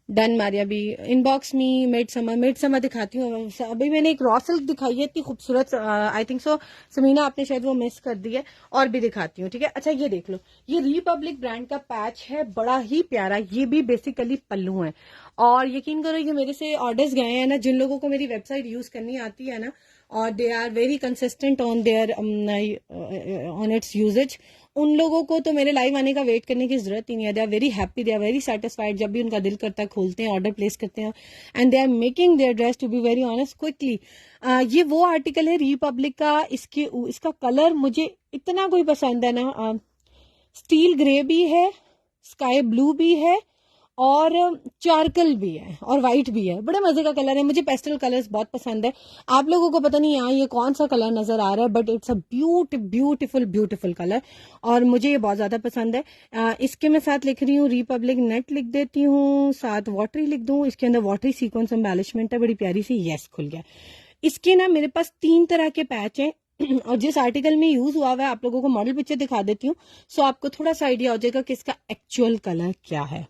डन मारिया भी इनबॉक्स में मिड समर दिखाती हूँ। अभी मैंने एक रॉ सिल्क दिखाई है इतनी खूबसूरत, आई थिंक सो समीना आपने शायद वो मिस कर दी है, और भी दिखाती हूँ, ठीक है। अच्छा ये देख लो, ये रिपब्लिक ब्रांड का पैच है, बड़ा ही प्यारा। ये भी बेसिकली पल्लू है और यकीन करो ये मेरे से ऑर्डर्स गए हैं ना, जिन लोगों को मेरी वेबसाइट यूज करनी आती है ना और they are very consistent on their on its usages, उन लोगों को तो मेरे लाइव आने का वेट करने की जरूरत ही नहीं है। They are very happy, they are very satisfied. जब भी उनका दिल करता है खोलते हैं, ऑर्डर प्लेस करते हैं and they are making their dress to be very honest quickly. ये वो आर्टिकल है रिपब्लिक का। इसका कलर मुझे इतना कोई पसंद है ना, स्टील ग्रे भी है, स्काई ब्लू भी है और चारकल भी है और व्हाइट भी है। बड़े मजे का कलर है, मुझे पेस्टल कलर्स बहुत पसंद है। आप लोगों को पता नहीं यहाँ ये कौन सा कलर नजर आ रहा है, but it's a beautiful colour और मुझे ये बहुत ज्यादा पसंद है। इसके मैं साथ लिख रही हूँ रिपब्लिक नेट लिख देती हूँ, साथ वाटरी लिख दूँ। इसके अंदर वाटरी सीक्वेंस एम्बेलिशमेंट है बड़ी प्यारी सी। यस, खुल गया। इसके ना मेरे पास 3 तरह के पैच हैं और जिस आर्टिकल में यूज हुआ है आप लोगों को मॉडल पिक्चर दिखा देती हूँ, सो आपको थोड़ा सा आइडिया हो जाएगा कि इसका एक्चुअल कलर क्या है।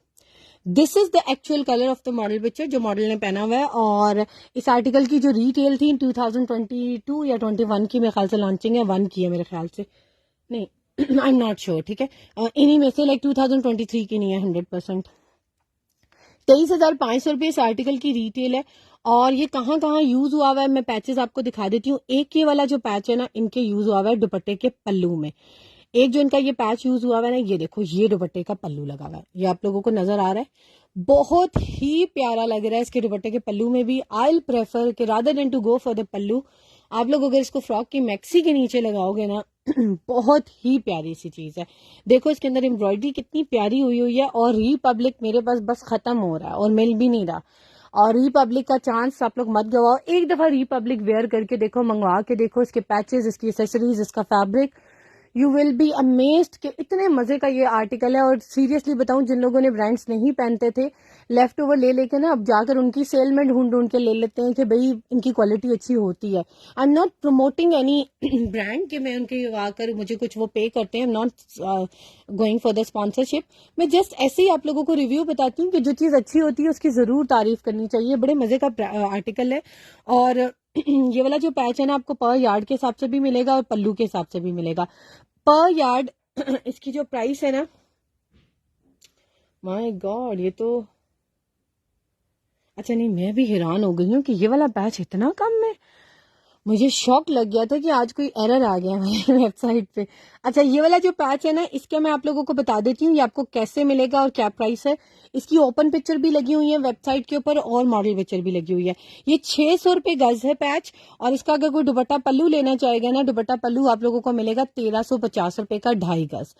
This is the actual colour of the model picture जो मॉडल ने पहना हुआ है। और इस आर्टिकल की जो रिटेल थी 2022 या 21 की मेरे ख्याल से लॉन्चिंग है, 1 की है मेरे ख्याल से, नहीं आई एम नॉट श्योर, ठीक है। इन्हीं में से लाइक 2023 की नहीं है 100%। 23,500 रुपये इस आर्टिकल की रिटेल है। और ये कहाँ कहाँ यूज हुआ हुआ है मैं पैचेस आपको दिखा देती हूँ। एक ये वाला जो पैच है ना, इनके यूज हुआ हुआ है दुपट्टे के पल्लू में। एक जो इनका ये पैच यूज हुआ हुआ है ना, ये देखो, ये दुपट्टे का पल्लू लगा हुआ है, ये आप लोगों को नजर आ रहा है, बहुत ही प्यारा लग रहा है इसके दुपट्टे के पल्लू में भी। आई विल प्रेफर कि rather than to go for the pallu, आप लोग अगर इसको फ्रॉक की मैक्सी के नीचे लगाओगे ना बहुत ही प्यारी सी चीज है। देखो इसके अंदर एम्ब्रॉयडरी कितनी प्यारी हुई हुई है, और रिपब्लिक मेरे पास बस खत्म हो रहा है और मिल भी नहीं रहा। और रिपब्लिक का चांस आप लोग मत गवाओ, एक दफा रिपब्लिक वेयर करके देखो, मंगवा के देखो, इसके पैचेस, इसकी एसेसरीज, इसका fabric, you will be amazed कि इतने मजे का ये आर्टिकल है। और सीरियसली बताऊं, जिन लोगों ने ब्रांड्स नहीं पहनते थे, लेफ्ट ओवर ले लेके ना अब जाकर उनकी सेल में ढूंढ ढूंढ के ले लेते हैं कि भाई इनकी क्वालिटी अच्छी होती है। I am not promoting any brand कि मैं उनके आकर मुझे कुछ वो पे करते हैं, आई am not going for the sponsorship. मैं जस्ट ऐसे ही आप लोगों को रिव्यू बताती हूँ कि जो चीज अच्छी होती है उसकी जरूर तारीफ करनी चाहिए। बड़े मजे का आर्टिकल है। और ये वाला जो पैच है ना, आपको पर यार्ड के हिसाब से भी मिलेगा और पल्लू के हिसाब से भी मिलेगा। पर यार्ड इसकी जो प्राइस है ना, माय गॉड, ये तो अच्छा नहीं, मैं भी हैरान हो गई हूँ कि ये वाला पैच इतना कम है। मुझे शॉक लग गया था कि आज कोई एरर आ गया मेरी वेबसाइट पे। अच्छा, ये वाला जो पैच है ना, इसके मैं आप लोगों को बता देती हूँ ये आपको कैसे मिलेगा और क्या प्राइस है। इसकी ओपन पिक्चर भी लगी हुई है वेबसाइट के ऊपर और मॉडल पिक्चर भी लगी हुई है। ये 600 रुपए गज है पैच। और इसका अगर कोई दुपट्टा पल्लू लेना चाहेगा ना, दुपट्टा पल्लू आप लोगों को मिलेगा 1350 रुपए का 2.5 गज।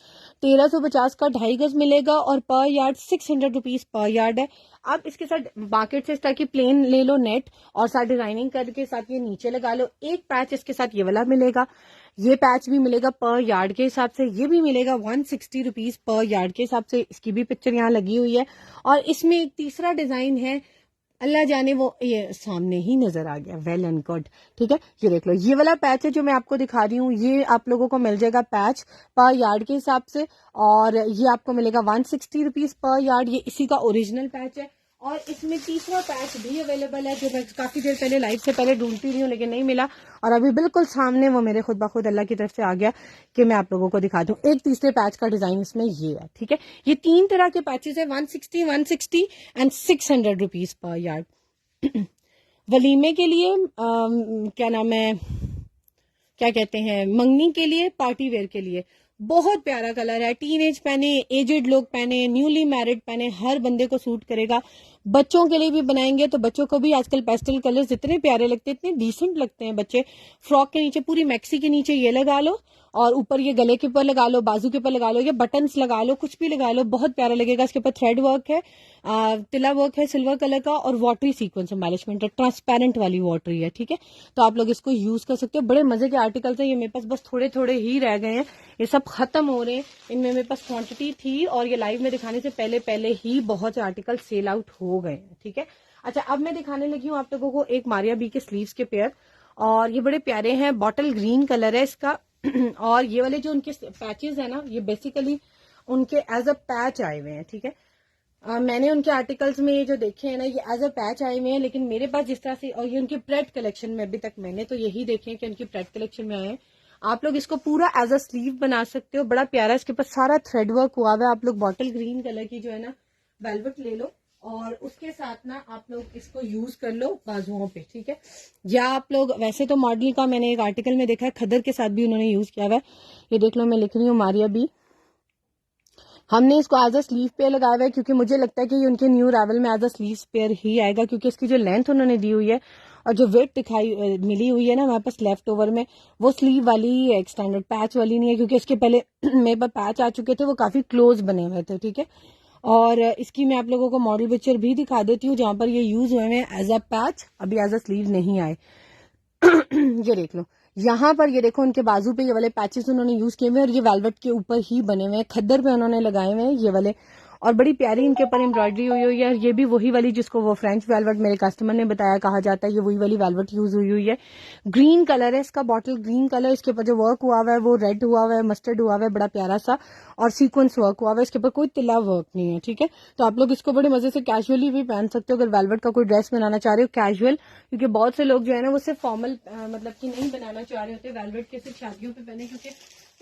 1350 का 2.5 गज मिलेगा। और पर यार्ड 600 रुपीज पर यार्ड है। आप इसके साथ मार्केट से इस तरह की प्लेन ले लो नेट, और साथ डिजाइनिंग करके साथ ये नीचे लगा लो। एक पैच इसके साथ ये वाला मिलेगा। ये पैच भी मिलेगा पर यार्ड के हिसाब से, ये भी मिलेगा 160 रुपीज पर यार्ड के हिसाब से। इसकी भी पिक्चर यहाँ लगी हुई है। और इसमें एक तीसरा डिजाइन है, अल्लाह जाने वो ये सामने ही नजर आ गया, वेल एंड गुड। ठीक है, ये देख लो, ये वाला पैच है जो मैं आपको दिखा रही हूँ। ये आप लोगों को मिल जाएगा पैच पर यार्ड के हिसाब से, और ये आपको मिलेगा 160 रुपीज पर यार्ड। ये इसी का ओरिजिनल पैच है। और इसमें तीसरा पैच भी अवेलेबल है जो मैं काफी देर पहले लाइव से पहले ढूंढती रही हूँ लेकिन नहीं मिला, और अभी बिल्कुल सामने वो मेरे खुद ब खुद अल्लाह की तरफ से आ गया कि मैं आप लोगों को दिखा दूं। एक तीसरे पैच का डिजाइन इसमें ये है। ठीक है, ये 3 तरह के पैचेस है, 160, 160 एंड 600 रुपीज पर यार्ड। वलीमे के लिए क्या नाम है, क्या कहते हैं, मंगनी के लिए, पार्टी वेयर के लिए बहुत प्यारा कलर है। टीनेज पहने, एजेड लोग पहने, न्यूली मैरिड पहने, हर बंदे को सूट करेगा। बच्चों के लिए भी बनाएंगे तो बच्चों को भी आजकल पेस्टल कलर्स इतने प्यारे लगते हैं, इतने डिसेंट लगते हैं बच्चे। फ्रॉक के नीचे, पूरी मैक्सी के नीचे ये लगा लो, और ऊपर ये गले के ऊपर लगा लो, बाजू के ऊपर लगा लो, या बटन्स लगा लो, कुछ भी लगा लो, बहुत प्यारा लगेगा। इसके ऊपर थ्रेड वर्क है, तिला वर्क है सिल्वर कलर का, और वाटरी सीक्वेंस एम्बेलिशमेंट है, ट्रांसपेरेंट वाली वाटरी है। ठीक है, तो आप लोग इसको यूज कर सकते हो। बड़े मजे के आर्टिकल्स है। ये मेरे पास बस थोड़े थोड़े ही रह गए हैं, ये सब खत्म हो रहे हैं। इनमें मेरे पास क्वांटिटी थी और ये लाइव में दिखाने से पहले पहले ही बहुत से आर्टिकल सेल आउट हो गए हैं। ठीक है, अच्छा अब मैं दिखाने लगी हूँ आप लोगों को एक मारिया बी के स्लीव्स के पेयर, और ये बड़े प्यारे हैं, बॉटल ग्रीन कलर है इसका। और ये वाले जो उनके पैचेस है ना, ये बेसिकली उनके एज अ पैच आए हुए हैं। ठीक है, मैंने उनके आर्टिकल्स में ये जो देखे हैं ना, ये एज अ पैच आए हुए हैं, लेकिन मेरे पास जिस तरह से, और ये उनकी प्रेड कलेक्शन में अभी तक मैंने तो यही देखे हैं कि उनकी प्रेड कलेक्शन में आए हैं। आप लोग इसको पूरा एज अ स्लीव बना सकते हो, बड़ा प्यारा। इसके ऊपर सारा थ्रेड वर्क हुआ हुआ है। आप लोग बॉटल ग्रीन कलर की जो है ना वेलवेट ले लो, और उसके साथ ना आप लोग इसको यूज कर लो बाजुओं पे। ठीक है, या आप लोग वैसे तो मॉडल का मैंने एक आर्टिकल में देखा है खदर के साथ भी उन्होंने यूज किया हुआ है। ये देख लो, मैं लिख रही हूँ मारिया बी। हमने इसको एज अ स्लीव पेयर लगाया हुआ है क्योंकि मुझे लगता है कि ये उनके न्यू रावल में एज अ स्लीव पेयर ही आएगा, क्योंकि इसकी जो लेंथ उन्होंने दी हुई है और जो वेट दिखाई मिली हुई है ना हमारे पास लेफ्ट ओवर में, वो स्लीव वाली ही है, एक्सटेंडेड पैच वाली नहीं है। क्योंकि इसके पहले मेरे पास पैच आ चुके थे, वो काफी क्लोज बने हुए थे। ठीक है, और इसकी मैं आप लोगों को मॉडल पिक्चर भी दिखा देती हूँ जहां पर ये यूज हुए हैं एज अ पैच, अभी एज अ स्लीव नहीं आए। ये देख लो, यहाँ पर ये देखो उनके बाजू पे ये वाले पैचेस उन्होंने यूज किए हुए हैं, और ये वेलवेट के ऊपर ही बने हुए हैं, खद्दर पे उन्होंने लगाए हुए हैं ये वाले, और बड़ी प्यारी इनके ऊपर एम्ब्रॉयडरी हुई हुई है। ये भी वही वाली जिसको वो फ्रेंच वेलवेट मेरे कस्टमर ने बताया कहा जाता है, ये वही वाली वेलवेट यूज हुई हुई है। ग्रीन कलर है इसका, बॉटल ग्रीन कलर। इसके ऊपर जो वर्क हुआ हुआ है वो रेड हुआ हुआ है, मस्टर्ड हुआ हुआ है, बड़ा प्यारा सा, और सीक्वेंस वर्क हुआ हुआ है। इसके ऊपर कोई तिला वर्क नहीं है। ठीक है, तो आप लोग इसको बड़े मजे से कैजुअली भी पहन सकते हो अगर वेलवेट का कोई ड्रेस बनाना चाह रहे हो कैजुअल, क्योंकि बहुत से लोग जो है ना वो सिर्फ फॉर्मल मतलब कि नहीं बनाना चाह रहे होते वेलवेट के, सिर्फ शादियों पे पहने, क्योंकि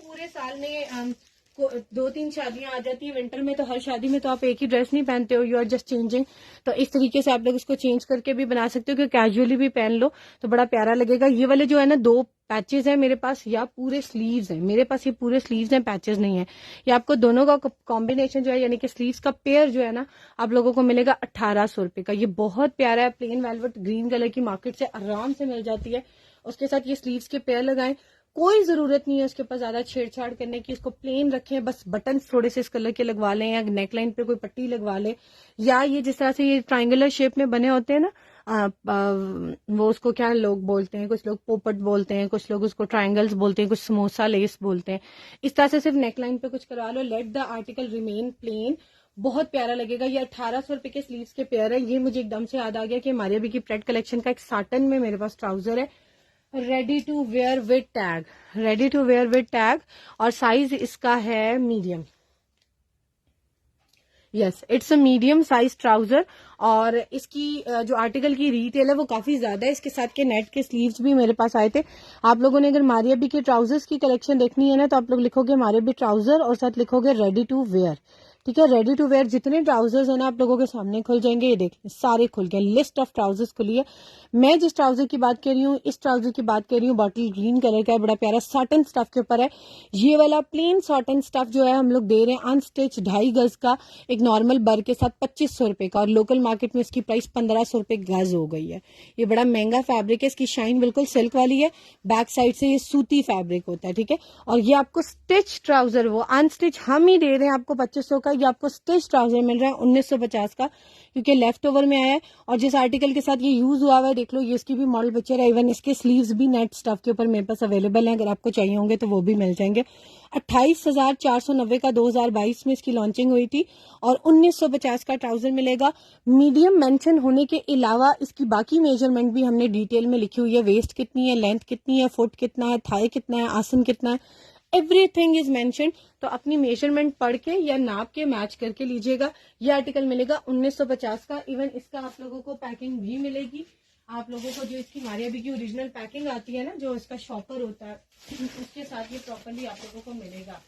पूरे साल में 2-3 शादियां आ जाती है विंटर में, तो हर शादी में तो आप एक ही ड्रेस नहीं पहनते हो, यू आर जस्ट चेंजिंग। तो इस तरीके से आप लोग इसको चेंज करके भी बना सकते हो कि कैजुअली भी पहन लो तो बड़ा प्यारा लगेगा। ये वाले जो है ना 2 पैचेस है मेरे पास, या पूरे स्लीव्स हैं मेरे पास, ये पूरे स्लीव्स हैं, पैचेस नहीं है। ये आपको दोनों का कॉम्बिनेशन जो है यानी कि स्लीव्स का पेयर जो है ना आप लोगों को मिलेगा 1800 रुपए का। ये बहुत प्यारा है, प्लेन वेलवेट ग्रीन कलर की मार्केट से आराम से मिल जाती है, उसके साथ ये स्लीव्स के पेयर लगाएं। कोई जरूरत नहीं है उसके ऊपर ज्यादा छेड़छाड़ करने की, इसको प्लेन रखें, बस बटन थोड़े से इस कलर के लगवा लें या नेकलाइन पे कोई पट्टी लगवा लें, या ये जिस तरह से ये ट्रायंगुलर शेप में बने होते हैं ना, वो उसको क्या लोग बोलते हैं, कुछ लोग पोपट बोलते हैं, कुछ लोग उसको ट्रायंगल्स बोलते हैं, कुछ समोसा लेस बोलते हैं। इस तरह से सिर्फ नेकलाइन पे कुछ करवा लो। Let the article remain plain, बहुत प्यारा लगेगा। ये 1800 रुपए के स्लीव्स के पेयर है। ये मुझे एकदम से याद आ गया कि हमारे अभी की प्रेड कलेक्शन का एक साटन में मेरे पास ट्राउजर है, ready to wear with tag, ready to wear with tag, और साइज इसका है medium. Yes, it's a medium size trouser. और इसकी जो आर्टिकल की रिटेल है वो काफी ज्यादा है। इसके साथ के नेट के स्लीव्स भी मेरे पास आए थे। आप लोगों ने अगर मारिया बी के ट्राउजर्स की कलेक्शन देखनी है ना, तो आप लोग लिखोगे मारिया बी ट्राउजर और साथ लिखोगे रेडी टू वेयर। ठीक है, रेडी टू वेयर जितने ट्राउजर्स है ना आप लोगों के सामने खुल जाएंगे। ये देख सारे खुल गए, लिस्ट ऑफ ट्राउजर्स खुली है। मैं जिस ट्राउजर की बात कर रही हूँ, इस ट्राउजर की बात कर रही हूँ, बॉटल ग्रीन कलर का है, बड़ा प्यारा साटन स्टफ के ऊपर है। ये वाला प्लेन साटन स्टफ जो है हम लोग दे रहे हैं अनस्टिच 2.5 गज का, एक नॉर्मल बर के साथ 2500 रुपए का, और लोकल मार्केट में इसकी प्राइस 1500 रुपए गज हो गई है। ये बड़ा महंगा फैब्रिक है, इसकी शाइन बिल्कुल सिल्क वाली है, बैक साइड से ये सूती फैब्रिक होता है। ठीक है, और ये आपको स्टिच ट्राउजर, वो अनस्टिच हम ही दे रहे हैं आपको 2500 का। ये आपको स्टिच ट्राउजर मिल रहा है 1950 का, क्योंकि लेफ्ट ओवर में आया है। और जिस आर्टिकल के साथ ये यूज हुआ हुआ है देख लो, ये इसकी भी मॉडल पिक्चर है, इवन इसके स्लीव्स भी नेट स्टफ के ऊपर मेरे पास अवेलेबल है, अगर आपको चाहिए होंगे तो वो भी मिल जाएंगे। 28,490 का 2022 में इसकी लॉन्चिंग हुई थी, और 1950 का ट्राउजर मिलेगा। मीडियम मेंशन होने के अलावा इसकी बाकी मेजरमेंट भी हमने डिटेल में लिखी हुई है। वेस्ट कितनी है, लेंथ कितनी है, फुट कितना है, थाई कितना है, आसन कितना है, एवरीथिंग इज मेंशन। तो अपनी मेजरमेंट पढ़ के या नाप के मैच करके लीजिएगा। ये आर्टिकल मिलेगा 1950 का। इवन इसका आप लोगों को पैकिंग भी मिलेगी। आप लोगों को जो इसकी मारिया बी की ओरिजिनल पैकिंग आती है ना, जो इसका शॉपर होता है, उसके साथ ये प्रॉपरली आप लोगों को मिलेगा।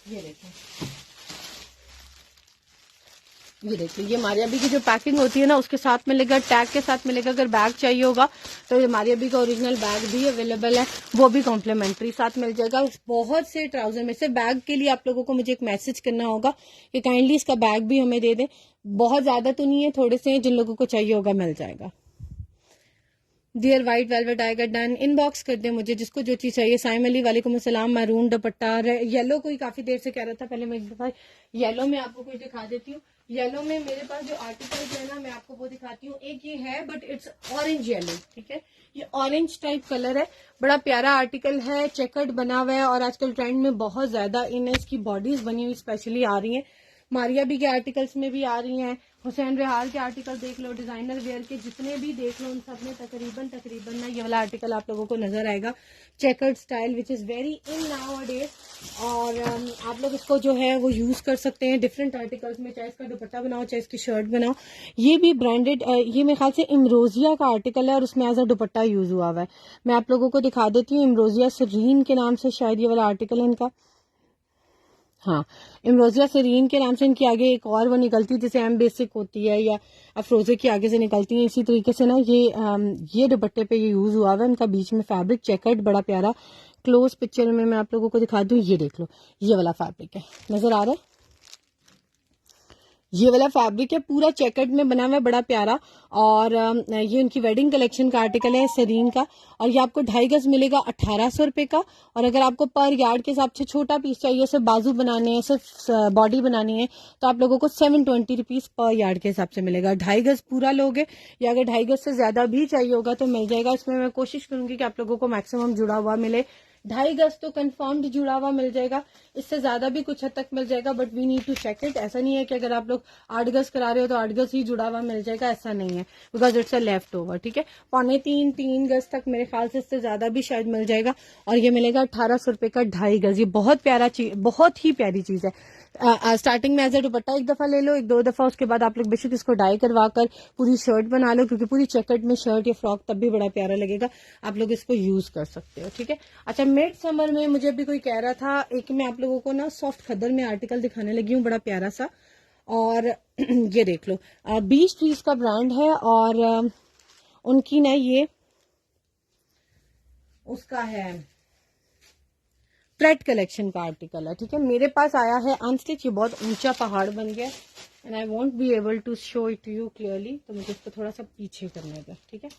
ये देखो, ये देखिए, ये मारिया बी की जो पैकिंग होती है ना उसके साथ मिलेगा, टैग के साथ मिलेगा। अगर बैग चाहिए होगा तो ये मारिया बी का ओरिजिनल बैग भी अवेलेबल है, वो भी कॉम्प्लीमेंट्री साथ मिल जाएगा। बहुत से ट्राउजर में से बैग के लिए आप लोगों को मुझे एक मैसेज करना होगा कि काइंडली इसका बैग भी हमें दे दें। बहुत ज्यादा तो नहीं है, थोड़े से हैं, जिन लोगों को चाहिए होगा मिल जाएगा। डियर वाइट वेलवेट आएगा डन, इनबॉक्स कर दे मुझे जिसको जो चीज चाहिए। साइम अली वालेकुम अस्सलाम। मैरून दुपट्टा, येलो कोई काफी देर से कह रहा था, पहले मैं एक दफा येलो में आपको कुछ दिखा देती हूँ। येलो में मेरे पास जो आर्टिकल है ना, मैं आपको वो दिखाती हूँ। एक ये है, बट इट्स ऑरेंज येलो। ठीक है, ये ऑरेंज टाइप कलर है, बड़ा प्यारा आर्टिकल है, चेकर्ड बना हुआ है, और आजकल ट्रेंड में बहुत ज्यादा इन इसकी बॉडीज बनी हुई स्पेशली आ रही है। मारिया बी के आर्टिकल्स में भी आ रही हैं, हुसैन रेहाल के आर्टिकल देख लो, डिजाइनर वेयर के जितने भी देख लो, उन सब में तकरीबन ना ये वाला आर्टिकल आप लोगों को नजर आएगा। Chequered style which is very in nowadays, और आप लोग इसको जो है वो यूज कर सकते हैं डिफरेंट आर्टिकल्स में, चाहे इसका दुपट्टा बनाओ चाहे इसकी शर्ट बनाओ। ये भी ब्रांडेड, ये मेरे ख्याल से इमरोजिया का आर्टिकल है, और उसमें एज अ दुपट्टा यूज हुआ हुआ है। मैं आप लोगों को दिखा देती हूँ। इमरोजिया सरीन के नाम से शायद ये वाला आर्टिकल है इनका। हाँ, इमरोजिया सरीन के नाम से इनकी आगे एक और वो निकलती है जैसे एम बेसिक होती है या अफरोजे की आगे से निकलती है, इसी तरीके से ना ये दुपट्टे पे ये यूज हुआ हुआ है। इनका बीच में फैब्रिक चेकर्ड बड़ा प्यारा, क्लोज पिक्चर में मैं आप लोगों को दिखा दूं। ये देख लो, ये वाला फैब्रिक है, नजर आ रहा है? ये वाला फैब्रिक है, पूरा चेकर्ड में बना हुआ है, बड़ा प्यारा। और ये उनकी वेडिंग कलेक्शन का आर्टिकल है सरीन का, और ये आपको 2.5 गज मिलेगा 1800 रुपए का। और अगर आपको पर यार्ड के हिसाब से छोटा पीस चाहिए, सिर्फ बाजू बनाने हैं, सिर्फ बॉडी बनानी है, तो आप लोगों को 720 रुपीज पर यार्ड के हिसाब से मिलेगा। 2.5 गज पूरा लोगे, या अगर 2.5 गज से ज्यादा भी चाहिए होगा तो मिल जाएगा। इसमें मैं कोशिश करूंगी कि आप लोगों को मैक्सिमम जुड़ा हुआ मिले। 2.5 गज तो कंफर्म्ड जुड़ा हुआ मिल जाएगा, इससे ज्यादा भी कुछ हद तक मिल जाएगा, but we need to check it. ऐसा नहीं है कि अगर आप लोग 8 गज करा रहे हो तो 8 गज ही जुड़ा हुआ मिल जाएगा, ऐसा नहीं है, because it's a left over. ठीक है, 2.25-3 गज तक मेरे ख्याल से, इससे ज्यादा भी शायद मिल जाएगा। और ये मिलेगा 1800 रुपए का 2.5 गज। ये बहुत प्यारा चीज, बहुत ही प्यारी चीज है। स्टार्टिंग में एज अ दुपट्टा एक दफा ले लो, 1-2 दफा, उसके बाद आप लोग बेशक इसको डाई करवा कर पूरी शर्ट बना लो, क्योंकि पूरी चेकर्ड में शर्ट या फ्रॉक तब भी बड़ा प्यारा लगेगा। आप लोग इसको यूज कर सकते हो। ठीक है, अच्छा, मिड समर में मुझे भी कोई कह रहा था, एक मैं आप लोगों को ना सॉफ्ट खद्दर में आर्टिकल दिखाने लगी हूँ, बड़ा प्यारा सा। और ये देख लो, बीच ट्रीज का ब्रांड है, और उनकी ना ये उसका है प्रेड कलेक्शन का आर्टिकल है। ठीक है, मेरे पास आया है अनस्टिच, ये बहुत ऊंचा पहाड़ बन गया। And I want be able to show it to you clearly, तो मुझे इसको थोड़ा सा पीछे करने का, ठीक है।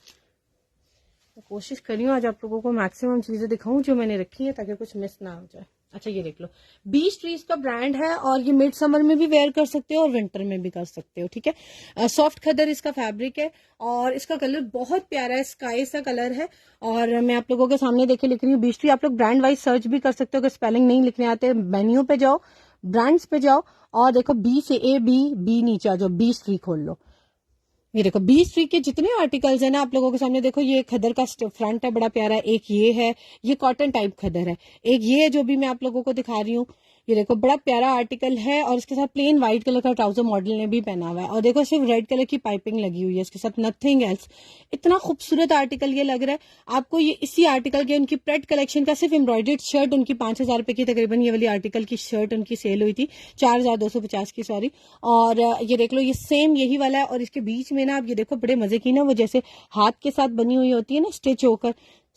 मैं कोशिश कर रही हूँ आज आप लोगों को मैक्सिमम चीजें दिखाऊं जो मैंने रखी है, ताकि कुछ मिस ना हो जाए। अच्छा ये देख लो, बीच ट्रीज का ब्रांड है, और ये मिड समर में भी वेयर कर सकते हो और विंटर में भी कर सकते हो, ठीक है। सॉफ्ट खदर इसका फैब्रिक है, और इसका कलर बहुत प्यारा है, स्काई सा कलर है। और मैं आप लोगों के सामने देखे लिख रही हूँ बीच ट्री। आप लोग ब्रांड वाइज सर्च भी कर सकते हो, अगर स्पेलिंग नहीं लिखने आते मेन्यू पे जाओ, ब्रांड्स पे जाओ, और देखो बी से बी नीचे आ जाओ, बीच ट्री खोल लो। ये देखो बीच ट्री के जितने आर्टिकल्स है ना आप लोगों के सामने, देखो ये खदर का फ्रंट है बड़ा प्यारा, एक ये है, ये कॉटन टाइप खदर है, एक ये है जो भी मैं आप लोगों को दिखा रही हूँ। ये देखो बड़ा प्यारा आर्टिकल है, और इसके साथ प्लेन व्हाइट कलर का ट्राउजर मॉडल ने भी पहना हुआ है, और देखो सिर्फ रेड कलर की पाइपिंग लगी हुई है इसके साथ, नथिंग एल्स। इतना खूबसूरत आर्टिकल ये लग रहा है आपको। ये इसी आर्टिकल के उनकी प्रेड कलेक्शन का सिर्फ एम्ब्रॉयडर्ड शर्ट उनकी 5,000 रुपए की तकरीबन ये वाली आर्टिकल की शर्ट उनकी सेल हुई थी, 4,250 की, सॉरी। और ये देख लो ये सेम यही वाला है, और इसके बीच में ना आप ये देखो बड़े मजे की ना, वो जैसे हाथ के साथ बनी हुई होती है ना,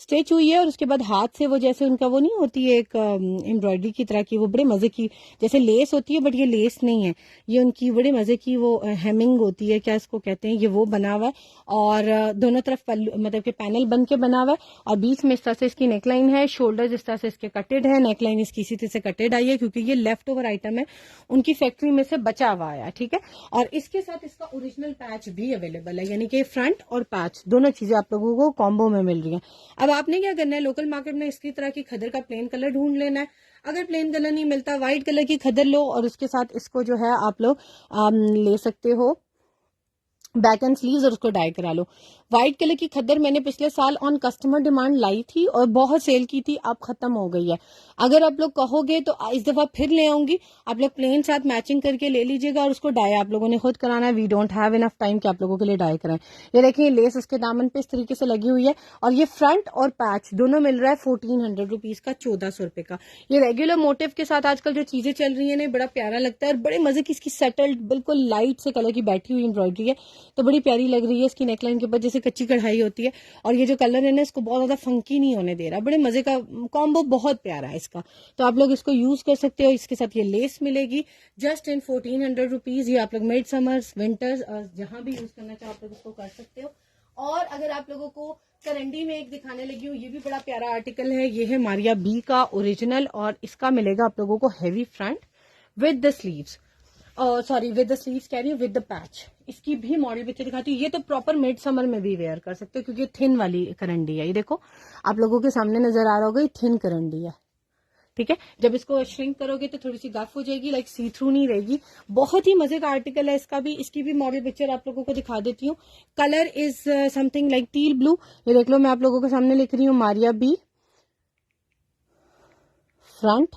स्टिच हुई है, और उसके बाद हाथ से वो जैसे उनका वो नहीं होती है एक एम्ब्रॉयडरी की तरह की, वो बड़े मजे की जैसे लेस होती है, बट ये लेस नहीं है, ये उनकी बड़े मजे की वो हेमिंग होती है, क्या इसको कहते हैं, ये वो बना हुआ है। और दोनों तरफ मतलब कि पैनल बन के बना हुआ है, और बीच में इस तरह से इसकी नेकलाइन है, शोल्डर इस तरह से इसके कटेड है, नेकलाइन इसकी इसी तरह से कटेड आई है, क्योंकि ये लेफ्ट ओवर आइटम है, उनकी फैक्ट्री में से बचा हुआ आया, ठीक है। और इसके साथ इसका ओरिजिनल पैच भी अवेलेबल है, यानी कि फ्रंट और पैच दोनों चीजें आप लोगों को कॉम्बो में मिल रही है। अब आपने क्या करना है, लोकल मार्केट में इसकी तरह की खदर का प्लेन कलर ढूंढ लेना है। अगर प्लेन कलर नहीं मिलता, व्हाइट कलर की खदर लो, और उसके साथ इसको जो है आप लोग ले सकते हो बैक एंड स्लीव्स, और उसको डाई करा लो। व्हाइट कलर की खद्दर मैंने पिछले साल ऑन कस्टमर डिमांड लाई थी, और बहुत सेल की थी, अब खत्म हो गई है। अगर आप लोग कहोगे तो इस दफा फिर ले आऊंगी, आप लोग प्लेन साथ मैचिंग करके ले लीजिएगा, और उसको डाई आप लोगों ने खुद कराना है। We don't have enough time कि आप लोगों के लिए डाई कराएं। ये देखिए लेस इसके दामन पे इस तरीके से लगी हुई है, और ये फ्रंट और पैच दोनों मिल रहा है 1400 रुपीज का, 1400 रुपए का। ये रेगुलर मोटिव के साथ आजकल जो चीजें चल रही है ना, बड़ा प्यारा लगता है, और बड़े मजे की इसकी सेटल्ड बिल्कुल लाइट से कलर की बैठी हुई एम्ब्रॉयडरी है, तो बड़ी प्यारी लग रही है। इसकी नेकलाइन के ऊपर जैसे कच्ची कढ़ाई होती है, और ये जो कलर है ना इसको बहुत ज्यादा फंकी नहीं होने दे रहा, बड़े मजे का कॉम्बो, बहुत प्यारा है इसका। तो आप लोग इसको यूज कर सकते हो। इसके साथ ये लेस मिलेगी जस्ट इन 1400 रुपीज। ये आप लोग मिड समर्स विंटर्स जहां भी यूज करना चाहो आप लोग इसको कर सकते हो। और अगर आप लोगों को करंडी में एक दिखाने लगी हूँ, ये भी बड़ा प्यारा आर्टिकल है, ये है मारिया बी का ओरिजिनल, और इसका मिलेगा आप लोगों को heavy front with the sleeves, sorry with the sleeves कह रही हूँ, विद द पैच। इसकी भी मॉडल पिक्चर दिखाती हूँ। ये तो प्रॉपर मिड समर में भी वेयर कर सकते हो, क्योंकि थिन वाली करंडी है। ये देखो आप लोगों के सामने नजर आ रहा होगा, ये थिन करंडी है, ठीक है। जब इसको श्रिंक करोगे तो थोड़ी सी गफ हो जाएगी, लाइक सी थ्रू नहीं रहेगी। बहुत ही मजे का आर्टिकल है इसका भी। इसकी भी मॉडल पिक्चर आप लोगों को दिखा देती हूँ। Colour is something like teal blue. ये देख लो मैं आप लोगों के सामने लिख रही हूँ मारिया बी फ्रंट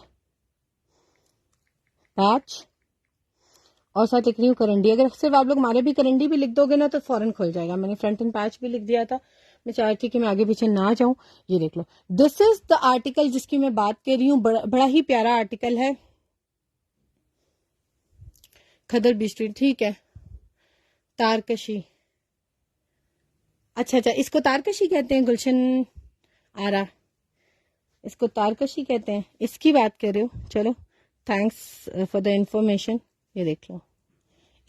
पैच, और साथ लिख रही हूँ करंडी। अगर सिर्फ आप लोग मारे भी करंडी भी लिख दोगे ना तो फौरन खुल जाएगा। मैंने फ्रंट एंड पैच भी लिख दिया था, मैं चाह रही थी कि मैं आगे पीछे ना जाऊं। ये देख लो, दिस इज द आर्टिकल जिसकी मैं बात कर रही हूँ। बड़ा ही प्यारा आर्टिकल है, खदर बिस्ट्री, ठीक है। तारकशी, अच्छा अच्छा, इसको तारकशी कहते हैं गुलशन आरा, इसको तारकशी कहते हैं, इसकी बात कर रहे हो। चलो थैंक्स फॉर द इंफॉर्मेशन। ये देख लो,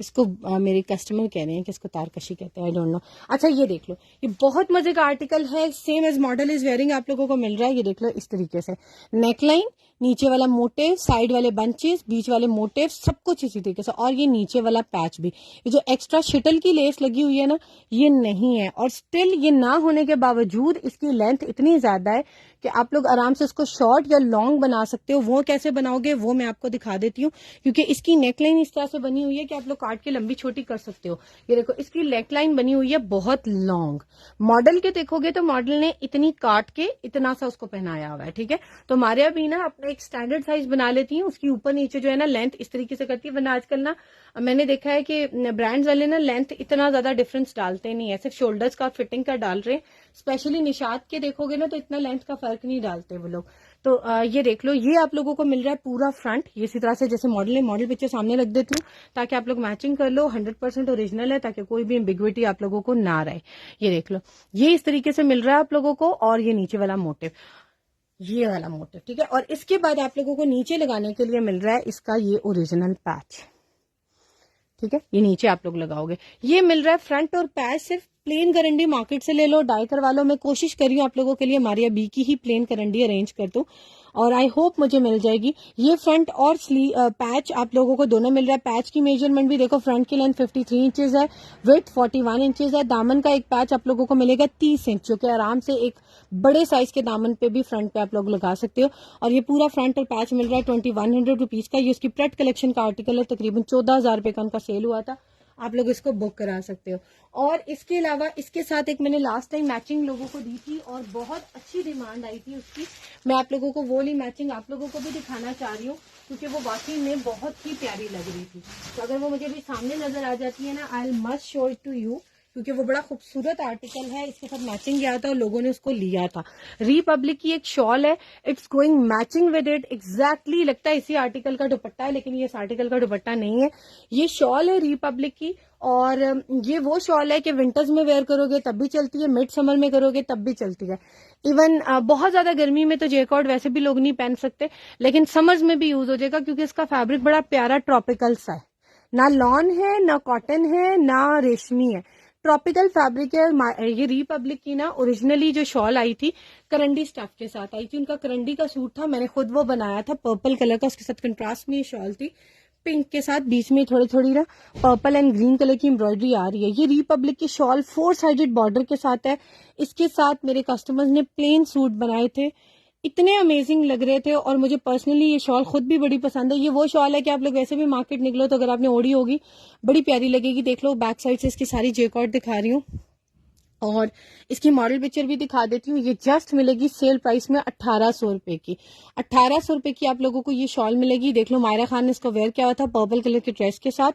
इसको मेरे कस्टमर कह रहे हैं कि इसको तारकशी कहते हैं, आई डोंट नो। अच्छा ये देख लो, ये बहुत मजे का आर्टिकल है, same as model is wearing आप लोगों को मिल रहा है। ये देख लो इस तरीके से नेकलाइन, नीचे वाला मोटिव, साइड वाले बंचेस, बीच वाले मोटिव, सब कुछ इसी तरीके से, और ये नीचे वाला पैच भी। ये जो एक्स्ट्रा शिटल की लेस लगी हुई है ना, ये नहीं है, और स्टिल ये ना होने के बावजूद इसकी लेंथ इतनी ज्यादा है कि आप लोग आराम से इसको शॉर्ट या लॉन्ग बना सकते हो। वो कैसे बनाओगे वो मैं आपको दिखा देती हूँ, क्योंकि इसकी नेकलाइन इस तरह से बनी हुई है कि आप लोग काट के लंबी छोटी कर सकते हो। ये देखो इसकी नेकलाइन बनी हुई है बहुत लॉन्ग। मॉडल के देखोगे तो मॉडल ने इतनी काट के इतना सा उसको पहनाया हुआ है, ठीक है। तो मारिया भी ना अपना एक स्टैंडर्ड साइज बना लेती है, उसकी ऊपर नीचे जो है ना लेंथ इस तरीके से करती है। वरना आजकल ना मैंने देखा है कि ब्रांड्स वाले ना लेंथ इतना ज्यादा डिफरेंस डालते नहीं है, सिर्फ शोल्डर्स का फिटिंग का डाल रहे हैं। स्पेशली निशात के देखोगे ना तो इतना लेंथ का फर्क नहीं डालते वो लोग। तो ये देख लो, ये आप लोगों को मिल रहा है पूरा फ्रंट, ये इसी तरह से जैसे मॉडल है, मॉडल पिक्चर सामने रख देती हूँ ताकि आप लोग मैचिंग कर लो। 100% ओरिजिनल है, ताकि कोई भी एम्बिग्विटी आप लोगों को ना रहे। ये देख लो, ये इस तरीके से मिल रहा है आप लोगों को, और ये नीचे वाला मोटिव, ये वाला मोटिव, ठीक है। और इसके बाद आप लोगों को नीचे लगाने के लिए मिल रहा है इसका ये ओरिजिनल पैच, ठीक है, ये नीचे आप लोग लगाओगे। ये मिल रहा है फ्रंट और पैच सिर्फ प्लेन करंडी मार्केट से ले लो, डाई करवा लो। मैं कोशिश कर रही हूँ आप लोगों के लिए मारिया बी की ही प्लेन करंडी अरेंज कर दूं और आई होप मुझे मिल जाएगी। ये फ्रंट और पैच आप लोगों को दोनों मिल रहा है। पैच की मेजरमेंट भी देखो, फ्रंट की लेंथ 53 इंचेस है, विड्थ 41 इंचेस है। दामन का एक पैच आप लोगों को मिलेगा 30 इंच, जो कि आराम से एक बड़े साइज के दामन पे भी फ्रंट पे आप लोग लगा सकते हो। और ये पूरा फ्रंट और पैच मिल रहा है 2100 रुपीज का। ये उसकी प्रेट कलेक्शन का आर्टिकल है, तकरीबन 14,000 रुपए का उनका सेल हुआ था। आप लोग इसको बुक करा सकते हो। और इसके अलावा इसके साथ एक मैंने लास्ट टाइम मैचिंग लोगों को दी थी और बहुत अच्छी डिमांड आई थी उसकी। मैं आप लोगों को वो वाली मैचिंग आप लोगों को भी दिखाना चाह रही हूँ, क्योंकि वो वाकई में बहुत ही प्यारी लग रही थी। तो अगर वो मुझे भी सामने नजर आ जाती है ना, I must show it to you, क्योंकि वो बड़ा खूबसूरत आर्टिकल है। इसके साथ मैचिंग किया था और लोगों ने उसको लिया था। रिपब्लिक की एक शॉल है, it's going matching with it exactly. लगता है इसी आर्टिकल का दुपट्टा है, लेकिन ये इस आर्टिकल का दुपट्टा नहीं है। ये शॉल है रिपब्लिक की, और ये वो शॉल है कि विंटर्स में वेयर करोगे तब भी चलती है, मिड समर में करोगे तब भी चलती है। इवन बहुत ज्यादा गर्मी में तो जैकॉर्ड वैसे भी लोग नहीं पहन सकते, लेकिन समर्स में भी यूज हो जाएगा, क्योंकि इसका फैब्रिक बड़ा प्यारा ट्रॉपिकल सा है। ना लॉन है, ना कॉटन है, ना रेशमी है, ट्रॉपिकल फैब्रिक है। ये रिपब्लिक की ना ओरिजिनली जो शॉल आई थी करंडी स्टफ के साथ आई थी। उनका करंडी का सूट था, मैंने खुद वो बनाया था पर्पल कलर का। उसके साथ कंट्रास्ट में ये शॉल थी पिंक के साथ, बीच में थोड़ी थोड़ी ना पर्पल एंड ग्रीन कलर की एम्ब्रॉयडरी आ रही है। ये रिपब्लिक की शॉल 4 साइडेड बॉर्डर के साथ है। इसके साथ मेरे कस्टमर्स ने प्लेन सूट बनाए थे, इतने अमेजिंग लग रहे थे, और मुझे पर्सनली ये शॉल खुद भी बड़ी पसंद है। ये वो शॉल है कि आप लोग वैसे भी मार्केट निकलो तो अगर आपने ओढ़ी होगी बड़ी प्यारी लगेगी। देख लो, बैक साइड से इसकी सारी जैकॉर्ड दिखा रही हूँ और इसकी मॉडल पिक्चर भी दिखा देती हूँ। ये जस्ट मिलेगी सेल प्राइस में 1800 रुपए की। 1800 रुपए की आप लोगों को ये शॉल मिलेगी। देख लो, मायरा खान ने इसको वेयर किया हुआ था पर्पल कलर के ड्रेस के साथ,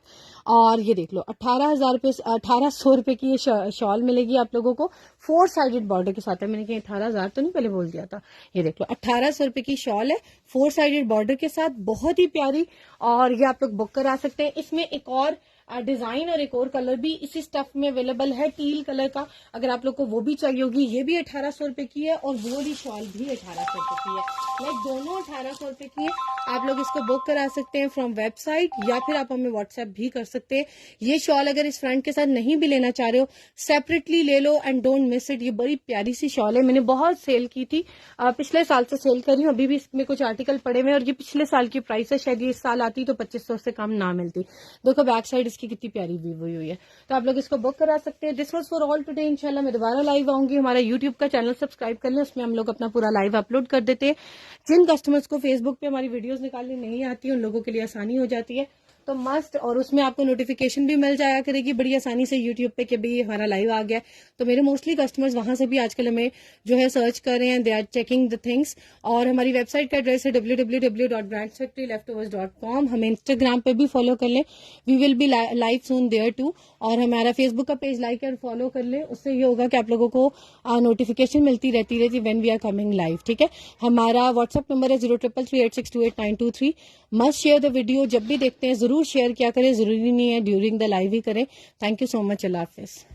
और ये देख लो 1800 रुपए की ये शॉल मिलेगी आप लोगों को 4 साइडेड बॉर्डर के साथ है। मैंने कहा 18,000 तो नहीं पहले बोल दिया था। ये देख लो 1800 रुपए की शॉल है 4 साइडेड बॉर्डर के साथ, बहुत ही प्यारी, और ये आप लोग बुक करा सकते हैं। इसमें एक और डिजाइन और एक और कलर भी इसी स्टफ में अवेलेबल है, टील कलर का। अगर आप लोग को वो भी चाहिए होगी, ये भी 1800 रुपए की है, और वो वाली शॉल भी 1800 रुपए की है। लाइक दोनों 1800 रुपए की है। आप लोग इसको बुक करा सकते हैं फ्रॉम वेबसाइट, या फिर आप हमें व्हाट्सएप भी कर सकते हैं। ये शॉल अगर इस फ्रंट के साथ नहीं भी लेना चाह रहे हो, सेपरेटली ले लो एंड डोंट मिस इट। ये बड़ी प्यारी सी शॉल है, मैंने बहुत सेल की थी, पिछले साल से सेल कर रही हूँ। अभी भी इसमें कुछ आर्टिकल पड़े हुए हैं, और ये पिछले साल की प्राइस है, शायद ये इस साल आती तो 2500 से कम ना मिलती। देखो बैक साइड इसकी कितनी प्यारी व्यू हुई है। तो आप लोग इसको बुक करा सकते हैं। This was for all today. इंशाल्लाह मैं दोबारा लाइव आऊंगी। हमारा यूट्यूब का चैनल सब्सक्राइब कर लें, उसमें हम लोग अपना पूरा लाइव अपलोड कर देते हैं। जिन कस्टमर्स को फेसबुक पे हमारी वीडियोस निकालनी नहीं आती, उन लोगों के लिए आसानी हो जाती है, तो मस्ट, और उसमें आपको नोटिफिकेशन भी मिल जाया करेगी बड़ी आसानी से यूट्यूब पे कि भाई हमारा लाइव आ गया। तो मेरे मोस्टली कस्टमर्स वहां से भी आजकल हमें जो है सर्च कर रहे हैं, they are checking the things. और हमारी वेबसाइट का एड्रेस है www.brandsfactoryleftovers.com। हमें इंस्टाग्राम पे भी फॉलो कर लें, we will be live soon there too. और हमारा फेसबुक का पेज लाइक और फॉलो कर लें, उससे ये होगा कि आप लोगों को नोटिफिकेशन मिलती रहती when we are coming live. ठीक है, हमारा व्हाट्सएप नंबर है 0333862892 मस्ट शेयर द वीडियो। जब भी देखते हैं जरूर शेयर किया करें, जरूरी नहीं है ड्यूरिंग द लाइव ही करें। Thank you so much, Allah Hafiz.